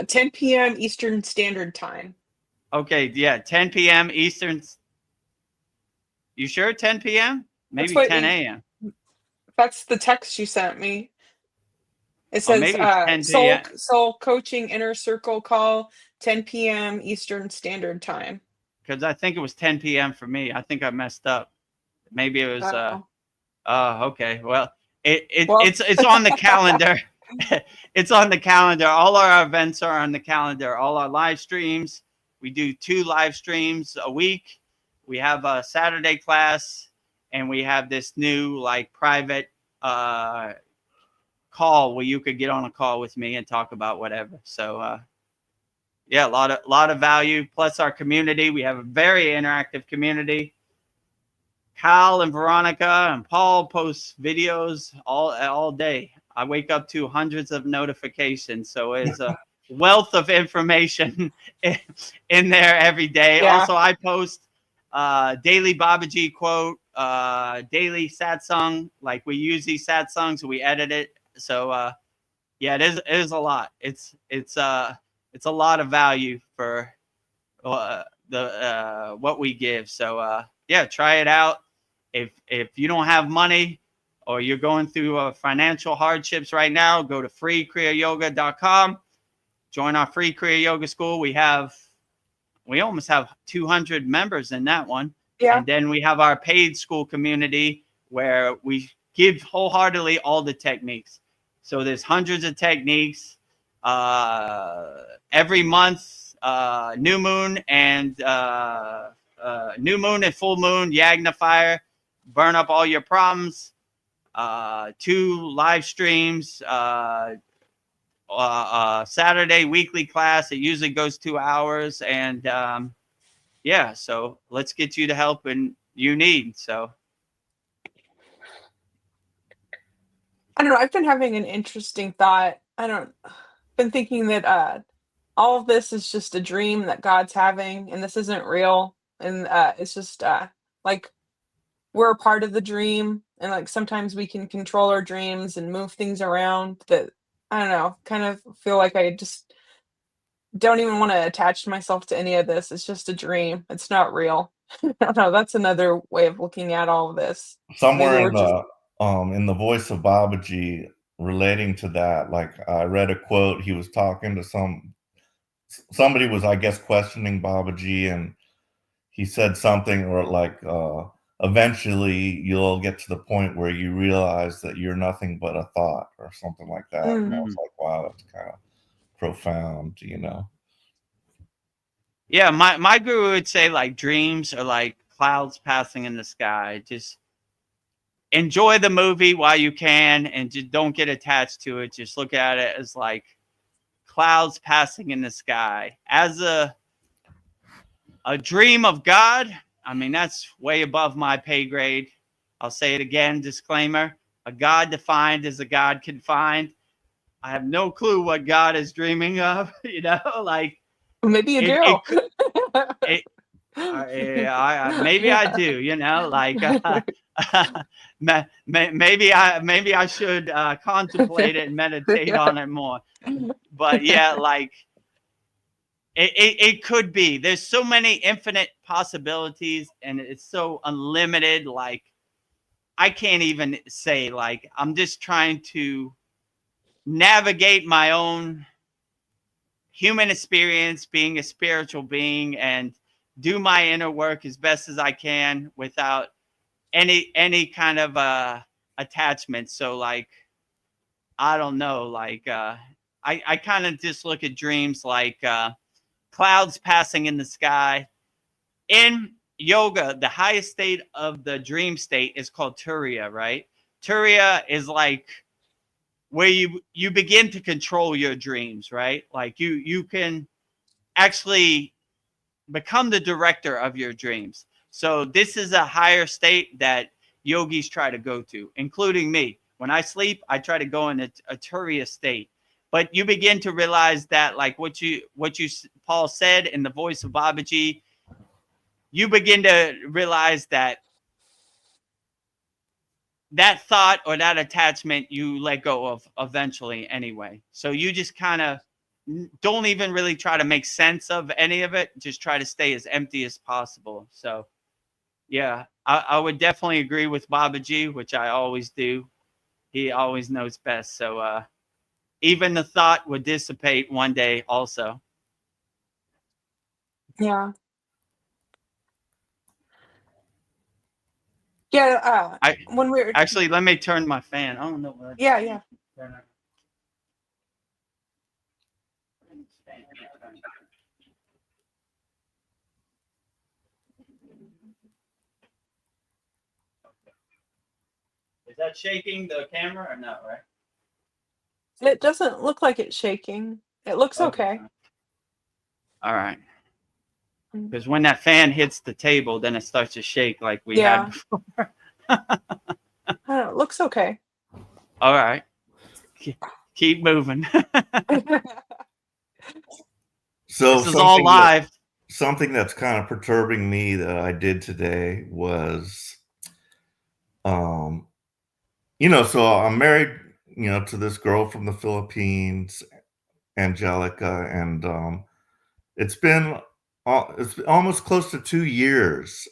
10 p.m. Eastern Standard Time. Okay, yeah, 10 p.m. Eastern. You sure 10 p.m.? That's Maybe what 10 a.m. That's the text you sent me. It Or says maybe it's 10 soul p.m. soul coaching inner circle call 10 p.m. Eastern Standard Time. Because I think it was 10 p.m. for me. I think I messed up. Maybe it was Oh. okay. Well, Well, it's on the calendar. It's on the calendar. All our events are on the calendar. All our live streams. We do 2 live streams a week. We have a Saturday class, and we have this new like private call where you could get on a call with me and talk about whatever. So yeah, a lot of value. Plus our community. We have a very interactive community. Kyle and Veronica and Paul post videos all day. I wake up to hundreds of notifications, so it's a wealth of information in there every day. yeah. Also, I post daily Babaji quote, daily satsang. Like we use these satsangs, we edit it. So yeah, it is a lot. It's a lot of value for the what we give. So yeah, try it out. If you don't have money or you're going through financial hardships right now, go to freekriyayoga.com. Join our free Kriya Yoga school. We almost have 200 members in that one. Yeah. And then we have our paid school community where we give wholeheartedly all the techniques. So there's hundreds of techniques every month, new moon and full moon, Yagna fire, burn up all your problems. 2 live streams, Saturday weekly class. It usually goes 2 hours, and yeah, so let's get you the help and you need. So I don't know. I've been having an interesting thought. Been thinking that all of this is just a dream that God's having, and this isn't real. And it's just like we're a part of the dream, and like sometimes we can control our dreams and move things around. That I don't know. Kind of feel like I just don't even want to attach myself to any of this. It's just a dream. It's not real. I don't know. That's another way of looking at all of this. Maybe Somewhere we're just in the voice of Babaji relating to that, like I read a quote. He was talking to somebody was, I guess, questioning Babaji, and he said something or like eventually you'll get to the point where you realize that you're nothing but a thought or something like that. And I was like, wow, that's kind of profound, you know. Yeah, my guru would say like dreams are like clouds passing in the sky. Just enjoy the movie while you can and just don't get attached to it. Just look at it as like clouds passing in the sky. As a dream of God, I mean, that's way above my pay grade. I'll say it again, disclaimer. A God defined as a God can find. I have no clue what God is dreaming of, you know, like maybe you it, do. it maybe I do, you know, like maybe I should contemplate it and meditate on it more. But yeah, like it could be. There's so many infinite possibilities, and it's so unlimited. Like I can't even say. Like I'm just trying to navigate my own human experience, being a spiritual being, and do my inner work as best as I can without any kind of attachment. So like I don't know, like I kind of just look at dreams like clouds passing in the sky. In yoga, the highest state of the dream state is called turiya, right? Turiya is like where you begin to control your dreams, right? Like you can actually become the director of your dreams. So this is a higher state that yogis try to go to, including me. When I sleep, I try to go in a turiya state. But you begin to realize that, like what you Paul said in the voice of Babaji, you begin to realize that that thought or that attachment you let go of eventually anyway. So you just kind of don't even really try to make sense of any of it. Just try to stay as empty as possible. So yeah, I would definitely agree with Babaji, which I always do. He always knows best. So even the thought would dissipate one day also. Yeah. Yeah. When we're Actually, let me turn my fan. I don't know where. yeah. Is that shaking the camera or no, right? It doesn't look like it's shaking. It looks okay. All right. Because when that fan hits the table, then it starts to shake like we Yeah. had before. It looks okay. All right. Keep moving. So this is all live. Something that's kind of perturbing me that I did today was, so I'm married, to this girl from the Philippines, Angelica, and it's been almost close to 2 years,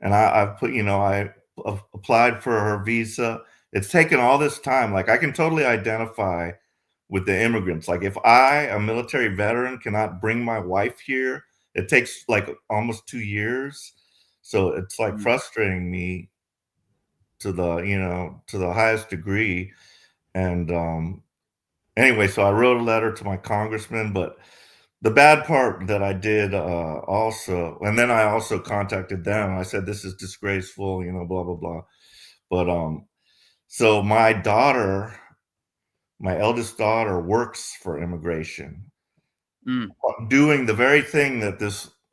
and I've put, I applied for her visa. It's taken all this time. Like I can totally identify with the immigrants. Like if I, a military veteran, cannot bring my wife here, it takes like almost 2 years. So it's like frustrating me to the highest degree. And anyway, so I wrote a letter to my congressman, but the bad part that I did also, and then I also contacted them. I said, this is disgraceful, blah, blah, blah. But so my eldest daughter works for immigration, doing the very thing that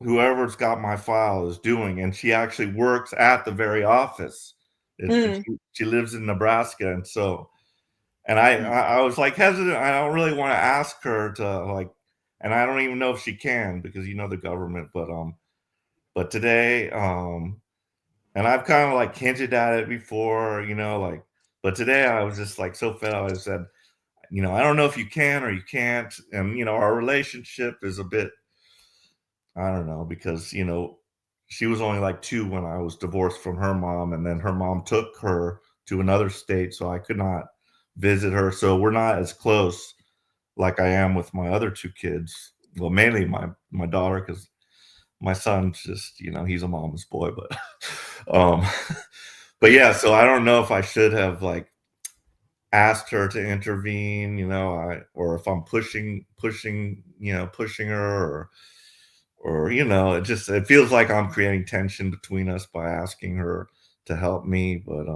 whoever's got my file is doing. And she actually works at the very office. She lives in Nebraska. And so, and I was like hesitant. I don't really want to ask her to like, and I don't even know if she can because the government, but today, and I've kind of like hinted at it before, but today I was just like so fed up. I said, I don't know if you can or you can't. And, our relationship is a bit, I don't know, because, she was only like 2 when I was divorced from her mom, and then her mom took her to another state, so I could not visit her. So we're not as close like I am with my other 2 kids. Well, mainly my daughter, because my son's just, he's a mama's boy, but um but yeah, so I don't know if I should have like asked her to intervene, or if I'm pushing her, or it feels like I'm creating tension between us by asking her to help me. But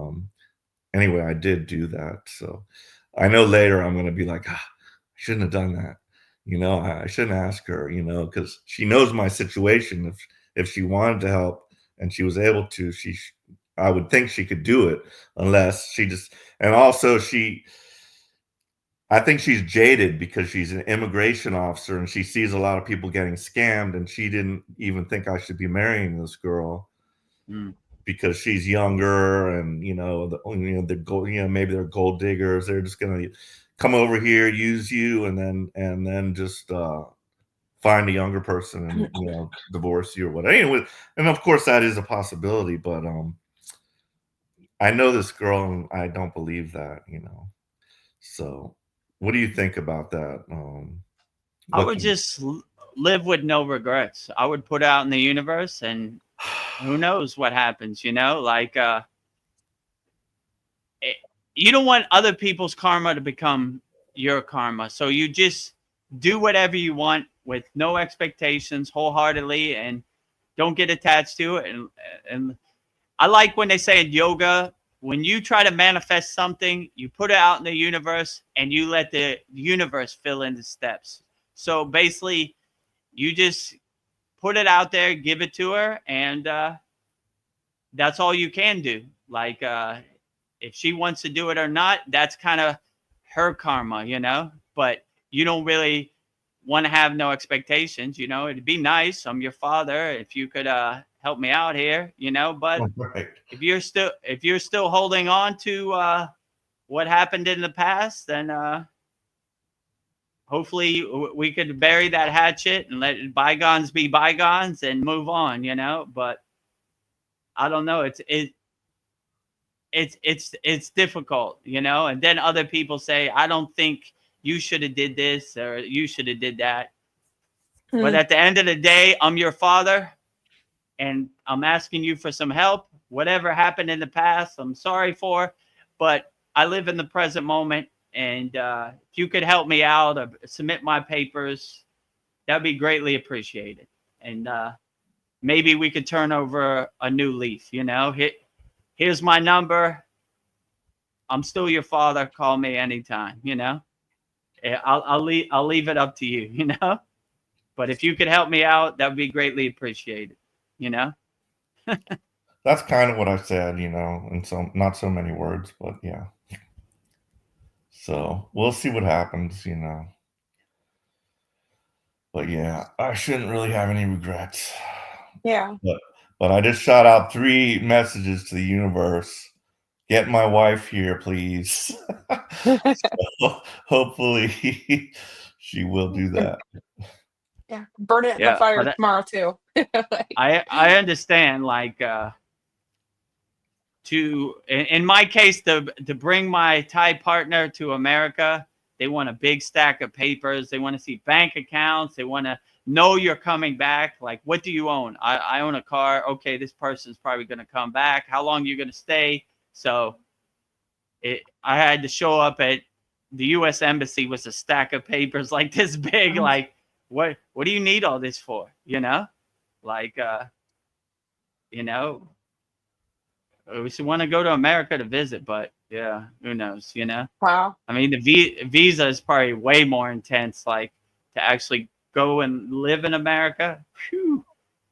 anyway, I did do that. So I know later I'm going to be like, I shouldn't have done that. I shouldn't ask her, because she knows my situation. If she wanted to help and she was able to, I would think she could do it, unless she just, and also I think she's jaded because she's an immigration officer and she sees a lot of people getting scammed, and she didn't even think I should be marrying this girl because she's younger, and the gold, maybe they're gold diggers. They're just gonna come over here, use you, and then just find a younger person and divorce you or whatever. Anyway, and of course that is a possibility, but I know this girl and I don't believe that, So what do you think about that? I would just live with no regrets. I would put out in the universe, and who knows what happens, like you don't want other people's karma to become your karma. So you just do whatever you want with no expectations, wholeheartedly, and don't get attached to it. And I like when they say in yoga, when you try to manifest something, you put it out in the universe and you let the universe fill in the steps. So basically, you just put it out there, give it to her, and that's all you can do. Like, if she wants to do it or not, that's kind of her karma, but you don't really want to have no expectations. It'd be nice. I'm your father. If you could help me out here, but right. if you're still holding on to what happened in the past, then hopefully we could bury that hatchet and let bygones be bygones and move on, but I don't know. It's difficult, and then other people say, I don't think you should have did this or you should have did that. But at the end of the day, I'm your father and I'm asking you for some help. Whatever happened in the past, I'm sorry for, but I live in the present moment. And if you could help me out or submit my papers, that'd be greatly appreciated. And maybe we could turn over a new leaf, Here's my number. I'm still your father. Call me anytime, I'll leave it up to you, But if you could help me out, that would be greatly appreciated, That's kind of what I said, in not so many words, but yeah. So we'll see what happens, But yeah, I shouldn't really have any regrets. Yeah. But I just shot out 3 messages to the universe. Get my wife here, please. So hopefully she will do that. Yeah. Burn it in the Yeah, fire but tomorrow too. I understand, like in my case, to bring my Thai partner to America, they want a big stack of papers. They want to see bank accounts. They want to know you're coming back. Like, what do you own? I own a car. Okay, this person's probably going to come back. How long are you going to stay? So I had to show up at the U.S. Embassy with a stack of papers like this big. Like, what do you need all this for? Like, we should want to go to America to visit, but yeah, who knows, Wow. I mean, the visa is probably way more intense, like to actually go and live in America. Whew.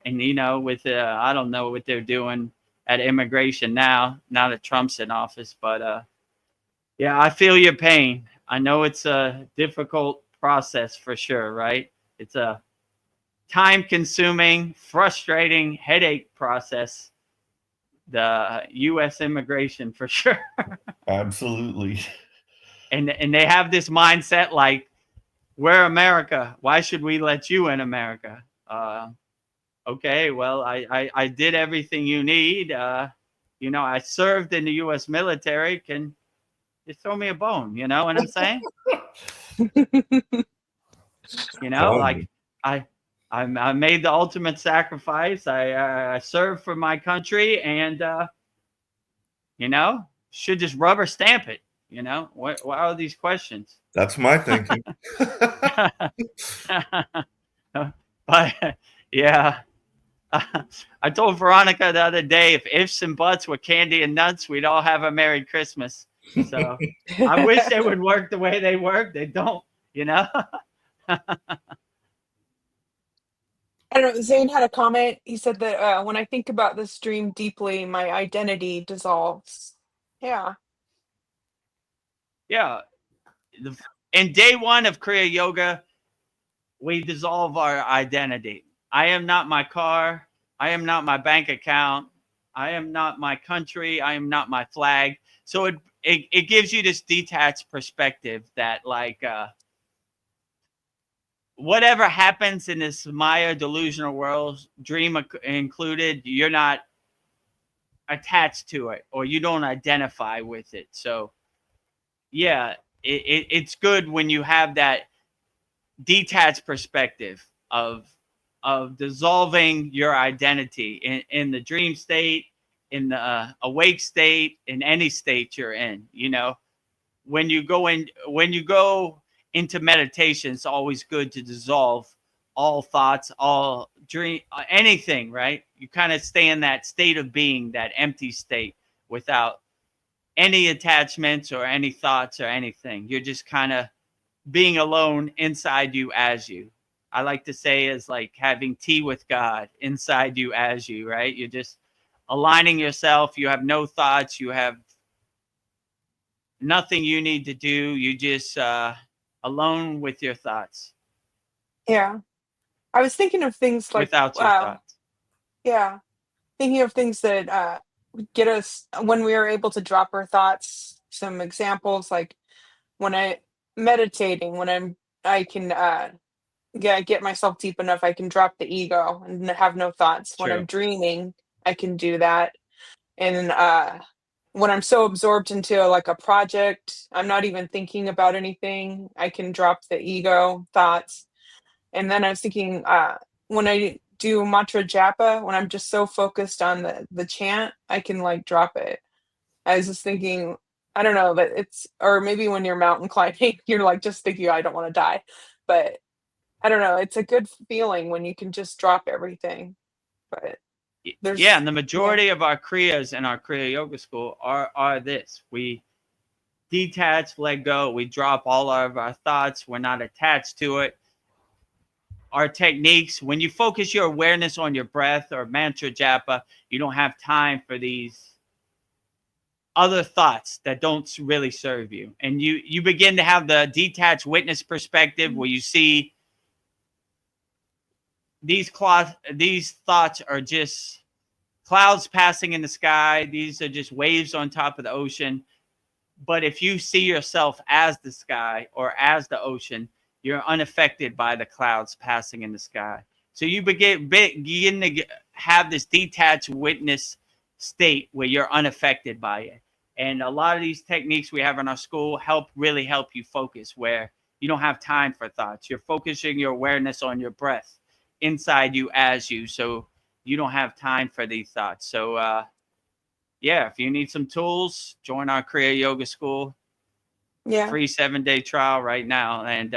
And, with, I don't know what they're doing at immigration now that Trump's in office, but yeah, I feel your pain. I know it's a difficult process for sure, right? It's a time-consuming, frustrating, headache process. The U.S. immigration for sure. Absolutely. And they have this mindset like, we're America. Why should we let you in America? Okay, well, I did everything you need. You know, I served in the U.S. military. Can you throw me a bone? You know what I'm saying? You know, like Bone. I, I made the ultimate sacrifice. I served for my country, and you know, should just rubber stamp it. You know, what are these questions? That's my thinking. But yeah, I told Veronica the other day if ifs and buts were candy and nuts, we'd all have a Merry Christmas. So I wish they would work the way they work. They don't, you know? I don't know. Zane had a comment. He said that when I think about this dream deeply, my identity dissolves. Yeah. Yeah. In day one of Kriya Yoga, we dissolve our identity. I am not my car. I am not my bank account. I am not my country. I am not my flag. So it gives you this detached perspective that like whatever happens in this Maya delusional world, dream included, you're not attached to it or you don't identify with it. So yeah, it's good when you have that detached perspective of dissolving your identity in the dream state, in the awake state, in any state you're in. You know, when you go into meditation, it's always good to dissolve all thoughts, all dream, anything. Right? You kind of stay in that state of being, that empty state, without any attachments or any thoughts or anything. You're just kind of being alone inside you as you. I like to say is like having tea with God inside you as you, right? You're just aligning yourself. You have no thoughts. You have nothing you need to do. You just alone with your thoughts, Yeah. I was thinking of things like, without your thoughts. yeah, thinking of things that get us when we are able to drop our thoughts. Some examples like when I meditating, when I can get myself deep enough, I can drop the ego and have no thoughts. When I'm True. dreaming, I can do that. And when I'm so absorbed into like a project, I'm not even thinking about anything. I can drop the ego thoughts. And then I was thinking, when I do mantra japa, when I'm just so focused on the chant, I can like drop it. I was just thinking, I don't know, but it's or maybe when you're mountain climbing, you're like just thinking, I don't want to die. But I don't know, it's a good feeling when you can just drop everything. But Yeah, there's and the yeah, majority of our kriyas in our Kriya Yoga school are this. We detach, let go. We drop all of our thoughts. We're not attached to it. Our techniques, when you focus your awareness on your breath or mantra japa, you don't have time for these other thoughts that don't really serve you. And you begin to have the detached witness perspective where you see these thoughts are just clouds passing in the sky. These are just waves on top of the ocean. But if you see yourself as the sky or as the ocean, you're unaffected by the clouds passing in the sky. So you begin to have this detached witness state where you're unaffected by it. And a lot of these techniques we have in our school really help you focus where you don't have time for thoughts. You're focusing your awareness on your breath inside you as you. So you don't have time for these thoughts. So yeah, if you need some tools, join our Kriya Yoga School. yeah, Free 7-day trial right now, and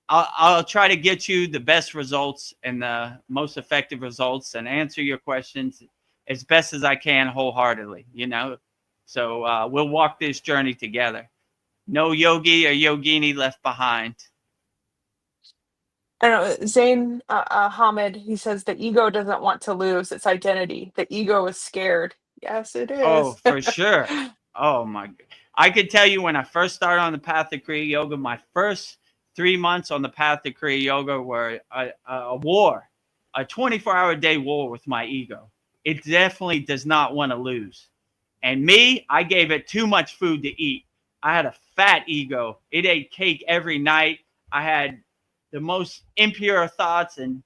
I'll try to get you the best results and the most effective results, and answer your questions as best as I can, wholeheartedly. You know, so we'll walk this journey together. No yogi or yogini left behind. I don't know. Zain Hamid, he says the ego doesn't want to lose its identity. The ego is scared. Yes, it Oh, is. for sure. Oh my! I could tell you when I first started on the path of Kriya Yoga, my first 3 months on the path of Kriya Yoga were a war, a 24-hour day war with my ego. It definitely does not want to lose. And me, I gave it too much food to eat. I had a fat ego. It ate cake every night. I had the most impure thoughts and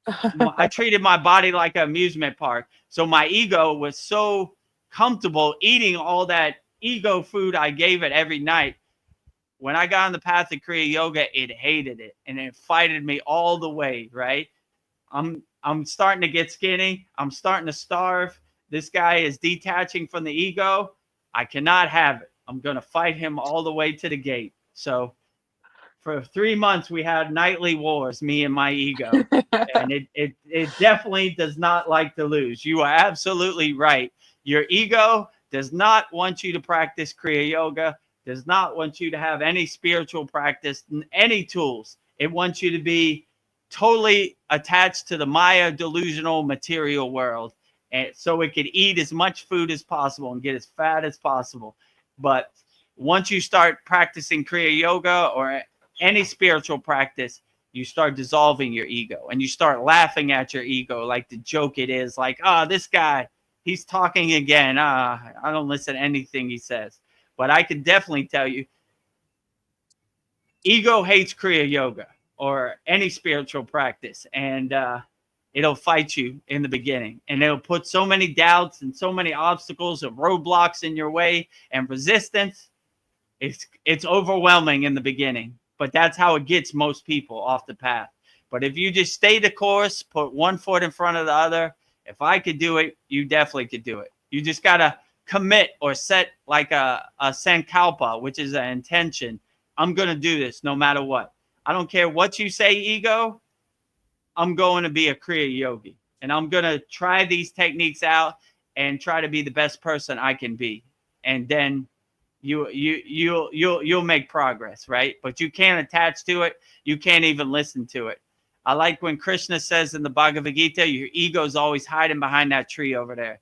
I treated my body like an amusement park. So my ego was so comfortable eating all that ego food I gave it every night. When I got on the path of Kriya Yoga, it hated it and it fighted me all the way, right? I'm starting to get skinny. I'm starting to starve. This guy is detaching from the ego. I cannot have it. I'm going to fight him all the way to the gate. So for 3 months, we had nightly wars, me and my ego. And it definitely does not like to lose. You are absolutely right. Your ego does not want you to practice Kriya Yoga, does not want you to have any spiritual practice, any tools. It wants you to be totally attached to the Maya delusional material world. And so it could eat as much food as possible and get as fat as possible. But once you start practicing Kriya Yoga or any spiritual practice, you start dissolving your ego and you start laughing at your ego like the joke it is, like, oh, this guy, he's talking again. I don't listen to anything he says. But I can definitely tell you, ego hates Kriya Yoga or any spiritual practice, and it'll fight you in the beginning, and it'll put so many doubts and so many obstacles and roadblocks in your way and resistance. It's overwhelming in the beginning, but that's how it gets most people off the path. But if you just stay the course, put one foot in front of the other, if I could do it, you definitely could do it. You just got to commit or set like a sankalpa, which is an intention. I'm going to do this no matter what. I don't care what you say, ego. I'm going to be a Kriya yogi, and I'm going to try these techniques out and try to be the best person I can be. And then you'll make progress, right? But you can't attach to it. You can't even listen to it. I like when Krishna says in the Bhagavad Gita, your ego's always hiding behind that tree over there.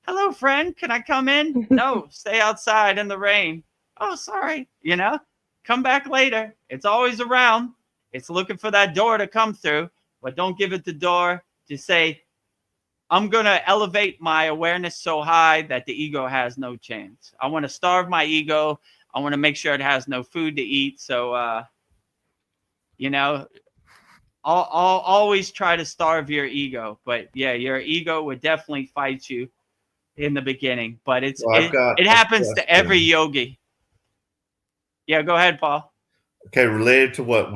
Hello, friend. Can I come in? No, stay outside in the rain. Oh, sorry. Come back later. It's always around. It's looking for that door to come through, but don't give it the door. Just say, I'm going to elevate my awareness so high that the ego has no chance. I want to starve my ego. I want to make sure it has no food to eat. So, I'll always try to starve your ego. But yeah, your ego would definitely fight you in the beginning. But it happens to every yogi. Yeah, go ahead, Paul. Okay, related to what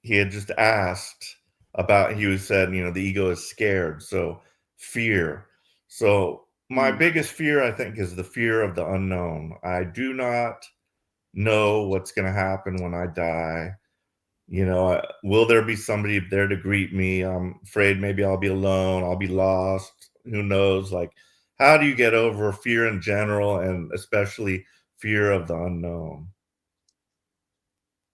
he had just asked about, he said, the ego is scared, so fear. So my biggest fear, I think, is the fear of the unknown. I do not know what's going to happen when I die. Will there be somebody there to greet me? I'm afraid maybe I'll be alone. I'll be lost. Who knows? Like, how do you get over fear in general, and especially fear of the unknown?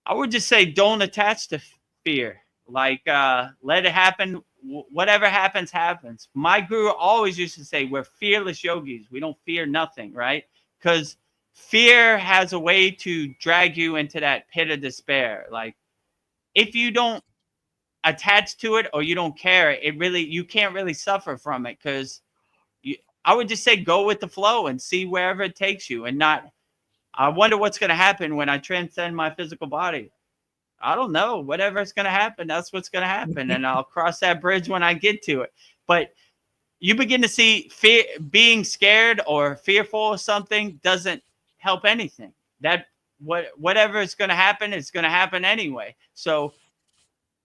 I would just say don't attach to fear. Like, let it happen. Whatever happens, happens. My guru always used to say, we're fearless yogis. We don't fear nothing, right? Because fear has a way to drag you into that pit of despair. Like, if you don't attach to it or you don't care, you can't really suffer from it. Because I would just say go with the flow and see wherever it takes you, and not, I wonder what's going to happen when I transcend my physical body. I don't know. Whatever's going to happen, that's what's going to happen. And I'll cross that bridge when I get to it. But you begin to see fear, being scared or fearful of something doesn't help anything. Whatever is going to happen, it's going to happen anyway. So,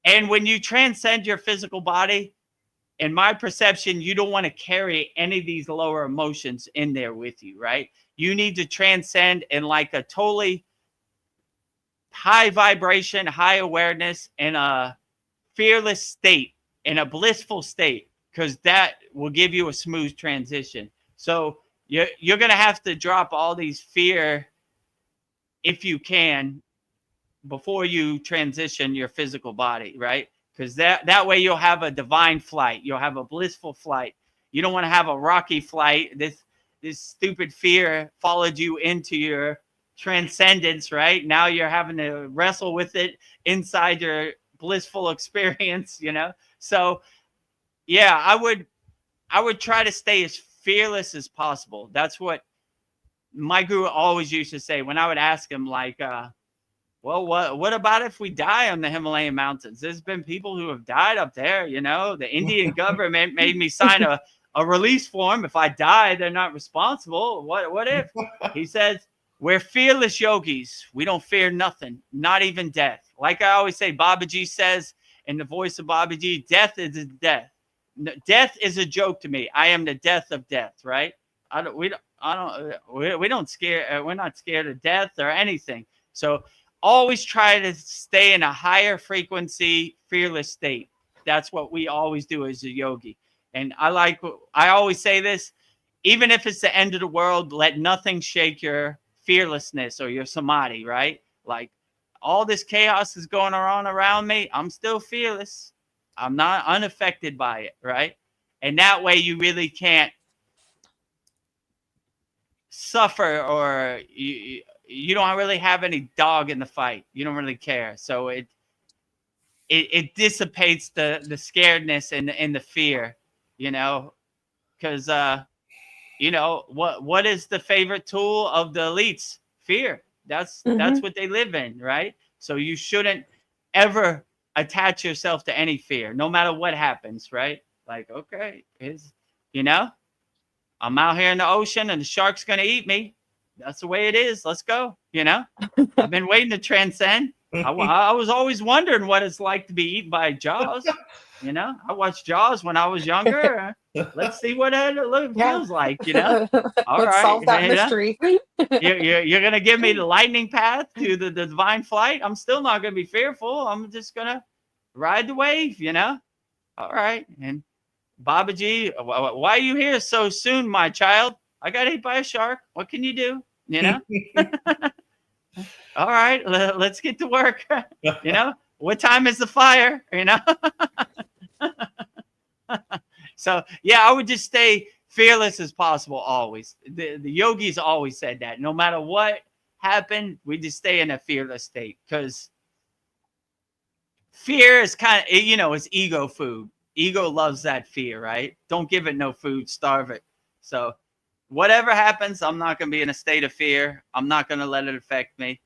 and when you transcend your physical body, in my perception, you don't want to carry any of these lower emotions in there with you, right? You need to transcend in like a totally high vibration, high awareness, in a fearless state, in a blissful state, because that will give you a smooth transition. So you're going to have to drop all these fear, if you can, before you transition your physical body, right? Because that way you'll have a divine flight. You'll have a blissful flight. You don't want to have a rocky flight. This stupid fear followed you into your transcendence, right? Now you're having to wrestle with it inside your blissful experience, So yeah, I would try to stay as fearless as possible. That's what my guru always used to say when I would ask him, like, Well, what about if we die on the Himalayan mountains? There's been people who have died up there. You know, the Indian government made me sign a release form. If I die, they're not responsible. What if? He says, we're fearless yogis. We don't fear nothing, not even death. Like I always say, Babaji says in the voice of Babaji, death is death. Death is a joke to me. I am the death of death, right? We don't scare. We're not scared of death or anything. So always try to stay in a higher frequency, fearless state. That's what we always do as a yogi. And I always say this, even if it's the end of the world, let nothing shake your fearlessness or your samadhi, right? Like all this chaos is going on around me. I'm still fearless. I'm not unaffected by it, right? And that way you really can't suffer, or you don't really have any dog in the fight. You don't really care. So it dissipates the scaredness and the fear, you know, because you know what is the favorite tool of the elites? Fear. That's what they live in, right? So you shouldn't ever attach yourself to any fear, no matter what happens, right? Like, okay, you know, I'm out here in the ocean and the shark's gonna eat me. That's the way it is. Let's go. You know, I've been waiting to transcend. I was always wondering what it's like to be eaten by Jaws. You know, I watched Jaws when I was younger. Let's see what it feels like. You know, all Let's right. solve that You know? mystery. You're gonna give me the lightning path to the divine flight. I'm still not gonna be fearful. I'm just gonna ride the wave. You know, all right. And Babaji, why are you here so soon, my child? I got ate by a shark. What can you do? You know? All right, let's get to work. You know? What time is the fire? You know? So, yeah, I would just stay fearless as possible always. The yogis always said that. No matter what happened, we just stay in a fearless state, because fear is kind of, you know, it's ego food. Ego loves that fear, right? Don't give it no food, starve it. So whatever happens, I'm not going to be in a state of fear. I'm not going to let it affect me.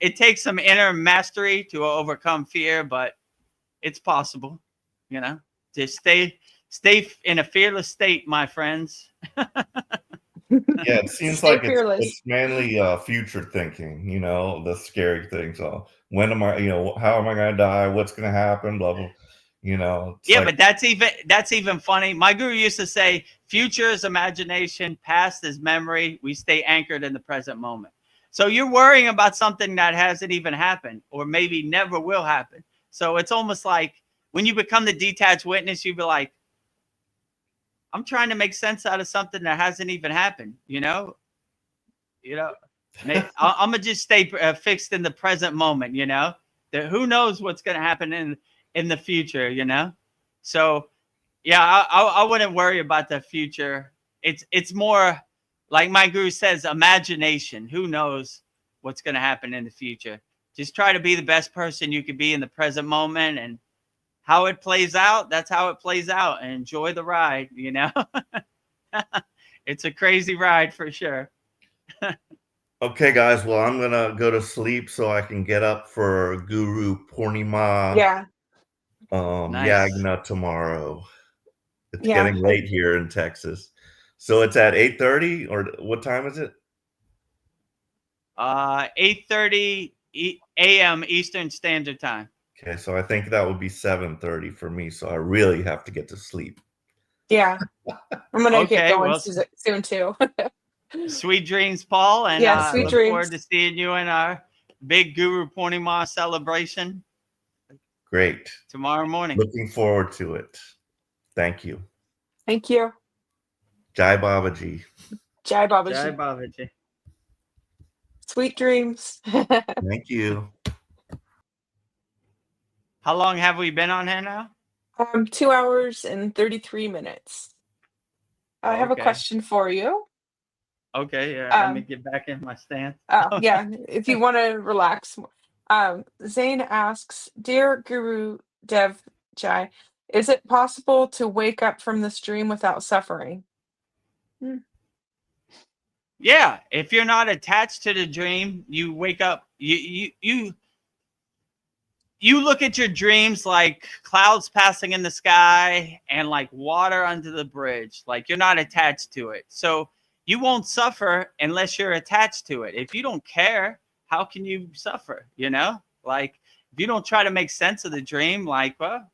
It takes some inner mastery to overcome fear, but it's possible, you know. Just stay in a fearless state, my friends. Yeah, it seems Stay like fearless. it's mainly future thinking, you know, the scary things. Oh, when am I, you know, how am I going to die? What's going to happen? Blah, blah, you know. It's Yeah, like, but that's even funny. My guru used to say, future is imagination, past is memory. We stay anchored in the present moment. So you're worrying about something that hasn't even happened, or maybe never will happen. So it's almost like when you become the detached witness, you be like, I'm trying to make sense out of something that hasn't even happened. You know, I'm gonna just stay fixed in the present moment. You know, who knows what's gonna happen in the future. You know, so yeah, I wouldn't worry about the future. It's more like my guru says, imagination. Who knows what's gonna happen in the future? Just try to be the best person you could be in the present moment, and how it plays out, that's how it plays out, and enjoy the ride, you know. It's a crazy ride for sure. okay, guys, well, I'm going to go to sleep so I can get up for Gurupurnima Yeah. Nice. Yagna tomorrow. It's Yeah. getting late here in Texas. So it's at 8:30, or what time is it? 8:30 a.m. Eastern Standard Time. Okay, so I think that would be 7:30 for me, so I really have to get to sleep. Yeah. I'm gonna get Okay, going well, soon too. sweet dreams, Paul, and Yeah, sweet look dreams. forward to seeing you in our big Gurupurnima celebration Great. tomorrow morning. Looking forward to it. Thank you. Thank you. Jai Babaji. Jai Babaji. Jai Babaji. Sweet dreams. Thank you. How long have we been on here now? 2 hours and 33 minutes. I have a Okay. question for you. Okay, yeah. Let me Um, get back in my stance. yeah, if you want to relax. Zane asks, Dear Guru Dev Jai, is it possible to wake up from this dream without suffering? Yeah, if you're not attached to the dream, you wake up. You you look at your dreams like clouds passing in the sky and like water under the bridge. Like you're not attached to it. So you won't suffer unless you're attached to it. If you don't care, how can you suffer? You know, like if you don't try to make sense of the dream, like, well,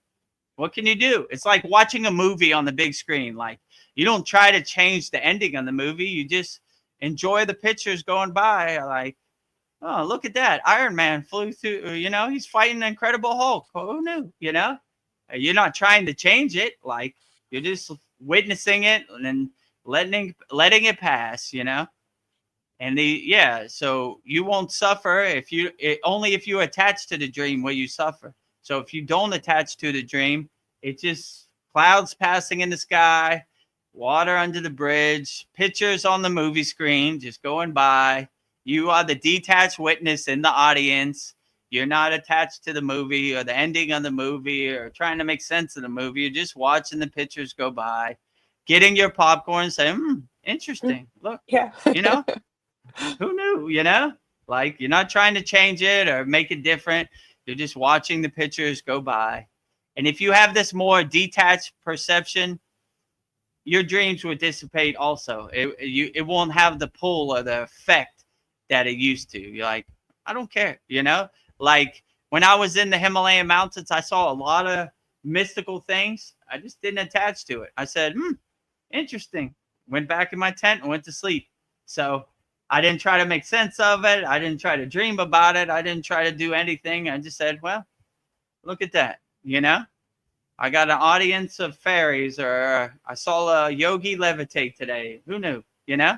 what can you do? It's like watching a movie on the big screen. Like you don't try to change the ending on the movie. You just enjoy the pictures going by. Like, oh, look at that. Iron Man flew through, you know, he's fighting the Incredible Hulk. Who knew, you know? You're not trying to change it. Like you're just witnessing it and then letting it pass, you know? And so you won't suffer only if you attach to the dream will you suffer. So if you don't attach to the dream, it's just clouds passing in the sky, water under the bridge, pictures on the movie screen just going by. You are the detached witness in the audience. You're not attached to the movie or the ending of the movie or trying to make sense of the movie. You're just watching the pictures go by, getting your popcorn, saying, interesting. Look, Yeah. you know, who knew, you know? Like you're not trying to change it or make it different. You're just watching the pictures go by. And if you have this more detached perception, your dreams would dissipate also. It won't have the pull or the effect that it used to. You're like, I don't care, you know? Like when I was in the Himalayan mountains, I saw a lot of mystical things. I just didn't attach to it. I said, interesting. Went back in my tent and went to sleep. So I didn't try to make sense of it. I didn't try to dream about it. I didn't try to do anything. I just said, well, look at that, you know? I got an audience of fairies, or I saw a yogi levitate today. Who knew, you know?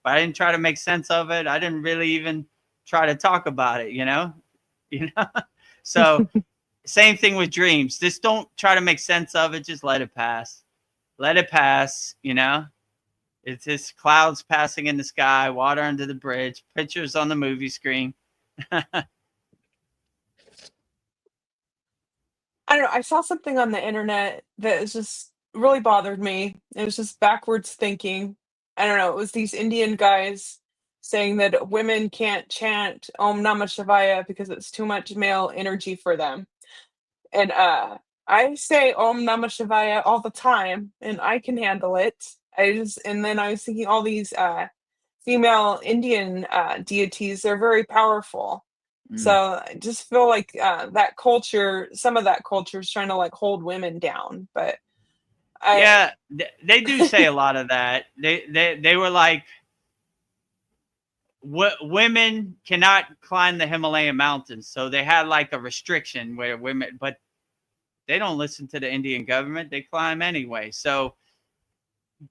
But I didn't try to make sense of it. I didn't really even try to talk about it, you know? So same thing with dreams. Just don't try to make sense of it. Just let it pass. Let it pass, you know? It's just clouds passing in the sky, water under the bridge, pictures on the movie screen. I don't know. I saw something on the internet that is just really bothered me. It was just backwards thinking. I don't know. It was these Indian guys saying that women can't chant Om Namah Shivaya because it's too much male energy for them. And I say Om Namah Shivaya all the time, and I can handle it. And then I was thinking all these female Indian deities, they're very powerful. So I just feel like that culture, some of that culture is trying to like hold women down. But they do say a lot of that. They were like, women cannot climb the Himalayan mountains. So they had like a restriction where women, but they don't listen to the Indian government. They climb anyway. So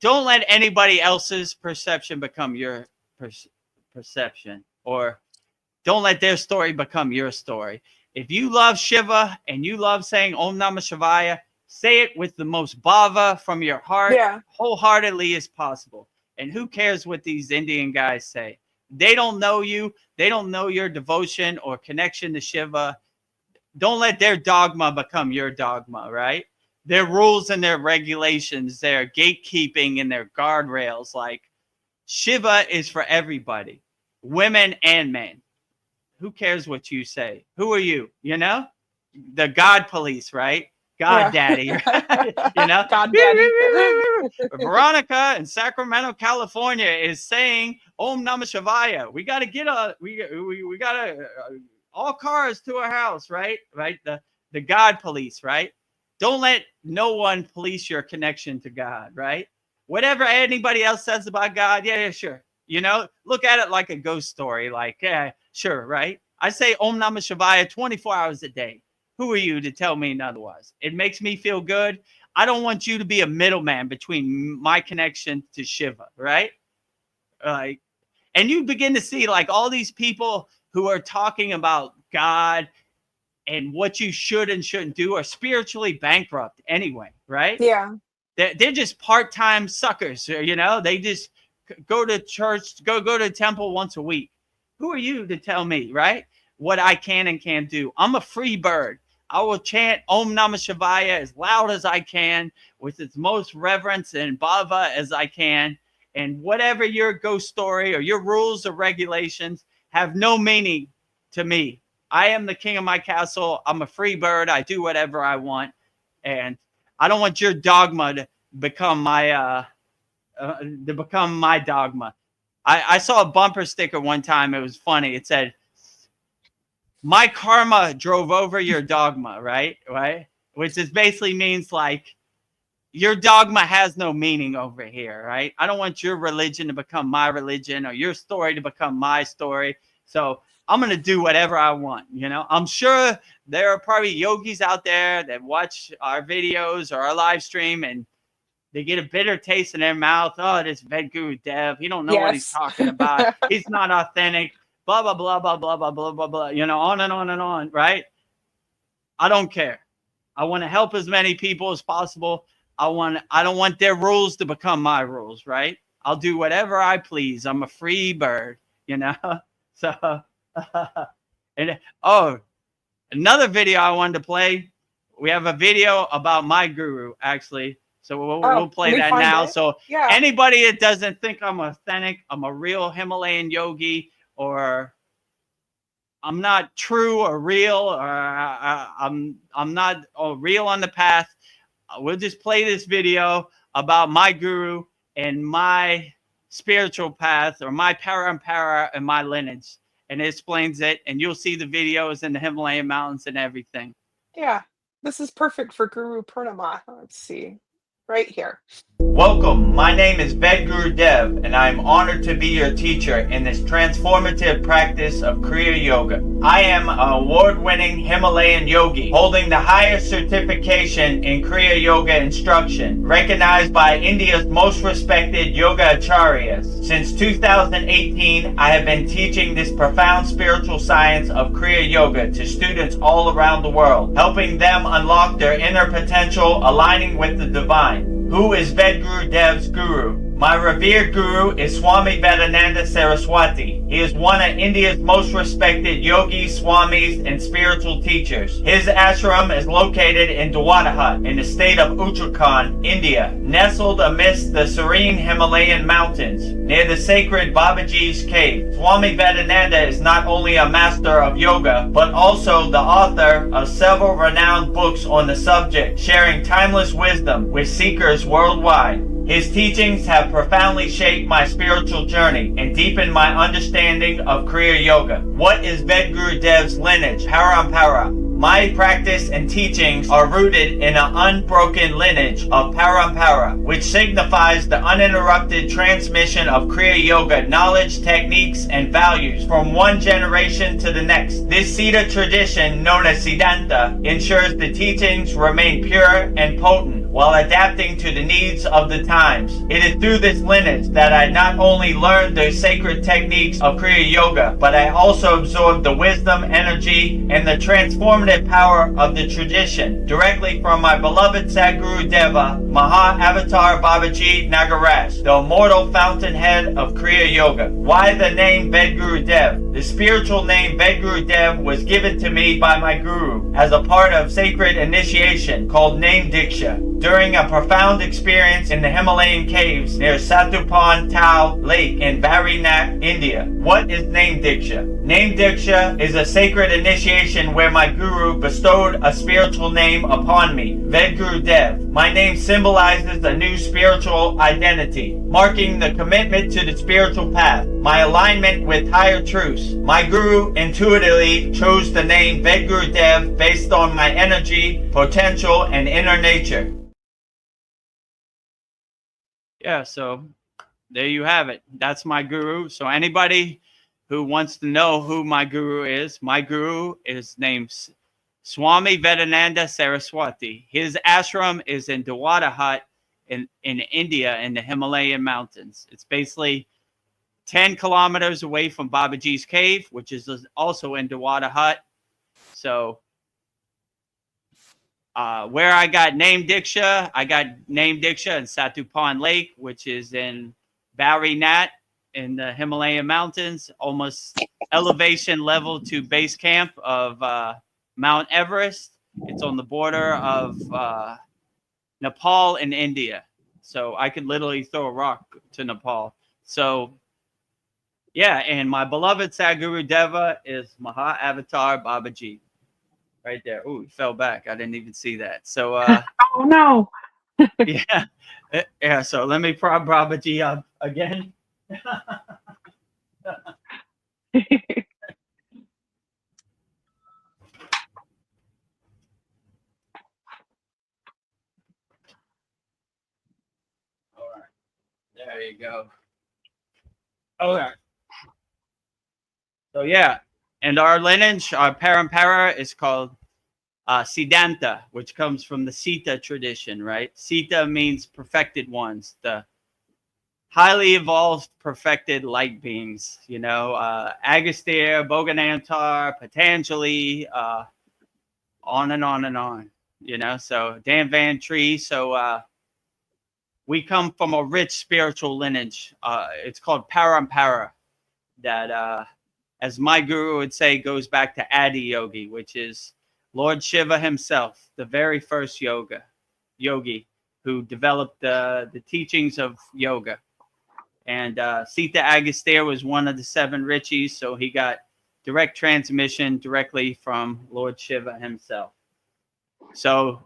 don't let anybody else's perception become your perception, or don't let their story become your story. If you love Shiva and you love saying Om Namah Shivaya, say it with the most bhava from your heart, wholeheartedly as possible. And who cares what these Indian guys say? They don't know you. They don't know your devotion or connection to Shiva. Don't let their dogma become your dogma, right? Their rules and their regulations, their gatekeeping and their guardrails. Like Shiva is for everybody, women and men. Who cares what you say? Who are you? You know, the God police, right? God daddy, right? You know, God daddy. Veronica in Sacramento, California is saying Om Namah Shivaya. We got to get we got to all cars to our house, right? Right. The God police, right? Don't let no one police your connection to God, right? Whatever anybody else says about God, yeah, sure. You know, look at it like a ghost story. Like, yeah, sure, right? I say Om Namah Shivaya 24 hours a day. Who are you to tell me otherwise? It makes me feel good. I don't want you to be a middleman between my connection to Shiva, right? And you begin to see like all these people who are talking about God and what you should and shouldn't do are spiritually bankrupt anyway, right? Yeah. They're just part-time suckers, you know? They just go to church, go to temple once a week. Who are you to tell me, right? What I can and can't do. I'm a free bird. I will chant Om Namah Shivaya as loud as I can with its most reverence and bhava as I can. And whatever your ghost story or your rules or regulations have no meaning to me. I am the king of my castle. I'm a free bird. I do whatever I want. And I don't want your dogma to become my dogma. I saw a bumper sticker one time. It was funny. It said, "My karma drove over your dogma," right? Which is basically means like your dogma has no meaning over here, right? I don't want your religion to become my religion or your story to become my story. So I'm going to do whatever I want. I'm sure there are probably yogis out there that watch our videos or our live stream and they get a bitter taste in their mouth. Oh, this Vedagurudev, he don't know what he's Yes. talking about. He's not authentic. Blah, blah, blah, blah, blah, blah, blah, blah, blah. On and on and on, right? I don't care. I want to help as many people as possible. I don't want their rules to become my rules, right? I'll do whatever I please. I'm a free bird, So, and another video I wanted to play. We have a video about my guru, actually. So we'll play that now. So anybody that doesn't think I'm authentic, I'm a real Himalayan yogi, or I'm not true or real, or I'm not real on the path, we'll just play this video about my guru and my spiritual path, or my parampara and my lineage. And it explains it. And you'll see the videos in the Himalayan mountains and everything. Yeah. This is perfect for Gurupurnima. Let's see. Right here. Welcome. My name is Vedagurudev, and I am honored to be your teacher in this transformative practice of Kriya Yoga. I am an award-winning Himalayan yogi, holding the highest certification in Kriya Yoga instruction, recognized by India's most respected yoga acharyas. Since 2018, I have been teaching this profound spiritual science of Kriya Yoga to students all around the world, helping them unlock their inner potential, aligning with the divine. Who is Vedagurudev's guru? My revered guru is Swami Vedananda Saraswati. He is one of India's most respected yogis, swamis, and spiritual teachers. His ashram is located in Dabbling in the state of Uttarakhand, India, nestled amidst the serene Himalayan mountains, near the sacred Babaji's cave. Swami Vedananda is not only a master of yoga, but also the author of several renowned books on the subject, sharing timeless wisdom with seekers worldwide. His teachings have profoundly shaped my spiritual journey and deepened my understanding of Kriya Yoga. What is Vedagurudev's lineage, parampara? My practice and teachings are rooted in an unbroken lineage of parampara, which signifies the uninterrupted transmission of Kriya Yoga knowledge, techniques, and values from one generation to the next. This Siddha tradition, known as Siddhanta, ensures the teachings remain pure and potent while adapting to the needs of the times. It is through this lineage that I not only learned the sacred techniques of Kriya Yoga, but I also absorbed the wisdom, energy, and the transformative power of the tradition directly from my beloved Sadguru Deva, Maha Avatar Babaji Nagaraj, the immortal fountainhead of Kriya Yoga. Why the name Vedagurudev? The spiritual name Vedagurudev was given to me by my guru as a part of sacred initiation called Name Diksha during a profound experience in the Himalayan caves near Satupan Tau Lake in Badrinath, India. What is Name Diksha? Name Diksha is a sacred initiation where my guru bestowed a spiritual name upon me, Vedagurudev. My name symbolizes a new spiritual identity, marking the commitment to the spiritual path, my alignment with higher truths. My guru intuitively chose the name Vedagurudev based on my energy, potential, and inner nature. Yeah, so there you have it. That's my guru. So anybody who wants to know who my guru is named Swami Vedananda Saraswati. His ashram is in Dabbling in India in the Himalayan mountains. It's basically 10 kilometers away from Babaji's cave, which is also in Dabbling. So where I got Name Diksha in Satupan Lake, which is in Badrinath in the Himalayan mountains, almost elevation level to base camp of Mount Everest. It's on the border of Nepal and India. So I could literally throw a rock to Nepal. So Yeah, and my beloved Sadgurudeva is Maha Avatar Babaji. Right there. Ooh, he fell back. I didn't even see that. So Oh no. yeah. Yeah, so let me prop Babaji up again. All right. There you go. Okay. So yeah. And our lineage, our parampara is called Siddhanta, which comes from the Sita tradition, right? Sita means perfected ones, the highly evolved, perfected light beings. You know, Agastya, Bhoganantar, Patanjali, on and on and on. You know, so Dan Van Tree. So we come from a rich spiritual lineage. It's called Parampara, that, as my guru would say, goes back to Adi Yogi, which is Lord Shiva himself, the very first yogi who developed the teachings of yoga. And Sita Agastya was one of the 7 rishis, so he got direct transmission directly from Lord Shiva himself. So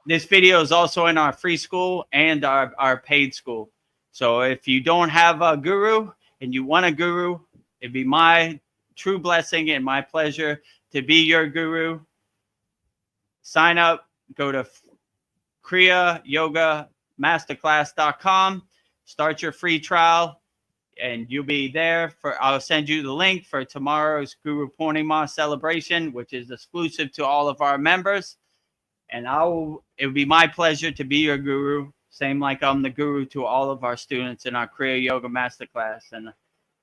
this video is also in our free school and our paid school. So if you don't have a guru and you want a guru, it'd be my true blessing and my pleasure to be your guru. Sign up, go to kriyayogamasterclass.com, start your free trial, and you'll be there I'll send you the link for tomorrow's Gurupurnima celebration, which is exclusive to all of our members. And it would be my pleasure to be your guru, same like I'm the guru to all of our students in our Kriya Yoga Masterclass. And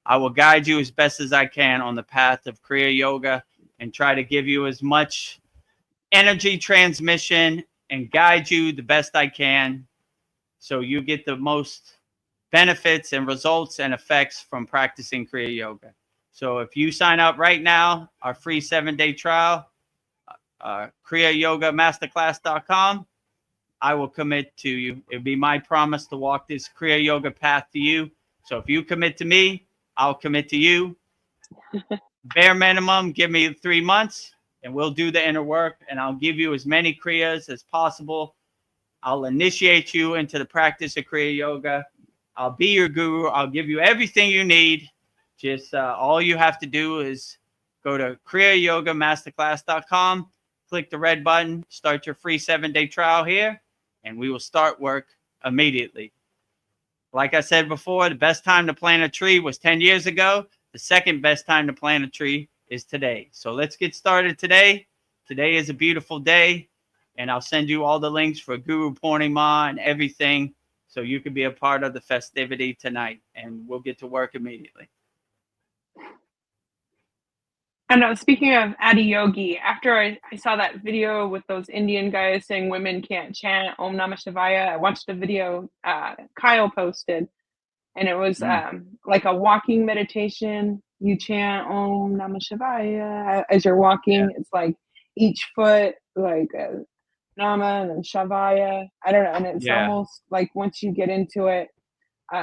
I will guide you as best as I can on the path of Kriya Yoga and try to give you as much energy transmission and guide you the best I can so you get the most benefits and results and effects from practicing Kriya Yoga. So if you sign up right now, our free 7-day trial, kriyayogamasterclass.com, I will commit to you. It'll be my promise to walk this Kriya Yoga path to you. So if you commit to me, I'll commit to you. Bare minimum, give me 3 months and we'll do the inner work, and I'll give you as many Kriyas as possible. I'll initiate you into the practice of Kriya Yoga. I'll be your guru. I'll give you everything you need. Just all you have to do is go to kriyayogamasterclass.com, click the red button, start your free 7-day trial here, and we will start work immediately. Like I said before, the best time to plant a tree was 10 years ago. The second best time to plant a tree is today. So let's get started today. Today is a beautiful day, and I'll send you all the links for Gurupurnima and everything so you can be a part of the festivity tonight, and we'll get to work immediately. And speaking of Adi Yogi, after I saw that video with those Indian guys saying women can't chant Om Namah Shivaya, I watched a video Kyle posted, and it was like a walking meditation. You chant Om Namah Shivaya as you're walking. Yeah. It's like each foot, like Nama and then Shavaya. I don't know. And it's almost like once you get into it,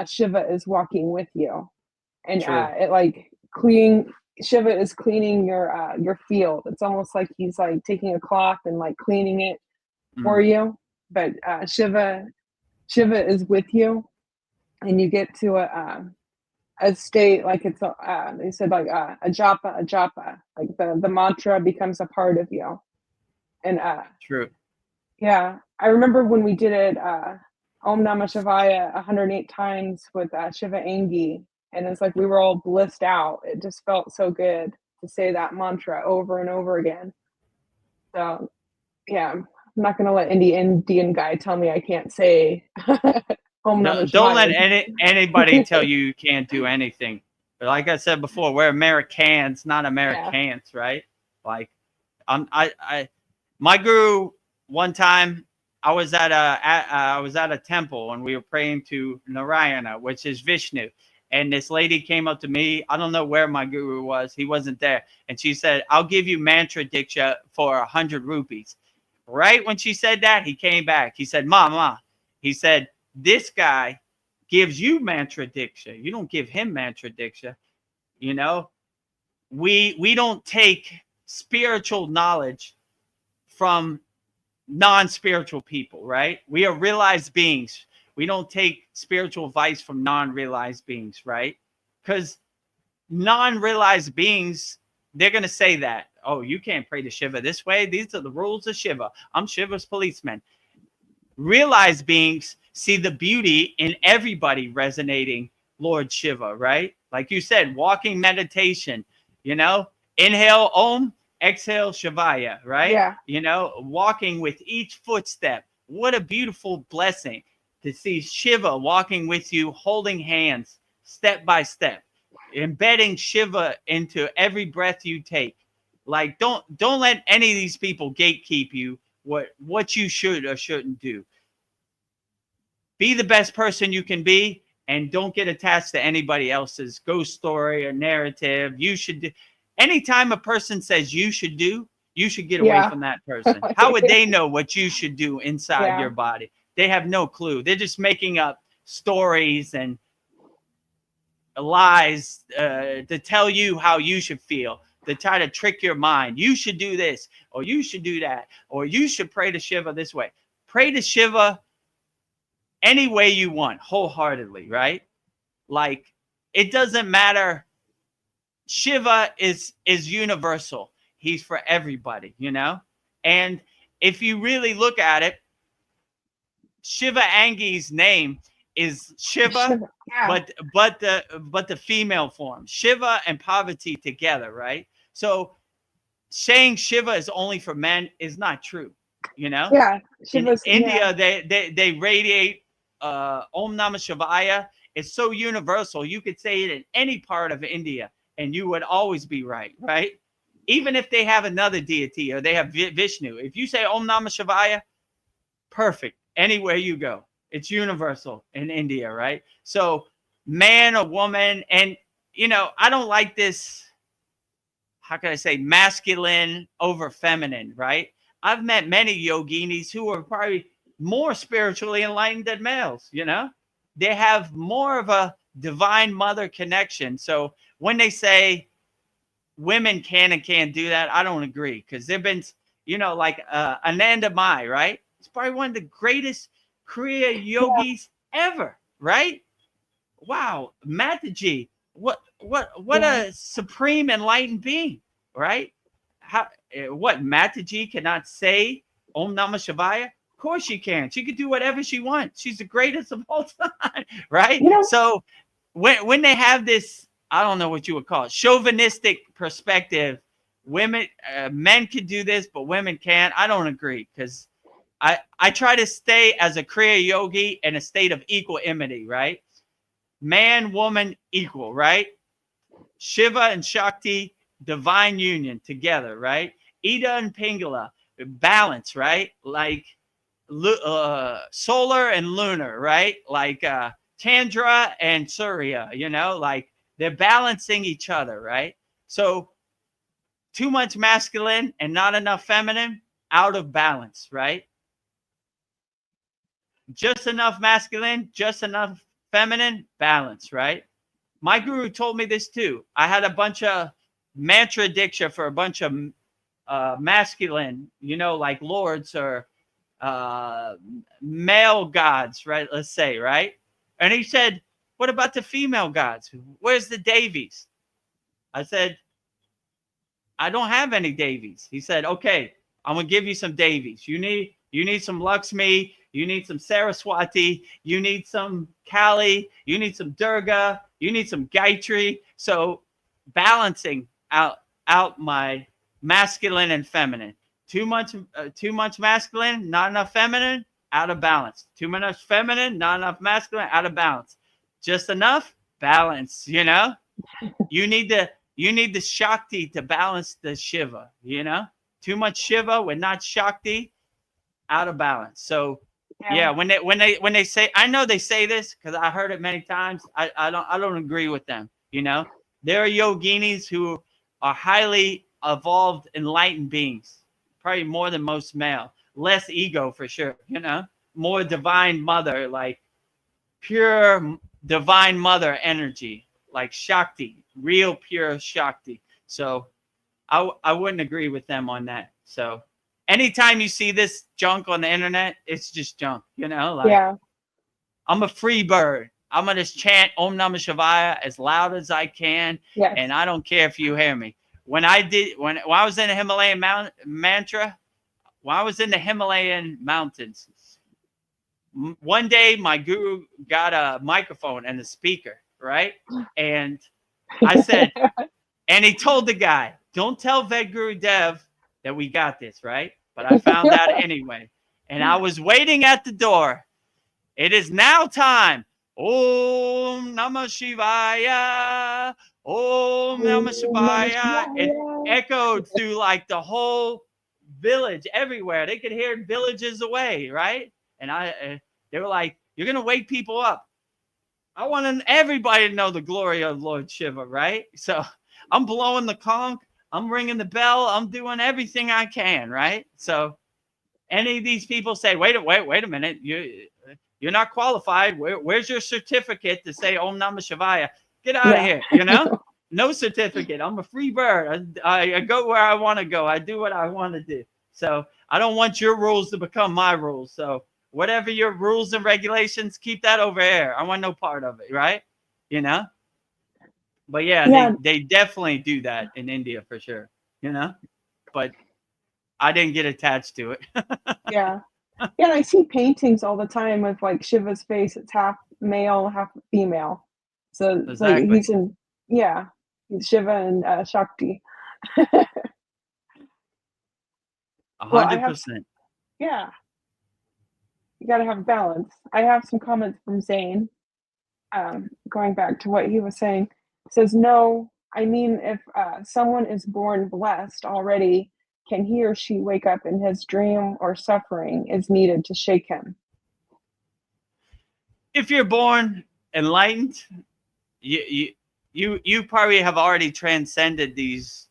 Shiva is walking with you. And it like Shiva is cleaning your field. It's almost like he's like taking a cloth and like cleaning it for you. But Shiva is with you, and you get to a state like it's they said like a japa, like the mantra becomes a part of you. And true. Yeah, I remember when we did it Om Namah Shivaya 108 times with Shiva Angi. And it's like we were all blissed out. It just felt so good to say that mantra over and over again. So, yeah, I'm not going to let any Indian guy tell me I can't say Om Namah Shivaya. Don't let anybody tell you can't do anything. But like I said before, we're Americans, not Americans, right? Like, my guru, one time, I was at a temple and we were praying to Narayana, which is Vishnu. And this lady came up to me. I don't know where my guru was. He wasn't there. And she said, I'll give you mantra diksha for 100 rupees. Right when she said that, he came back. He said, Ma. He said, this guy gives you mantra diksha. You don't give him mantra diksha. You know, we don't take spiritual knowledge from non-spiritual people, right? We are realized beings. We don't take spiritual advice from non-realized beings, right? Because non-realized beings, they're going to say that, oh, you can't pray to Shiva this way. These are the rules of Shiva. I'm Shiva's policeman. Realized beings see the beauty in everybody resonating Lord Shiva, right? Like you said, walking meditation, you know, inhale Om, exhale Shivaya, right? Yeah. You know, walking with each footstep. What a beautiful blessing to see Shiva walking with you, holding hands step by step, embedding Shiva into every breath you take. Like, don't let any of these people gatekeep you what you should or shouldn't do. Be the best person you can be, and don't get attached to anybody else's ghost story or narrative. You should do. Anytime a person says you should do, you should get away Yeah. from that person. How would they know what you should do inside Yeah. your body? They have no clue. They're just making up stories and lies to tell you how you should feel, to try to trick your mind. You should do this, or you should do that, or you should pray to Shiva this way. Pray to Shiva any way you want, wholeheartedly, right? Like, it doesn't matter. Shiva is universal. He's for everybody, you know? And if you really look at it, Shiva Angi's name is Shiva, Yeah. but the female form, Shiva and Parvati together, right? So saying Shiva is only for men is not true, you know? Yeah. In Shiva's, India, they radiate Om Namah Shivaya. It's so universal. You could say it in any part of India, and you would always be right, right? Even if they have another deity or they have Vishnu, if you say Om Namah Shivaya, perfect. Anywhere you go, it's universal in India, right? So, man or woman, and you know, I don't like this. How can I say masculine over feminine, right? I've met many yoginis who are probably more spiritually enlightened than males, you know? They have more of a divine mother connection. So when they say women can and can't do that, I don't agree, because there've been, you know, like Ananda Mai, right? It's probably one of the greatest Kriya yogis ever, right? Wow, Mataji, what a supreme enlightened being, right? How what Mataji cannot say Om Namah Shivaya? Of course she can. She could do whatever she wants. She's the greatest of all time, right? You know, So when they have this, I don't know what you would call it, chauvinistic perspective, women, men could do this, but women can't. I don't agree, because I try to stay as a Kriya yogi in a state of equanimity, right? Man, woman, equal, right? Shiva and Shakti, divine union together, right? Ida and Pingala, balance, right? Like solar and lunar, right? Like Chandra and Surya, you know, like they're balancing each other, right? So too much masculine and not enough feminine, out of balance, right? Just enough masculine, just enough feminine, balance, right? My guru told me this too. I had a bunch of mantra diksha for a bunch of masculine, you know, like lords or male gods, right? Let's say, right? And he said, what about the female gods? Where's the Devis? I said, I don't have any Devis. He said, okay, I'm gonna give you some Devis. You need some Lakshmi, you need some Saraswati, you need some Kali, you need some Durga, you need some Gayatri. So balancing out my masculine and feminine. Too much masculine, not enough feminine, out of balance. Too much feminine, not enough masculine, out of balance. Just enough balance, you know? You need the Shakti to balance the Shiva, you know? Too much Shiva with not Shakti, out of balance. So yeah, when they say, I know they say this because I heard it many times. I don't agree with them, you know? There are yoginis who are highly evolved, enlightened beings, probably more than most male. Less ego for sure, you know? More divine mother, like pure divine mother energy. like Shakti, real pure Shakti. So I wouldn't agree with them on that. So anytime you see this junk on the internet, it's just junk, you know, like Yeah. I'm a free bird. I'm going to chant Om Namah Shivaya as loud as I can. Yes. And I don't care if you hear me. When I was in the Himalayan mantra, when I was in the Himalayan mountains, one day my guru got a microphone and a speaker, right? And I said, and he told the guy, don't tell Vedagurudev that we got this, right? But I found out anyway. And I was waiting at the door. It is now time. Om Namah Shivaya. Om Namah Shivaya. It echoed through like the whole village, everywhere. They could hear it villages away, right? And they were like, you're going to wake people up. I want everybody to know the glory of Lord Shiva, right? So I'm blowing the conch. I'm ringing the bell. I'm doing everything I can, right? So any of these people say, wait a minute. You're not qualified. Where's your certificate to say Om Namah Shivaya? Get out of here, you know? No certificate. I'm a free bird. I go where I want to go. I do what I want to do. So I don't want your rules to become my rules. So whatever your rules and regulations, keep that over there. I want no part of it, right? You know? But yeah, they definitely do that in India for sure, you know? But I didn't get attached to it. Yeah. Yeah, and I see paintings all the time with like Shiva's face. It's half male, half female. So it's like Exactly. he's Shiva and Shakti. 100%. Yeah. You got to have balance. I have some comments from Zane, going back to what he was saying. It says, no, I mean, if someone is born blessed already, can he or she wake up in his dream or suffering is needed to shake him? If you're born enlightened, you probably have already transcended these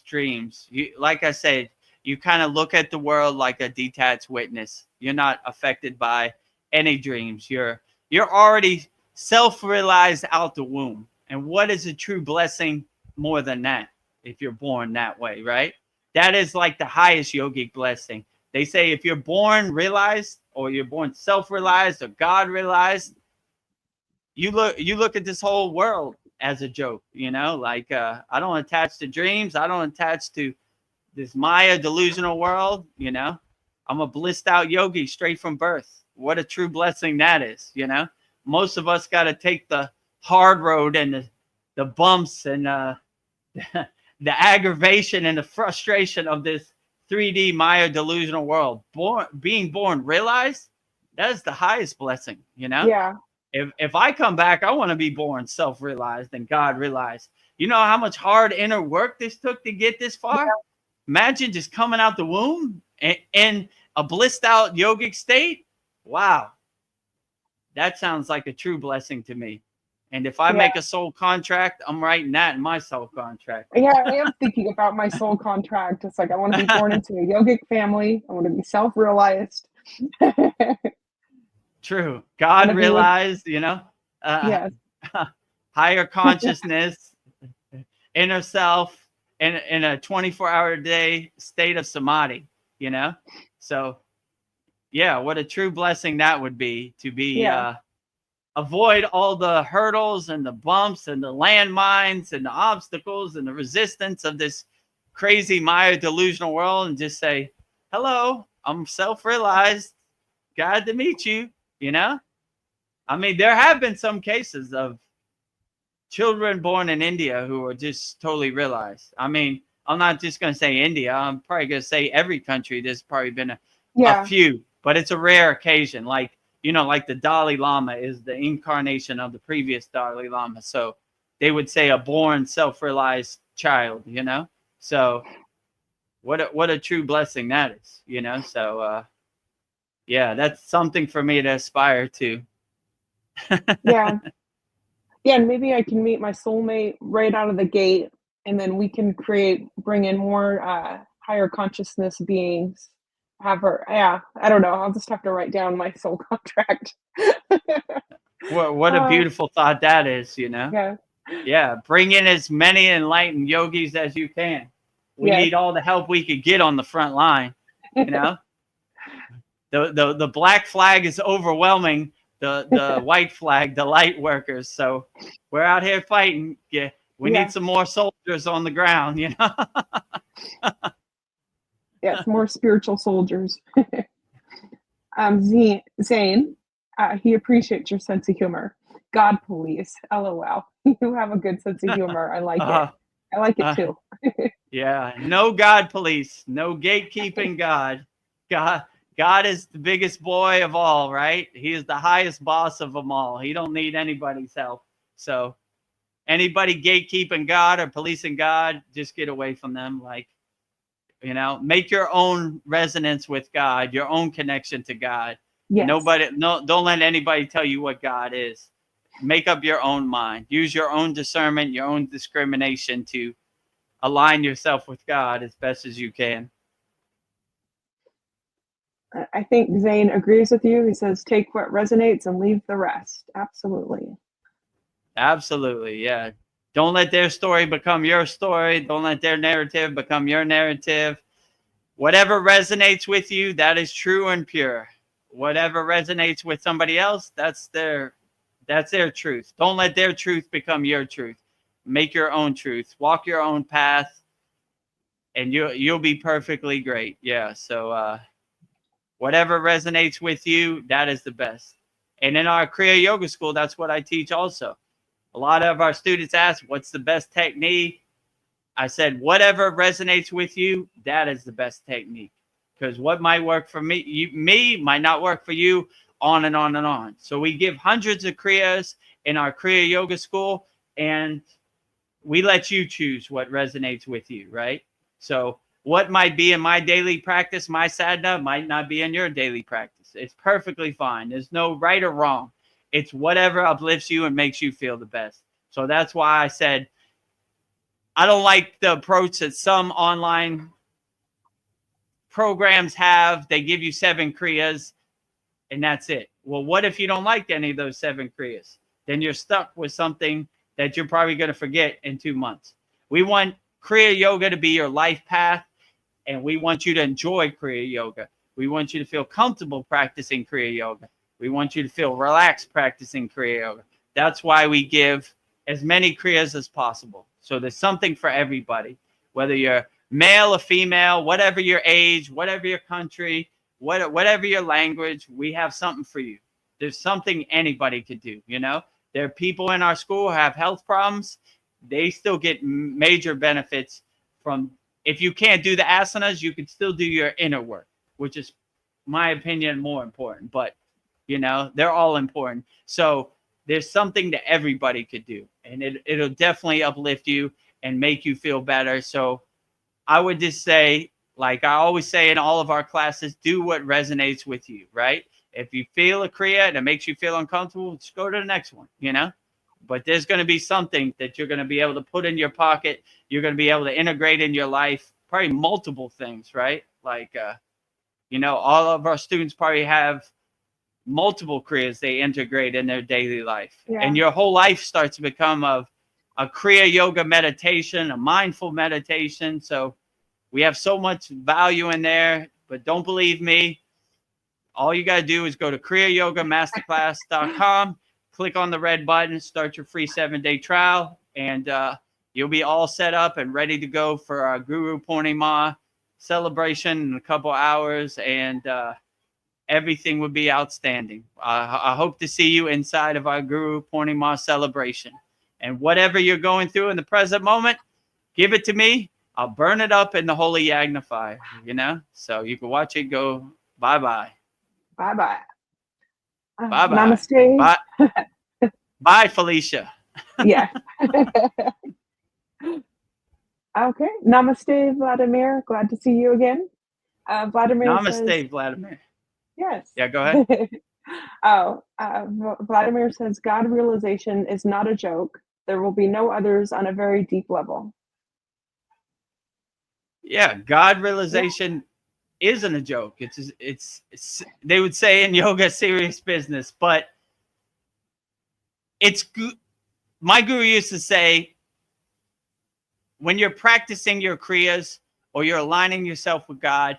dreams. Like I said, you kind of look at the world like a detached witness. You're not affected by any dreams. You're already self-realized out the womb. And what is a true blessing more than that? If you're born that way, right? That is like the highest yogic blessing. They say if you're born realized, or you're born self-realized, or God realized, you look at this whole world as a joke, you know, like I don't attach to dreams. I don't attach to this Maya delusional world, you know. I'm a blissed out yogi straight from birth. What a true blessing that is, you know. Most of us got to take the hard road and the bumps and the aggravation and the frustration of this 3D Maya delusional world. Being born realized, that is the highest blessing, you know. Yeah. If I come back, I want to be born self-realized and God realized. You know how much hard inner work this took to get this far? Yeah. Imagine just coming out the womb in a blissed out yogic state. Wow. That sounds like a true blessing to me. And if I make a soul contract, I'm writing that in my soul contract. Yeah, I am thinking about my soul contract. It's like I want to be born into a yogic family. I want to be self-realized. True. God realized, you know, yes. higher consciousness, inner self, in a 24-hour day state of samadhi, you know? So, yeah, what a true blessing that would be to be, avoid all the hurdles and the bumps and the landmines and the obstacles and the resistance of this crazy Maya delusional world and just say, hello, I'm self-realized. Glad to meet you. You know, I mean, there have been some cases of children born in India who are just totally realized. I mean, I'm not just going to say India. I'm probably going to say every country. There's probably been a few, but it's a rare occasion. Like, you know, like the Dalai Lama is the incarnation of the previous Dalai Lama. So they would say a born self-realized child, you know? So what a true blessing that is, you know? So, yeah, that's something for me to aspire to. Yeah, and maybe I can meet my soulmate right out of the gate, and then we can bring in more higher consciousness beings. Have her, I don't know. I'll just have to write down my soul contract. What a beautiful thought that is, you know? Yeah. Yeah, bring in as many enlightened yogis as you can. We Yes. need all the help we could get on the front line. You know, the black flag is overwhelming the white flag, the light workers. So we're out here fighting. Yeah, we Yeah. need some more soldiers on the ground. You know. Yes, more spiritual soldiers. Zane, he appreciates your sense of humor. God police, LOL. You have a good sense of humor. I like it. I like it too. Yeah, no God police, no gatekeeping God. God is the biggest boy of all, right? He is the highest boss of them all. He don't need anybody's help. So anybody gatekeeping God or policing God, just get away from them. Like, you know, make your own resonance with God, your own connection to God. Yes. Don't let anybody tell you what God is. Make up your own mind. Use your own discernment, your own discrimination to align yourself with God as best as you can. I think Zane agrees with you. He says, take what resonates and leave the rest. Absolutely. Absolutely. Yeah. Don't let their story become your story. Don't let their narrative become your narrative. Whatever resonates with you, that is true and pure. Whatever resonates with somebody else, that's their truth. Don't let their truth become your truth. Make your own truth. Walk your own path, and you'll be perfectly great. Yeah. So whatever resonates with you, that is the best. And in our Kriya Yoga School, that's what I teach also. A lot of our students ask, what's the best technique? I said, whatever resonates with you, that is the best technique. Because what might work for me might not work for you, on and on and on. So we give hundreds of Kriyas in our Kriya Yoga School, and we let you choose what resonates with you, right? So what might be in my daily practice, my sadhana, might not be in your daily practice. It's perfectly fine. There's no right or wrong. It's whatever uplifts you and makes you feel the best. So that's why I said, I don't like the approach that some online programs have. They give you 7 Kriyas and that's it. Well, what if you don't like any of those 7 Kriyas? Then you're stuck with something that you're probably going to forget in 2 months. We want Kriya Yoga to be your life path, and we want you to enjoy Kriya Yoga. We want you to feel comfortable practicing Kriya Yoga. We want you to feel relaxed practicing Kriya Yoga. That's why we give as many Kriyas as possible. So there's something for everybody, whether you're male or female, whatever your age, whatever your country, whatever your language, we have something for you. There's something anybody could do, you know? There are people in our school who have health problems. They still get major benefits from, if you can't do the asanas, you can still do your inner work, which is, my opinion, more important. But, you know, they're all important. So there's something that everybody could do, and it'll definitely uplift you and make you feel better. So I would just say, like I always say in all of our classes, do what resonates with you, right? If you feel a Kriya and it makes you feel uncomfortable, just go to the next one, you know? But there's going to be something that you're going to be able to put in your pocket. You're going to be able to integrate in your life, probably multiple things, right? Like, you know, all of our students probably have multiple Kriyas they integrate in their daily life. Yeah. And your whole life starts to become a Kriya Yoga meditation, a mindful meditation. So we have so much value in there, but don't believe me. All you got to do is go to kriyayogamasterclass.com, click on the red button, start your free 7-day trial, and you'll be all set up and ready to go for our Gurupurnima celebration in a couple hours, and everything would be outstanding. I hope to see you inside of our Gurupurnima celebration. And whatever you're going through in the present moment, give it to me. I'll burn it up in the holy Yagna fire, you know? So you can watch it go bye-bye. Bye-bye. Bye-bye. Namaste. Bye. Bye, Felicia. Yeah. Okay. Namaste, Vladimir. Glad to see you again. Vladimir Namaste, says, Vladimir. yes. Yeah, go ahead. Vladimir says, God realization is not a joke. There will be no others on a very deep level. Yeah, God realization isn't a joke. It's they would say in yoga, serious business, but it's good. my guru used to say, when you're practicing your kriyas or you're aligning yourself with God,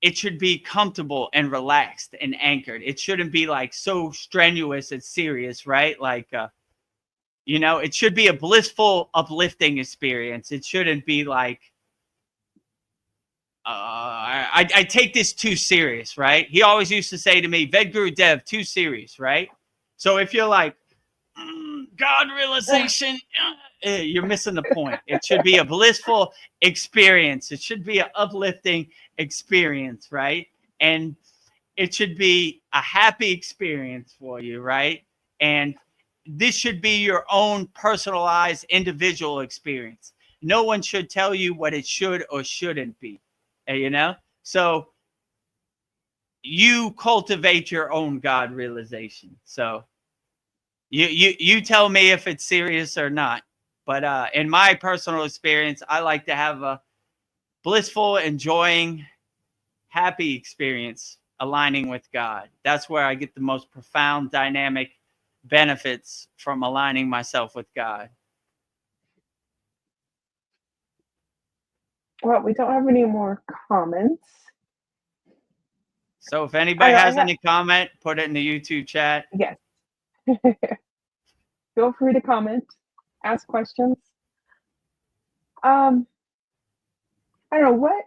it should be comfortable and relaxed and anchored. It shouldn't be like so strenuous and serious, right? Like, you know, it should be a blissful, uplifting experience. It shouldn't be like, I take this too serious, right? He always used to say to me, Vedagurudev, too serious, right? So if you're like, God realization, you're missing the point. It should be a blissful experience. It should be an uplifting experience, right? And it should be a happy experience for you, right? And this should be your own personalized individual experience. No one should tell you what it should or shouldn't be, you know? So you cultivate your own God realization. So you tell me if it's serious or not. But in my personal experience, I like to have a blissful, enjoying, happy experience aligning with God. That's where I get the most profound dynamic benefits from aligning myself with God. Well, we don't have any more comments. So if anybody has any comment, put it in the YouTube chat. Yes. Feel free to comment, ask questions. I don't know what.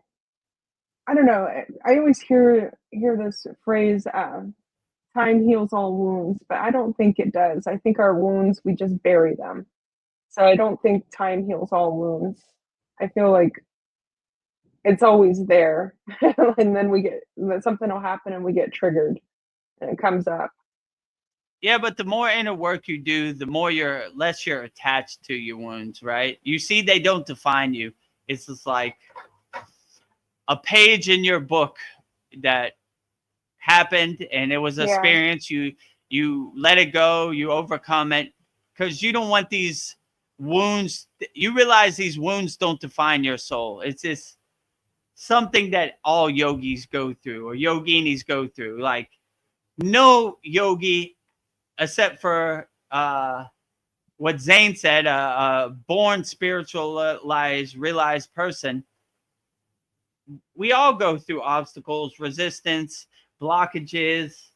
I don't know. I always hear this phrase, time heals all wounds, but I don't think it does. I think our wounds, we just bury them. So I don't think time heals all wounds. I feel like it's always there. And then something will happen and we get triggered and it comes up. Yeah, but the more inner work you do, the less you're attached to your wounds, right? You see, they don't define you. It's just like a page in your book that happened and it was an experience. You let it go, you overcome it, because you don't want these wounds. You realize these wounds don't define your soul. It's just something that all yogis go through or yoginis go through. Like, no yogi, except for what Zane said, a born spiritualized, realized person, we all go through obstacles, resistance, blockages,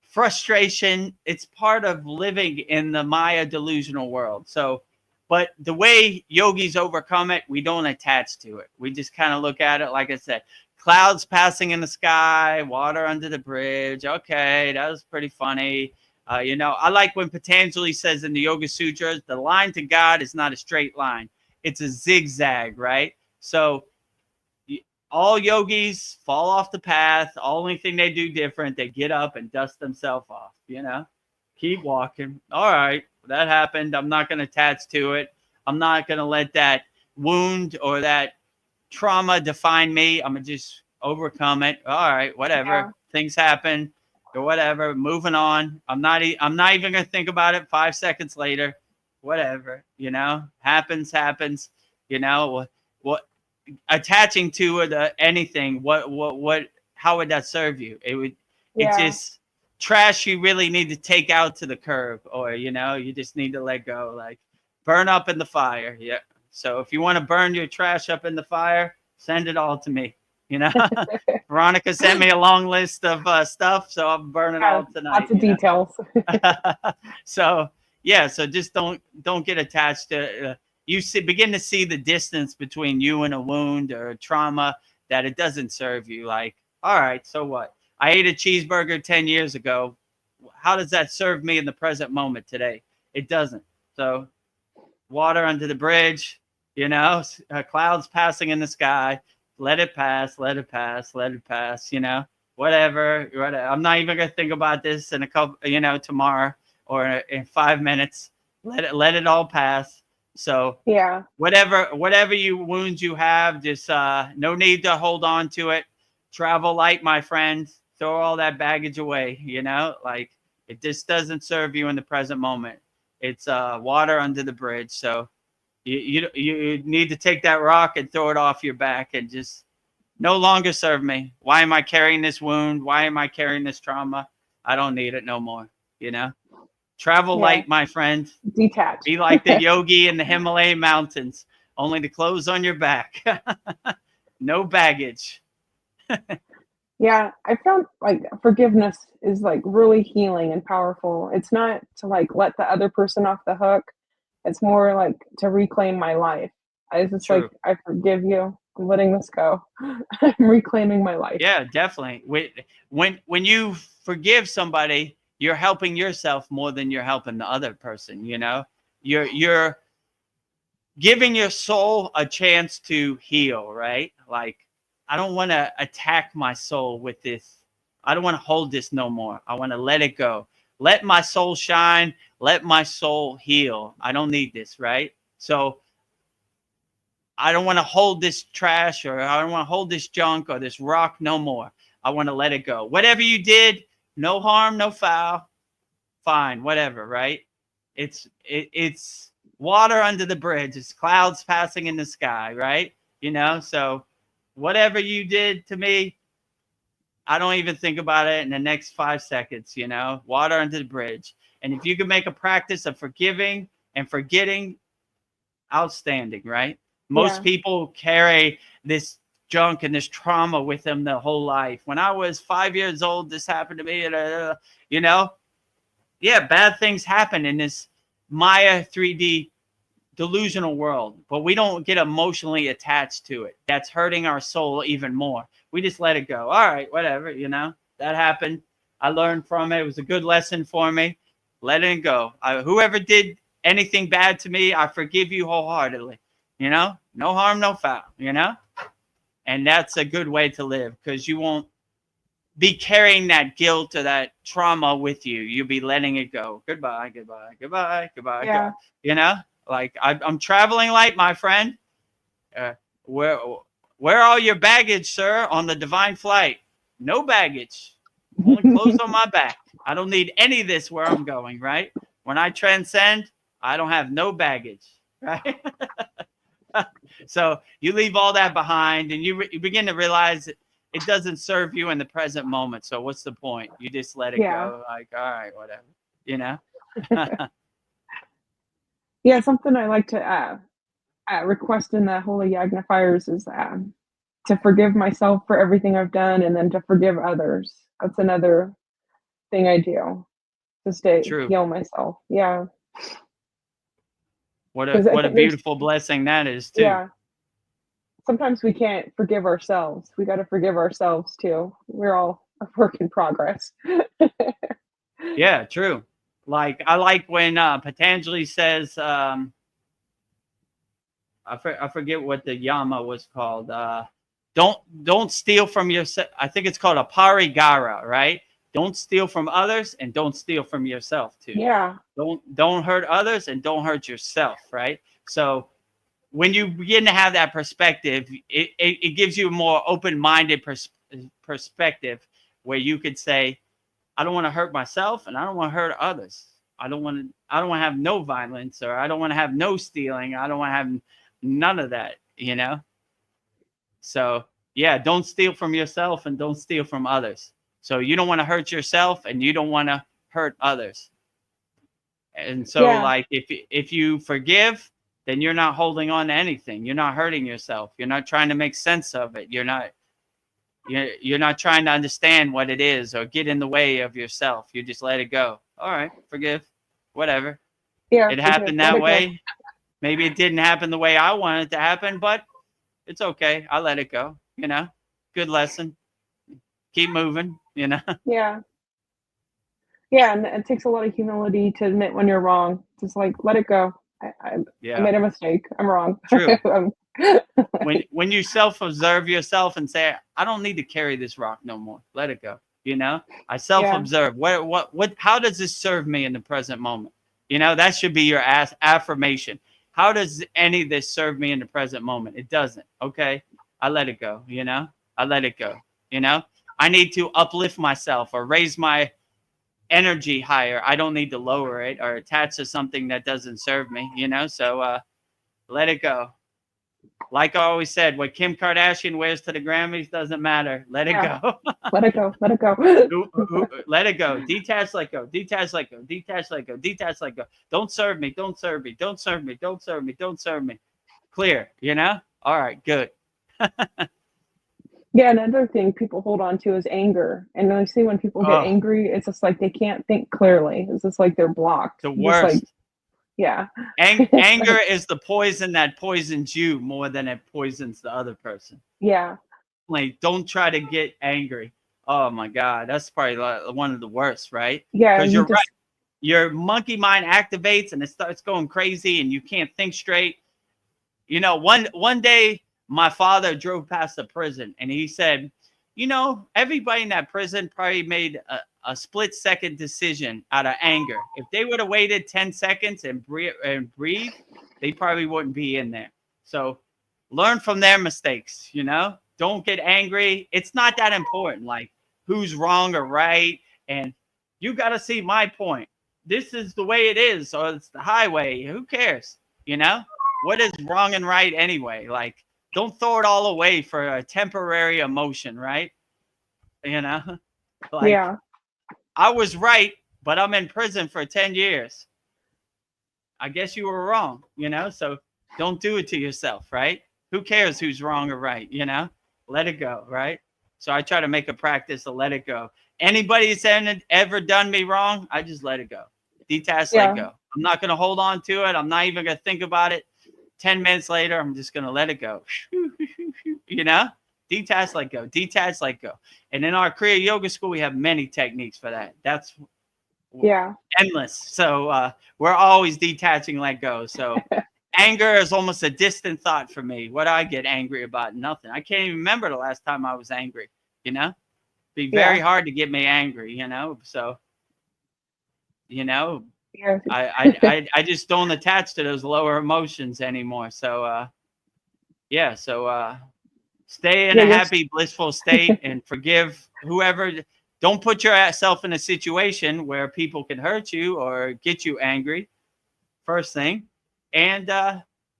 frustration. It's part of living in the Maya delusional world. So, but the way yogis overcome it, we don't attach to it. We just kind of look at it, like I said, clouds passing in the sky, water under the bridge. Okay, that was pretty funny. You know, I like when Patanjali says in the Yoga Sutras, the line to God is not a straight line. It's a zigzag, right? So all yogis fall off the path. Only thing they do different, they get up and dust themselves off, you know, keep walking. All right, that happened. I'm not going to attach to it. I'm not going to let that wound or that trauma define me. I'm going to just overcome it. All right, whatever. Yeah. Things happen or whatever. Moving on. I'm not even going to think about it 5 seconds later. Whatever, you know, happens. You know, what attaching to it, anything, how would that serve you? It's just trash you really need to take out to the curb, or, you know, you just need to let go, like burn up in the fire. Yeah. So if you want to burn your trash up in the fire, send it all to me, you know. Veronica sent me a long list of stuff, so I'm burning all tonight. Lots of details. So yeah, so just don't get attached to you begin to see the distance between you and a wound or a trauma, that it doesn't serve you. Like, all right, so what? I ate a cheeseburger 10 years ago. How does that serve me in the present moment today? It doesn't. So water under the bridge, you know, clouds passing in the sky. Let it pass, you know, whatever. I'm not even going to think about this in a couple, you know, tomorrow or in 5 minutes. Let it all pass. So yeah, whatever wounds you have, just no need to hold on to it. Travel light, my friend. Throw all that baggage away. You know, like, it just doesn't serve you in the present moment. It's water under the bridge. So you need to take that rock and throw it off your back and just no longer serve me. Why am I carrying this wound? Why am I carrying this trauma? I don't need it no more. You know. Travel Yeah. light, my friend. Detach. Be like the yogi in the Himalayan mountains. Only the clothes on your back. No baggage. Yeah, I found like forgiveness is like really healing and powerful. It's not to like let the other person off the hook. It's more like to reclaim my life. I was just like, True. I forgive you. I'm letting this go. I'm reclaiming my life. Yeah, definitely. When you forgive somebody, you're helping yourself more than you're helping the other person. You know, you're giving your soul a chance to heal, right? Like, I don't want to attack my soul with this. I don't want to hold this no more. I want to let it go. Let my soul shine. Let my soul heal. I don't need this, right? So I don't want to hold this trash, or I don't want to hold this junk or this rock no more. I want to let it go. Whatever you did, no harm, no foul. Fine, whatever, right? It's water under the bridge. It's clouds passing in the sky, right? You know, so whatever you did to me, I don't even think about it in the next 5 seconds, you know, water under the bridge. And if you can make a practice of forgiving and forgetting, outstanding, right? Most Yeah. people carry this junk and this trauma with them their whole life. When I was 5 years old, this happened to me, you know, yeah, bad things happen in this Maya 3D delusional world, but we don't get emotionally attached to it. That's hurting our soul even more. We just let it go. All right, whatever, you know, that happened. I learned from it. It was a good lesson for me. Letting it go. Whoever did anything bad to me, I forgive you wholeheartedly. You know, no harm, no foul, you know? And that's a good way to live, because you won't be carrying that guilt or that trauma with you. You'll be letting it go. Goodbye, goodbye, goodbye, goodbye, Yeah. God. You know, like I'm traveling light, my friend. Uh, where are your baggage, sir, on the divine flight? No baggage. Only clothes on my back. I don't need any of this where I'm going, right? When I transcend, I don't have no baggage, right? So you leave all that behind, and you begin to realize that it doesn't serve you in the present moment. So what's the point? You just let it Yeah. go. Like, all right, whatever, you know? Yeah, something I like to request in the Holy Yagna fires is to forgive myself for everything I've done, and then to forgive others. That's another thing I do to stay True. heal myself. Yeah, What because I a think there's beautiful blessing that is too. yeah. Sometimes we can't forgive ourselves. We got to forgive ourselves too. We're all a work in progress. Yeah, true. Like, I like when Patanjali says, I forget what the yama was called. Don't steal from yourself. I think it's called a parigara, right? Don't steal from others, and don't steal from yourself too. Yeah, Don't hurt others, and don't hurt yourself, right? So when you begin to have that perspective, it gives you a more open-minded perspective, where you could say, I don't want to hurt myself, and I don't want to hurt others. I don't want to have no violence, or I don't want to have no stealing. I don't want to have none of that, you know? So yeah, don't steal from yourself, and don't steal from others. So you don't want to hurt yourself, and you don't want to hurt others. And so, yeah, like, if you forgive, then you're not holding on to anything. You're not hurting yourself. You're not trying to make sense of it. You're not trying to understand what it is or get in the way of yourself. You just let it go. All right, forgive, whatever. yeah. It Forgive. happened Let that it go. way. Maybe it didn't happen the way I wanted it to happen, but it's okay. I let it go. You know, good lesson. Keep moving. You know. Yeah, yeah. And it takes a lot of humility to admit when you're wrong. Just like let it go. I Yeah, made a mistake. I'm wrong. true. When you self-observe yourself and say, I don't need to carry this rock no more, let it go. You know, I Yeah, self-observe. What how does this serve me in the present moment? You know, that should be your affirmation. How does any of this serve me in the present moment? It doesn't. Okay, I let it go. You know, I let it go. You know, I need to uplift myself or raise my energy higher. I don't need to lower it or attach to something that doesn't serve me. You know, so let it go. Like I always said, what Kim Kardashian wears to the Grammys doesn't matter. Let it go. Let it go. Let it go. Let it go. Detach, let go. Detach, let go. Detach, let go. Detach, let go. Don't serve me. Don't serve me. Don't serve me. Don't serve me. Don't serve me. Clear, you know? All right, good. Yeah, another thing people hold on to is anger. And I see when people get Oh, angry, it's just like they can't think clearly. It's just like they're blocked. the Just like, worst. yeah. Anger is the poison that poisons you more than it poisons the other person. Yeah. Like, don't try to get angry. Oh my God, that's probably like one of the worst, right? Yeah. Because You you're right. just, Your monkey mind activates and it starts going crazy and you can't think straight. You know, one day my father drove past the prison and he said, you know, everybody in that prison probably made a split-second decision out of anger. If they would have waited 10 seconds and breathe, they probably wouldn't be in there. So learn from their mistakes, you know? Don't get angry. It's not that important, like who's wrong or right. And you got to see my point. This is the way it is, or it's the highway. Who cares? You know? What is wrong and right anyway? Like, don't throw it all away for a temporary emotion, right? You know? Like, yeah. I was right, but I'm in prison for 10 years. I guess you were wrong, you know? So don't do it to yourself, right? Who cares who's wrong or right, you know? Let it go, right? So I try to make a practice to let it go. Anybody that's ever done me wrong, I just let it go. Detach, let Yeah. go. I'm not going to hold on to it. I'm not even going to think about it. 10 minutes later, I'm just going to let it go. You know? Detach, let go. Detach, let go. And in our Kriya Yoga school, we have many techniques for that. That's Yeah. endless. So we're always detaching, let go. So anger is almost a distant thought for me. What do I get angry about? Nothing. I can't even remember the last time I was angry, you know? Be very hard to get me angry, you know? So, you know, Yeah. I just don't attach to those lower emotions anymore. So yeah, so stay in Yeah. a happy, blissful state and forgive whoever. Don't put yourself in a situation where people can hurt you or get you angry. First thing. And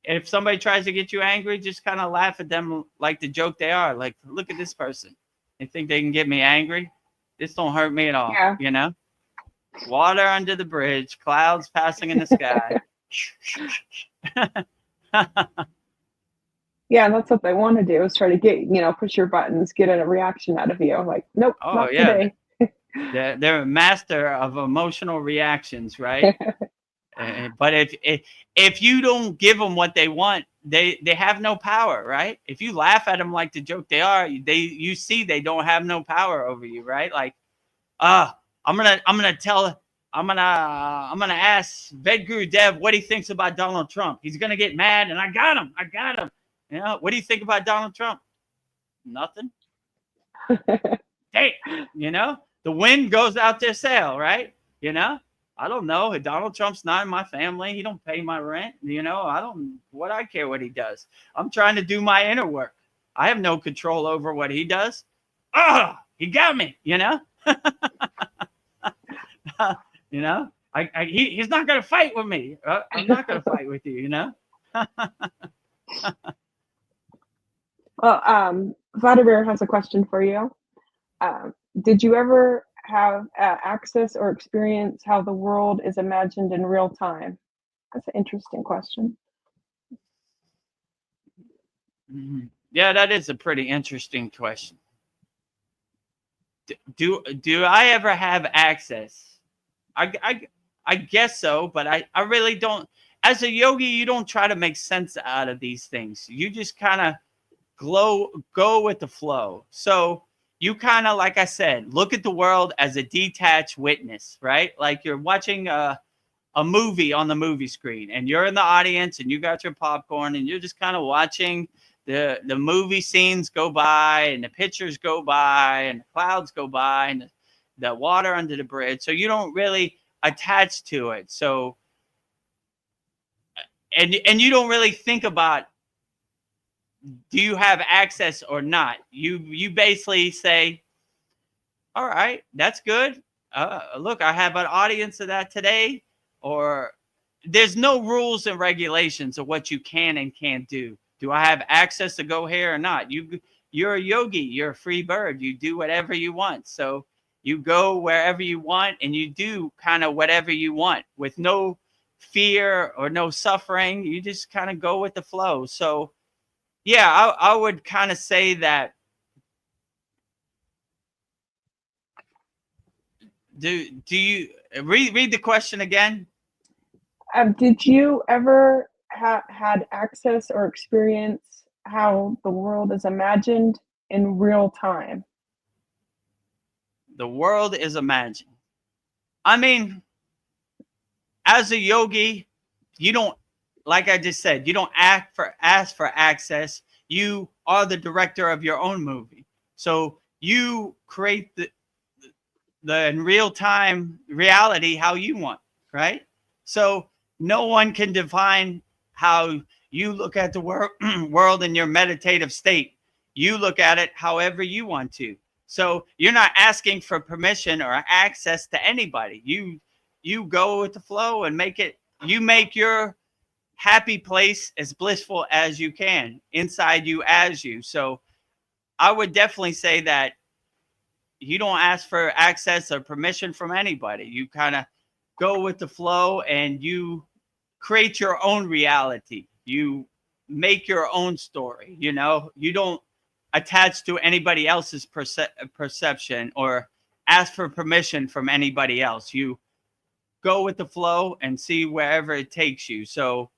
if somebody tries to get you angry, just kind of laugh at them like the joke they are. Like, look at this person. They think they can get me angry. This don't hurt me at all, Yeah. you know? Water under the bridge, clouds passing in the sky. Yeah, and that's what they want to do is try to get, push your buttons, get a reaction out of you. Like, nope, Oh not yeah, today. they're a master of emotional reactions, right? But if you don't give them what they want, they have no power, right? If you laugh at them like the joke they are, you see they don't have no power over you, right? Like, I'm gonna ask Vedagurudev what he thinks about Donald Trump. He's gonna get mad, and I got him. You know, what do you think about Donald Trump? Nothing. Hey, you know, the wind goes out their sail, right? You know, I don't know. Donald Trump's not in my family. He don't pay my rent. You know, I care what he does. I'm trying to do my inner work. I have no control over what he does. He got me, you know? You know, he's not going to fight with me. I'm not going to fight with you, you know? Well, Vladimir has a question for you. Did you ever have access or experience how the world is imagined in real time? That's an interesting question. Yeah, that is a pretty interesting question. Do I ever have access? I guess so, but I really don't. As a yogi, you don't try to make sense out of these things. You just kind of go with the flow. So you kind of, like I said, look at the world as a detached witness, right? Like you're watching a movie on the movie screen and you're in the audience and you got your popcorn and you're just kind of watching the movie scenes go by and the pictures go by and the clouds go by and the water under the bridge. So you don't really attach to it. So and you don't really think about, do you have access or not? You basically say, all right, that's good. Look, I have an audience of that today. Or there's no rules and regulations of what you can and can't do Do I have access to go here or not? You're a yogi. You're a free bird. You do whatever you want. So you go wherever you want, and you do kind of whatever you want with no fear or no suffering. You just kind of go with the flow. So yeah, I would kind of say that. Do you read the question again? Did you ever had access or experience how the world is imagined in real time? The world is imagined. I mean, as a yogi, you don't, like I just said, you don't ask for access. You are the director of your own movie. So you create the in real time reality how you want, right? So no one can define how you look at the world in your meditative state. You look at it however you want to. So you're not asking for permission or access to anybody. You go with the flow and you make your happy place as blissful as you can inside you as you. So I would definitely say that you don't ask for access or permission from anybody. You kind of go with the flow and you create your own reality. You make your own story. You know, you don't attach to anybody else's perception or ask for permission from anybody else. You go with the flow and see wherever it takes you. So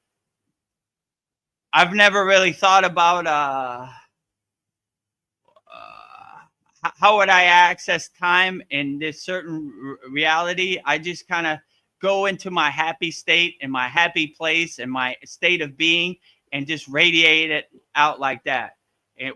I've never really thought about how would I access time in this certain reality. I just kind of go into my happy state and my happy place and my state of being and just radiate it out like that,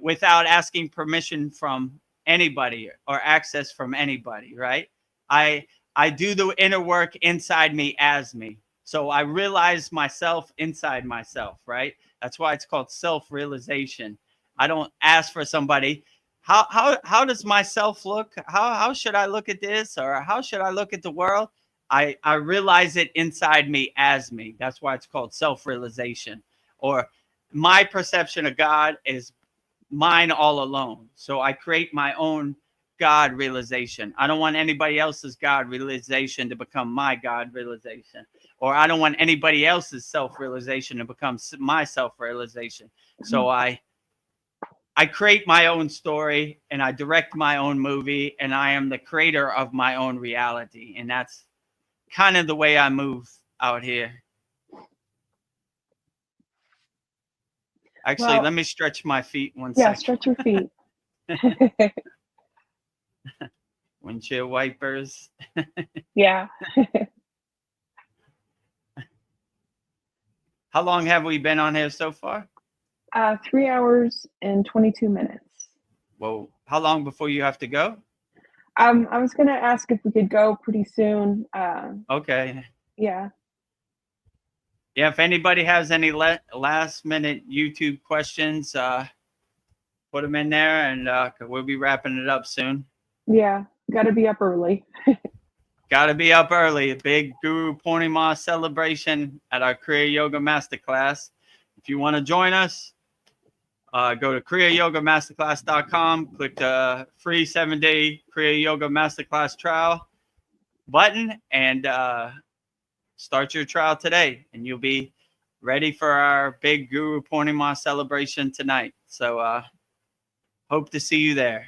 without asking permission from anybody or access from anybody, right? I do the inner work inside me as me. So I realize myself inside myself, right? That's why it's called self-realization. I don't ask for somebody, how does myself look? How should I look at this? Or how should I look at the world? I realize it inside me as me. That's why it's called self-realization. Or my perception of God is mine all alone. So I create my own God realization. I don't want anybody else's God realization to become my God realization. Or I don't want anybody else's self-realization to become my self-realization. So I create my own story and I direct my own movie, and I am the creator of my own reality. And that's kind of the way I move out here. Actually, let me stretch my feet one second. Yeah, stretch your feet. Windshield wipers. Yeah. How long have we been on here so far? 3 hours and 22 minutes. Well, how long before you have to go? I was going to ask if we could go pretty soon. Okay. Yeah. Yeah, if anybody has any last minute YouTube questions, put them in there, and we'll be wrapping it up soon. Yeah, got to be up early. Got to be up early. A big Gurupurnima celebration at our Kriya Yoga Masterclass. If you want to join us, go to kriyayogamasterclass.com, click the free 7-day Kriya Yoga Masterclass trial button, and start your trial today, and you'll be ready for our big Gurupurnima celebration tonight. So hope to see you there.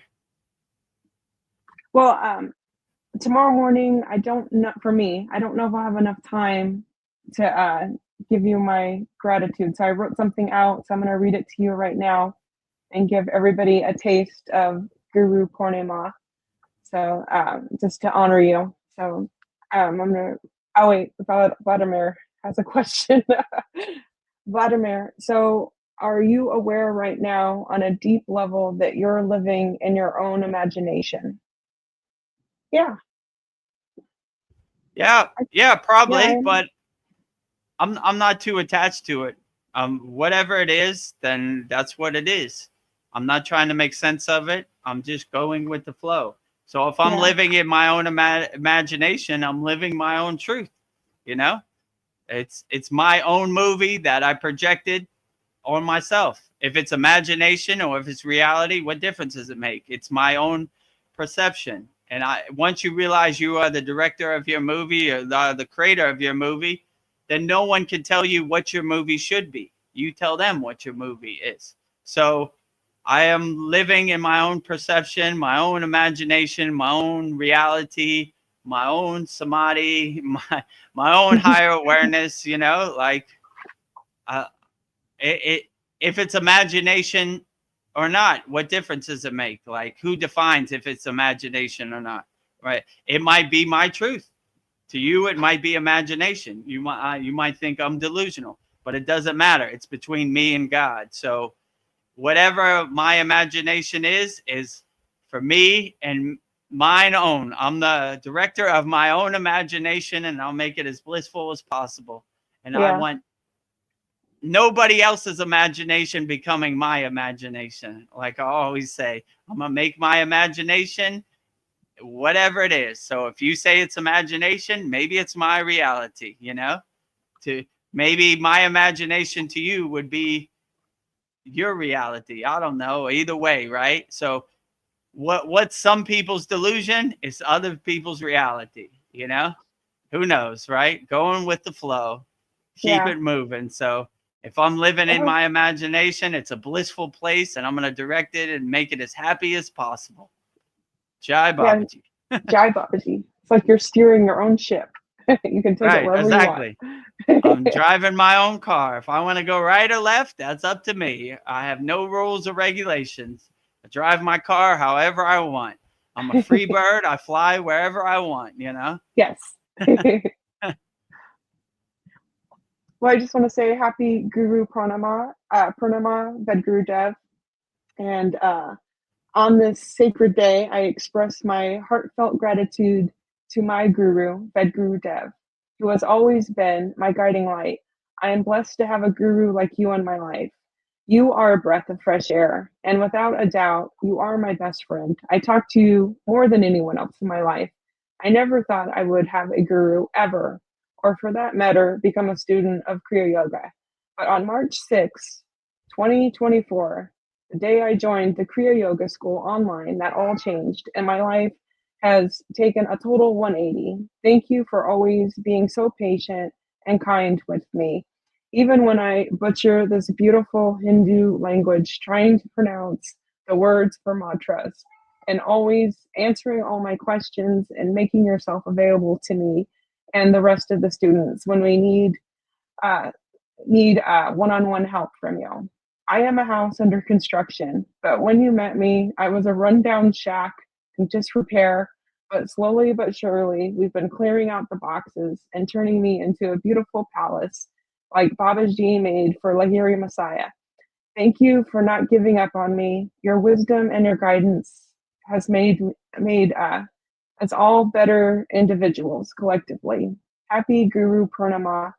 Well, tomorrow morning, I don't know if I'll have enough time to give you my gratitude. So I wrote something out, so I'm going to read it to you right now and give everybody a taste of Gurupurnima. So just to honor you. So I'm going to, oh wait, Vladimir has a question. Vladimir, so are you aware right now on a deep level that you're living in your own imagination? Yeah. Yeah, probably, Yeah, but I'm not too attached to it. Whatever it is, then that's what it is. I'm not trying to make sense of it. I'm just going with the flow. So if I'm living in my own imagination, I'm living my own truth. You know, it's my own movie that I projected on myself, if it's imagination or if it's reality, what difference does it make? It's my own perception. And once you realize you are the director of your movie or the creator of your movie, then no one can tell you what your movie should be. You tell them what your movie is. So I am living in my own perception, my own imagination, my own reality, my own samadhi, my own higher awareness, you know, like if it's imagination or not, what difference does it make? Like, who defines if it's imagination or not, right? It might be my truth. To you, it might be imagination. You might think I'm delusional, but it doesn't matter. It's between me and God. So whatever my imagination is for me and mine own. I'm the director of my own imagination, and I'll make it as blissful as possible. And I want nobody else's imagination becoming my imagination. Like I always say, I'm going to make my imagination whatever it is. So if you say it's imagination, maybe it's my reality, you know? Maybe my imagination to you would be your reality. I don't know. Either way, right? So what's some people's delusion is other people's reality, you know? Who knows, right? Going with the flow. Keep it moving. So if I'm living in my imagination, it's a blissful place, and I'm going to direct it and make it as happy as possible. Jai Babaji. Jai Babaji. It's like you're steering your own ship. You can take it wherever you want. I'm driving my own car. If I want to go right or left, that's up to me. I have no rules or regulations. I drive my car however I want. I'm a free bird. I fly wherever I want, you know? Yes. Well, I just want to say happy Gurupurnima, Vedagurudev. And on this sacred day, I express my heartfelt gratitude to my guru, Vedagurudev, who has always been my guiding light. I am blessed to have a guru like you in my life. You are a breath of fresh air, and without a doubt, you are my best friend. I talk to you more than anyone else in my life. I never thought I would have a guru ever, or for that matter, become a student of Kriya Yoga. But on March 6, 2024, the day I joined the Kriya Yoga school online, that all changed, and my life has taken a total 180. Thank you for always being so patient and kind with me. Even when I butcher this beautiful Hindu language, trying to pronounce the words for mantras, and always answering all my questions and making yourself available to me and the rest of the students when we need one-on-one help from you. I am a house under construction, but when you met me, I was a rundown shack in disrepair, but slowly but surely, we've been clearing out the boxes and turning me into a beautiful palace like Babaji made for Lahiri Messiah. Thank you for not giving up on me. Your wisdom and your guidance has made us all better individuals collectively. Happy Gurupurnima,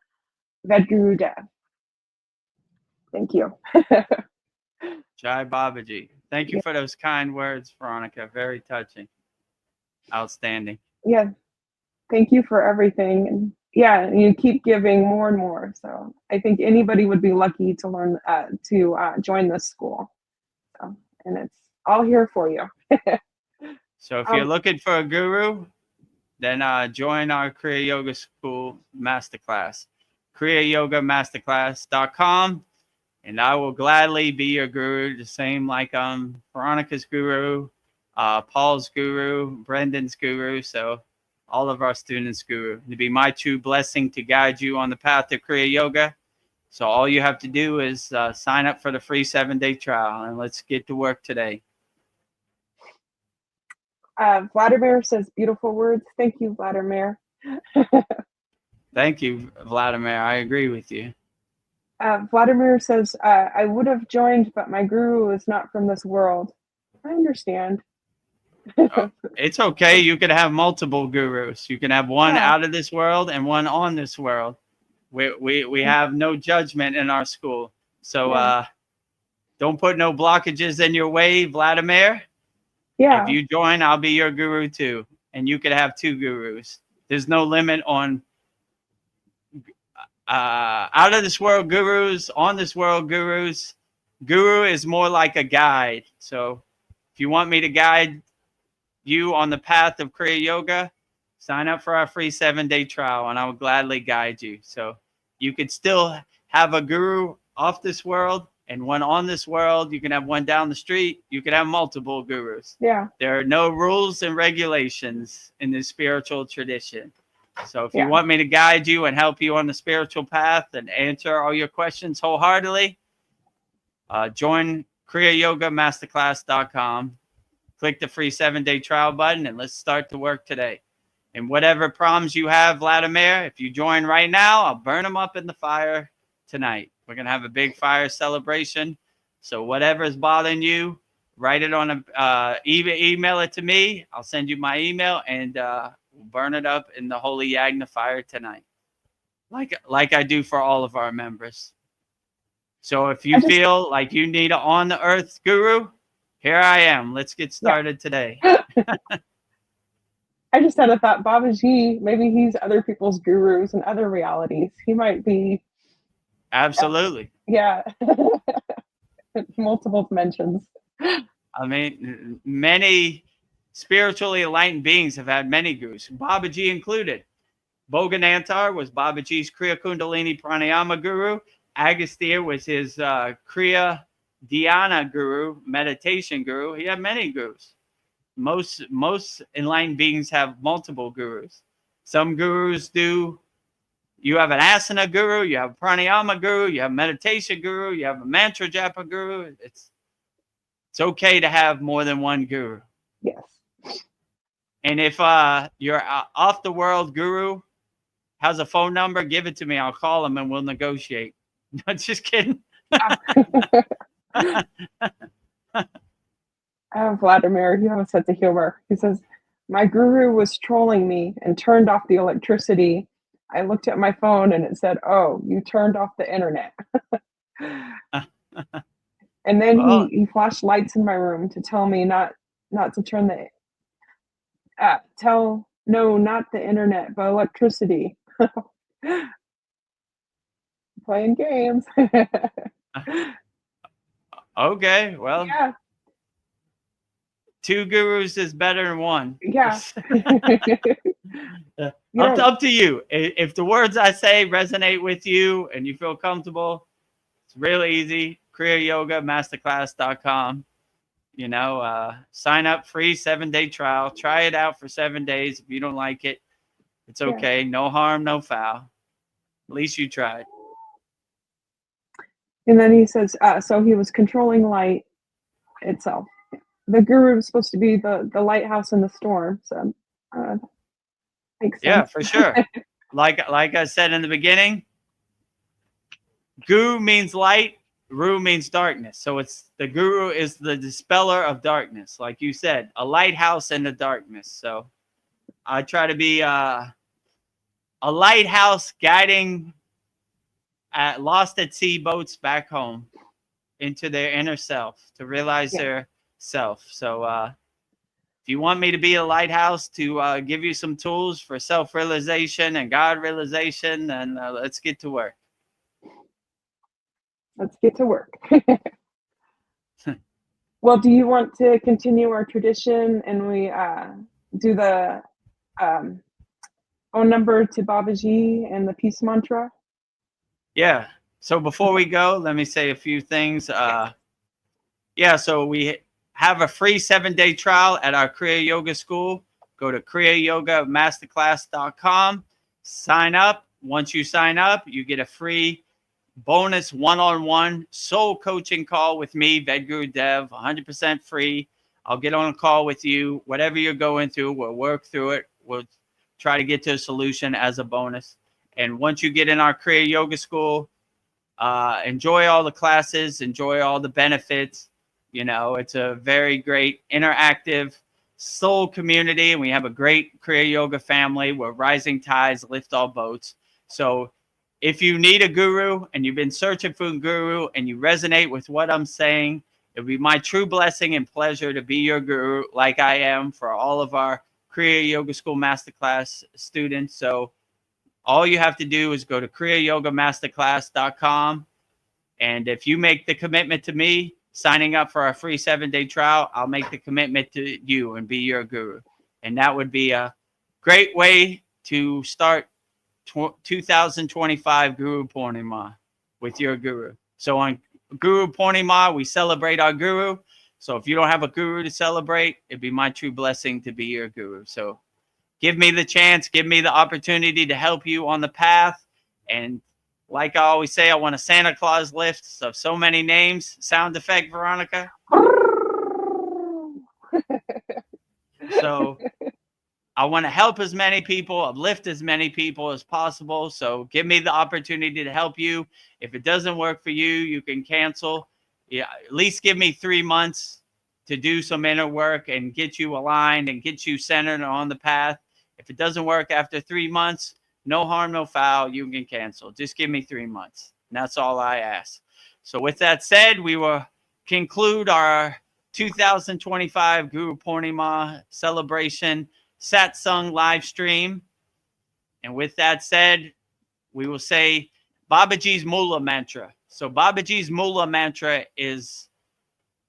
Vedagurudev. Thank you. Jai Babaji. Thank you for those kind words, Veronica. Very touching. Outstanding. Yeah. Thank you for everything. And yeah, you keep giving more and more. So I think anybody would be lucky to learn to join this school. So, and it's all here for you. So if you're looking for a guru, then join our Kriya Yoga School Masterclass, kriyayogamasterclass.com, and I will gladly be your guru, the same like Veronica's guru, Paul's guru, Brendan's guru, so all of our students' guru. To be my true blessing to guide you on the path to Kriya Yoga. So all you have to do is sign up for the free 7-day trial, and let's get to work today. Vladimir says beautiful words. Thank you, Vladimir. Thank you, Vladimir. I agree with you. Vladimir says, I would have joined, but my guru is not from this world. I understand. It's okay. You could have multiple gurus. You can have one out of this world and one on this world. We have no judgment in our school. So don't put no blockages in your way, Vladimir. Yeah. If you join, I'll be your guru too. And you could have 2 gurus. There's no limit on out of this world gurus, on this world gurus. Guru is more like a guide. So if you want me to guide you on the path of Kriya Yoga, sign up for our free 7-day trial and I will gladly guide you. So you could still have a guru off this world and one on this world. You can have one down the street. You can have multiple gurus. Yeah. There are no rules and regulations in the spiritual tradition. So if Yeah. you want me to guide you and help you on the spiritual path and answer all your questions wholeheartedly, join kriyayogamasterclass.com. Click the free 7-day trial button and let's start the work today. And whatever problems you have, Vladimir, if you join right now, I'll burn them up in the fire tonight. We're going to have a big fire celebration. So whatever is bothering you, write it on email it to me. I'll send you my email and we'll burn it up in the holy yagna fire tonight. Like I do for all of our members. So if you feel like you need an on the earth guru, here I am. Let's get started today. I just had a thought, Babaji, maybe he's other people's gurus in other realities. He might be. Absolutely. Yeah. Multiple dimensions. I mean, many spiritually enlightened beings have had many gurus, Babaji included. Bhoganantar was Babaji's Kriya Kundalini Pranayama guru. Agastya was his Kriya Dhyana guru, meditation guru. He had many gurus. Most enlightened beings have multiple gurus. Some gurus do. You have an asana guru, you have a pranayama guru, you have a meditation guru, you have a mantra japa guru. It's okay to have more than one guru. Yes. And if you're off the world guru has a phone number, give it to me. I'll call him and we'll negotiate. No, just kidding. Vladimir, you have a sense of humor. He says, my guru was trolling me and turned off the electricity. I looked at my phone and it said, oh, you turned off the internet. And then he flashed lights in my room to tell me not to turn the not the internet, but electricity. Playing games. Okay, well, yeah. 2 gurus is better than 1. Yeah. Up to you. If the words I say resonate with you and you feel comfortable, it's really easy. kriyayogamasterclass.com. Sign up, free 7-day trial. Try it out for 7 days. If you don't like it, it's okay. Yeah. No harm, no foul. At least you tried. And then he says, so he was controlling light itself. The guru was supposed to be the lighthouse in the storm. So makes sense. Yeah, for sure. like I said in the beginning, Gu means light, Ru means darkness. So the guru is the dispeller of darkness. Like you said, a lighthouse in the darkness. So I try to be a lighthouse guiding lost at sea boats back home into their inner self to realize their self. So if you want me to be a lighthouse to give you some tools for self-realization and God realization, then let's get to work. Let's get to work. Well, do you want to continue our tradition and we do the phone number to Babaji and the peace mantra? Yeah. So before we go, let me say a few things. So we have a free 7-day trial at our Kriya Yoga School. Go to kriyayogamasterclass.com. Sign up. Once you sign up, you get a free bonus one-on-one soul coaching call with me, Vedagurudev, 100% free. I'll get on a call with you. Whatever you're going through, we'll work through it. We'll try to get to a solution as a bonus. And once you get in our Kriya Yoga School, enjoy all the classes, enjoy all the benefits. It's a very great interactive soul community. And we have a great Kriya Yoga family where rising tides lift all boats. So if you need a guru and you've been searching for a guru and you resonate with what I'm saying, it would be my true blessing and pleasure to be your guru like I am for all of our Kriya Yoga School Masterclass students. So all you have to do is go to kriyayogamasterclass.com And if you make the commitment to me, signing up for our free 7-day trial, I'll make the commitment to you and be your guru. And that would be a great way to start 2025 Gurupurnima with your guru. So on Gurupurnima, we celebrate our guru. So if you don't have a guru to celebrate, it'd be my true blessing to be your guru. So give me the chance, give me the opportunity to help you on the path. And like I always say, I want a Santa Claus list of so many names. Sound effect, Veronica? So I want to help as many people, uplift as many people as possible. So give me the opportunity to help you. If it doesn't work for you, you can cancel. Yeah, at least give me 3 months to do some inner work and get you aligned and get you centered and on the path. If it doesn't work after 3 months, no harm, no foul. You can cancel. Just give me 3 months. And that's all I ask. So with that said, we will conclude our 2025 Gurupurnima celebration satsang live stream. And with that said, we will say Babaji's Mula mantra. So Babaji's Mula mantra is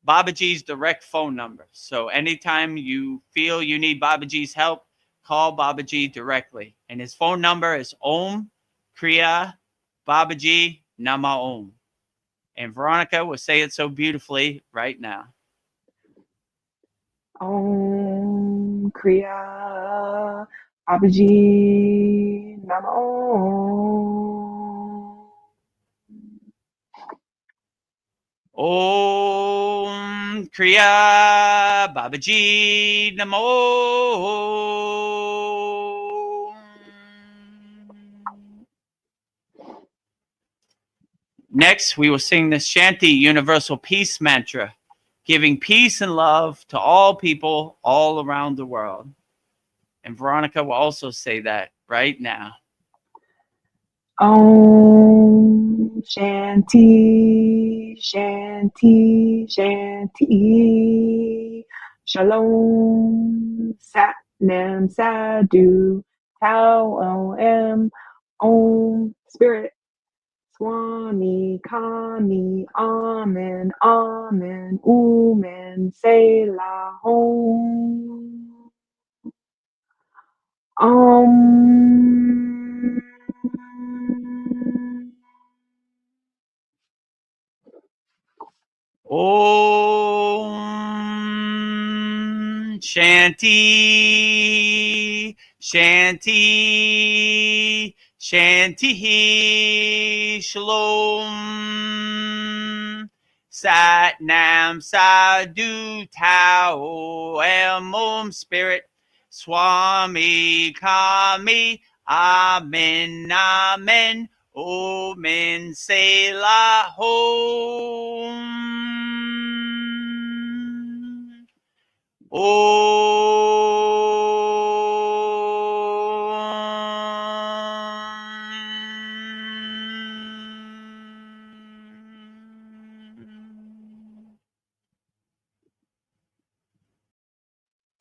Babaji's direct phone number. So anytime you feel you need Babaji's help, call Babaji directly. And his phone number is Om Kriya Babaji Nama Om. And Veronica will say it so beautifully right now. Om Kriya Babaji Nama Om. Om Kriya Babaji Namo. Next, we will sing the Shanti Universal Peace Mantra, giving peace and love to all people all around the world. And Veronica will also say that right now. Om Shanti Shanti Shanti Shalom Sat Nam Sadhu Tao Om Om Spirit Swami Kami Amen Amen Umen Selah Om Om Shanti Shanti Shanti Shalom Sat Nam Sadhu Tao Om Spirit Swami Kami Amen Amen Omen Selah Om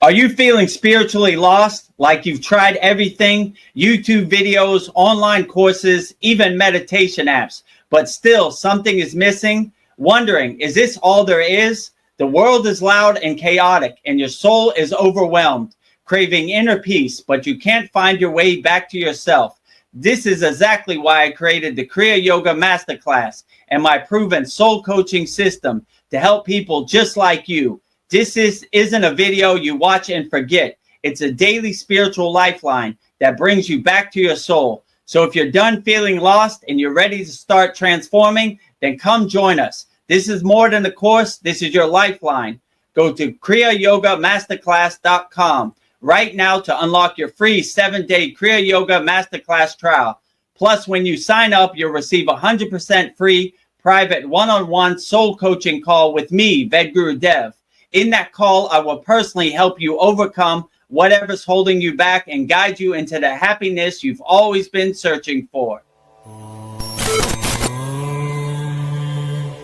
Are you feeling spiritually lost? Like you've tried everything? YouTube videos, online courses, even meditation apps, but still something is missing? Wondering, is this all there is? The world is loud and chaotic, and your soul is overwhelmed, craving inner peace, but you can't find your way back to yourself. This is exactly why I created the Kriya Yoga Masterclass and my proven soul coaching system to help people just like you. This isn't a video you watch and forget. It's a daily spiritual lifeline that brings you back to your soul. So if you're done feeling lost and you're ready to start transforming, then come join us. This is more than a course. This is your lifeline. Go to kriyayogamasterclass.com right now to unlock your free 7-day Kriya Yoga Masterclass trial. Plus, when you sign up, you'll receive 100% free private one-on-one soul coaching call with me, Vedagurudev. In that call, I will personally help you overcome whatever's holding you back and guide you into the happiness you've always been searching for.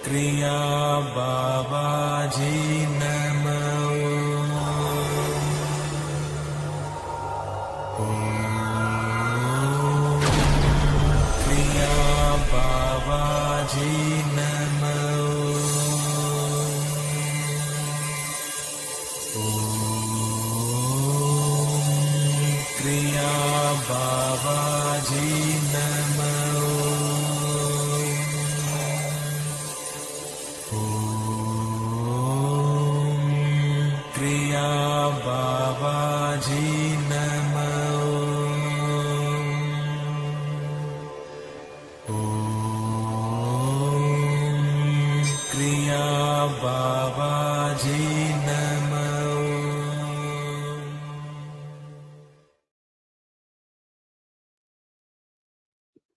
Kriya Babaji Nama Kriya Babaji बाबाजी नमः। क्रिया बाबाजी नमः। क्रिया बाबाजी नमः। क्रिया बाबाजी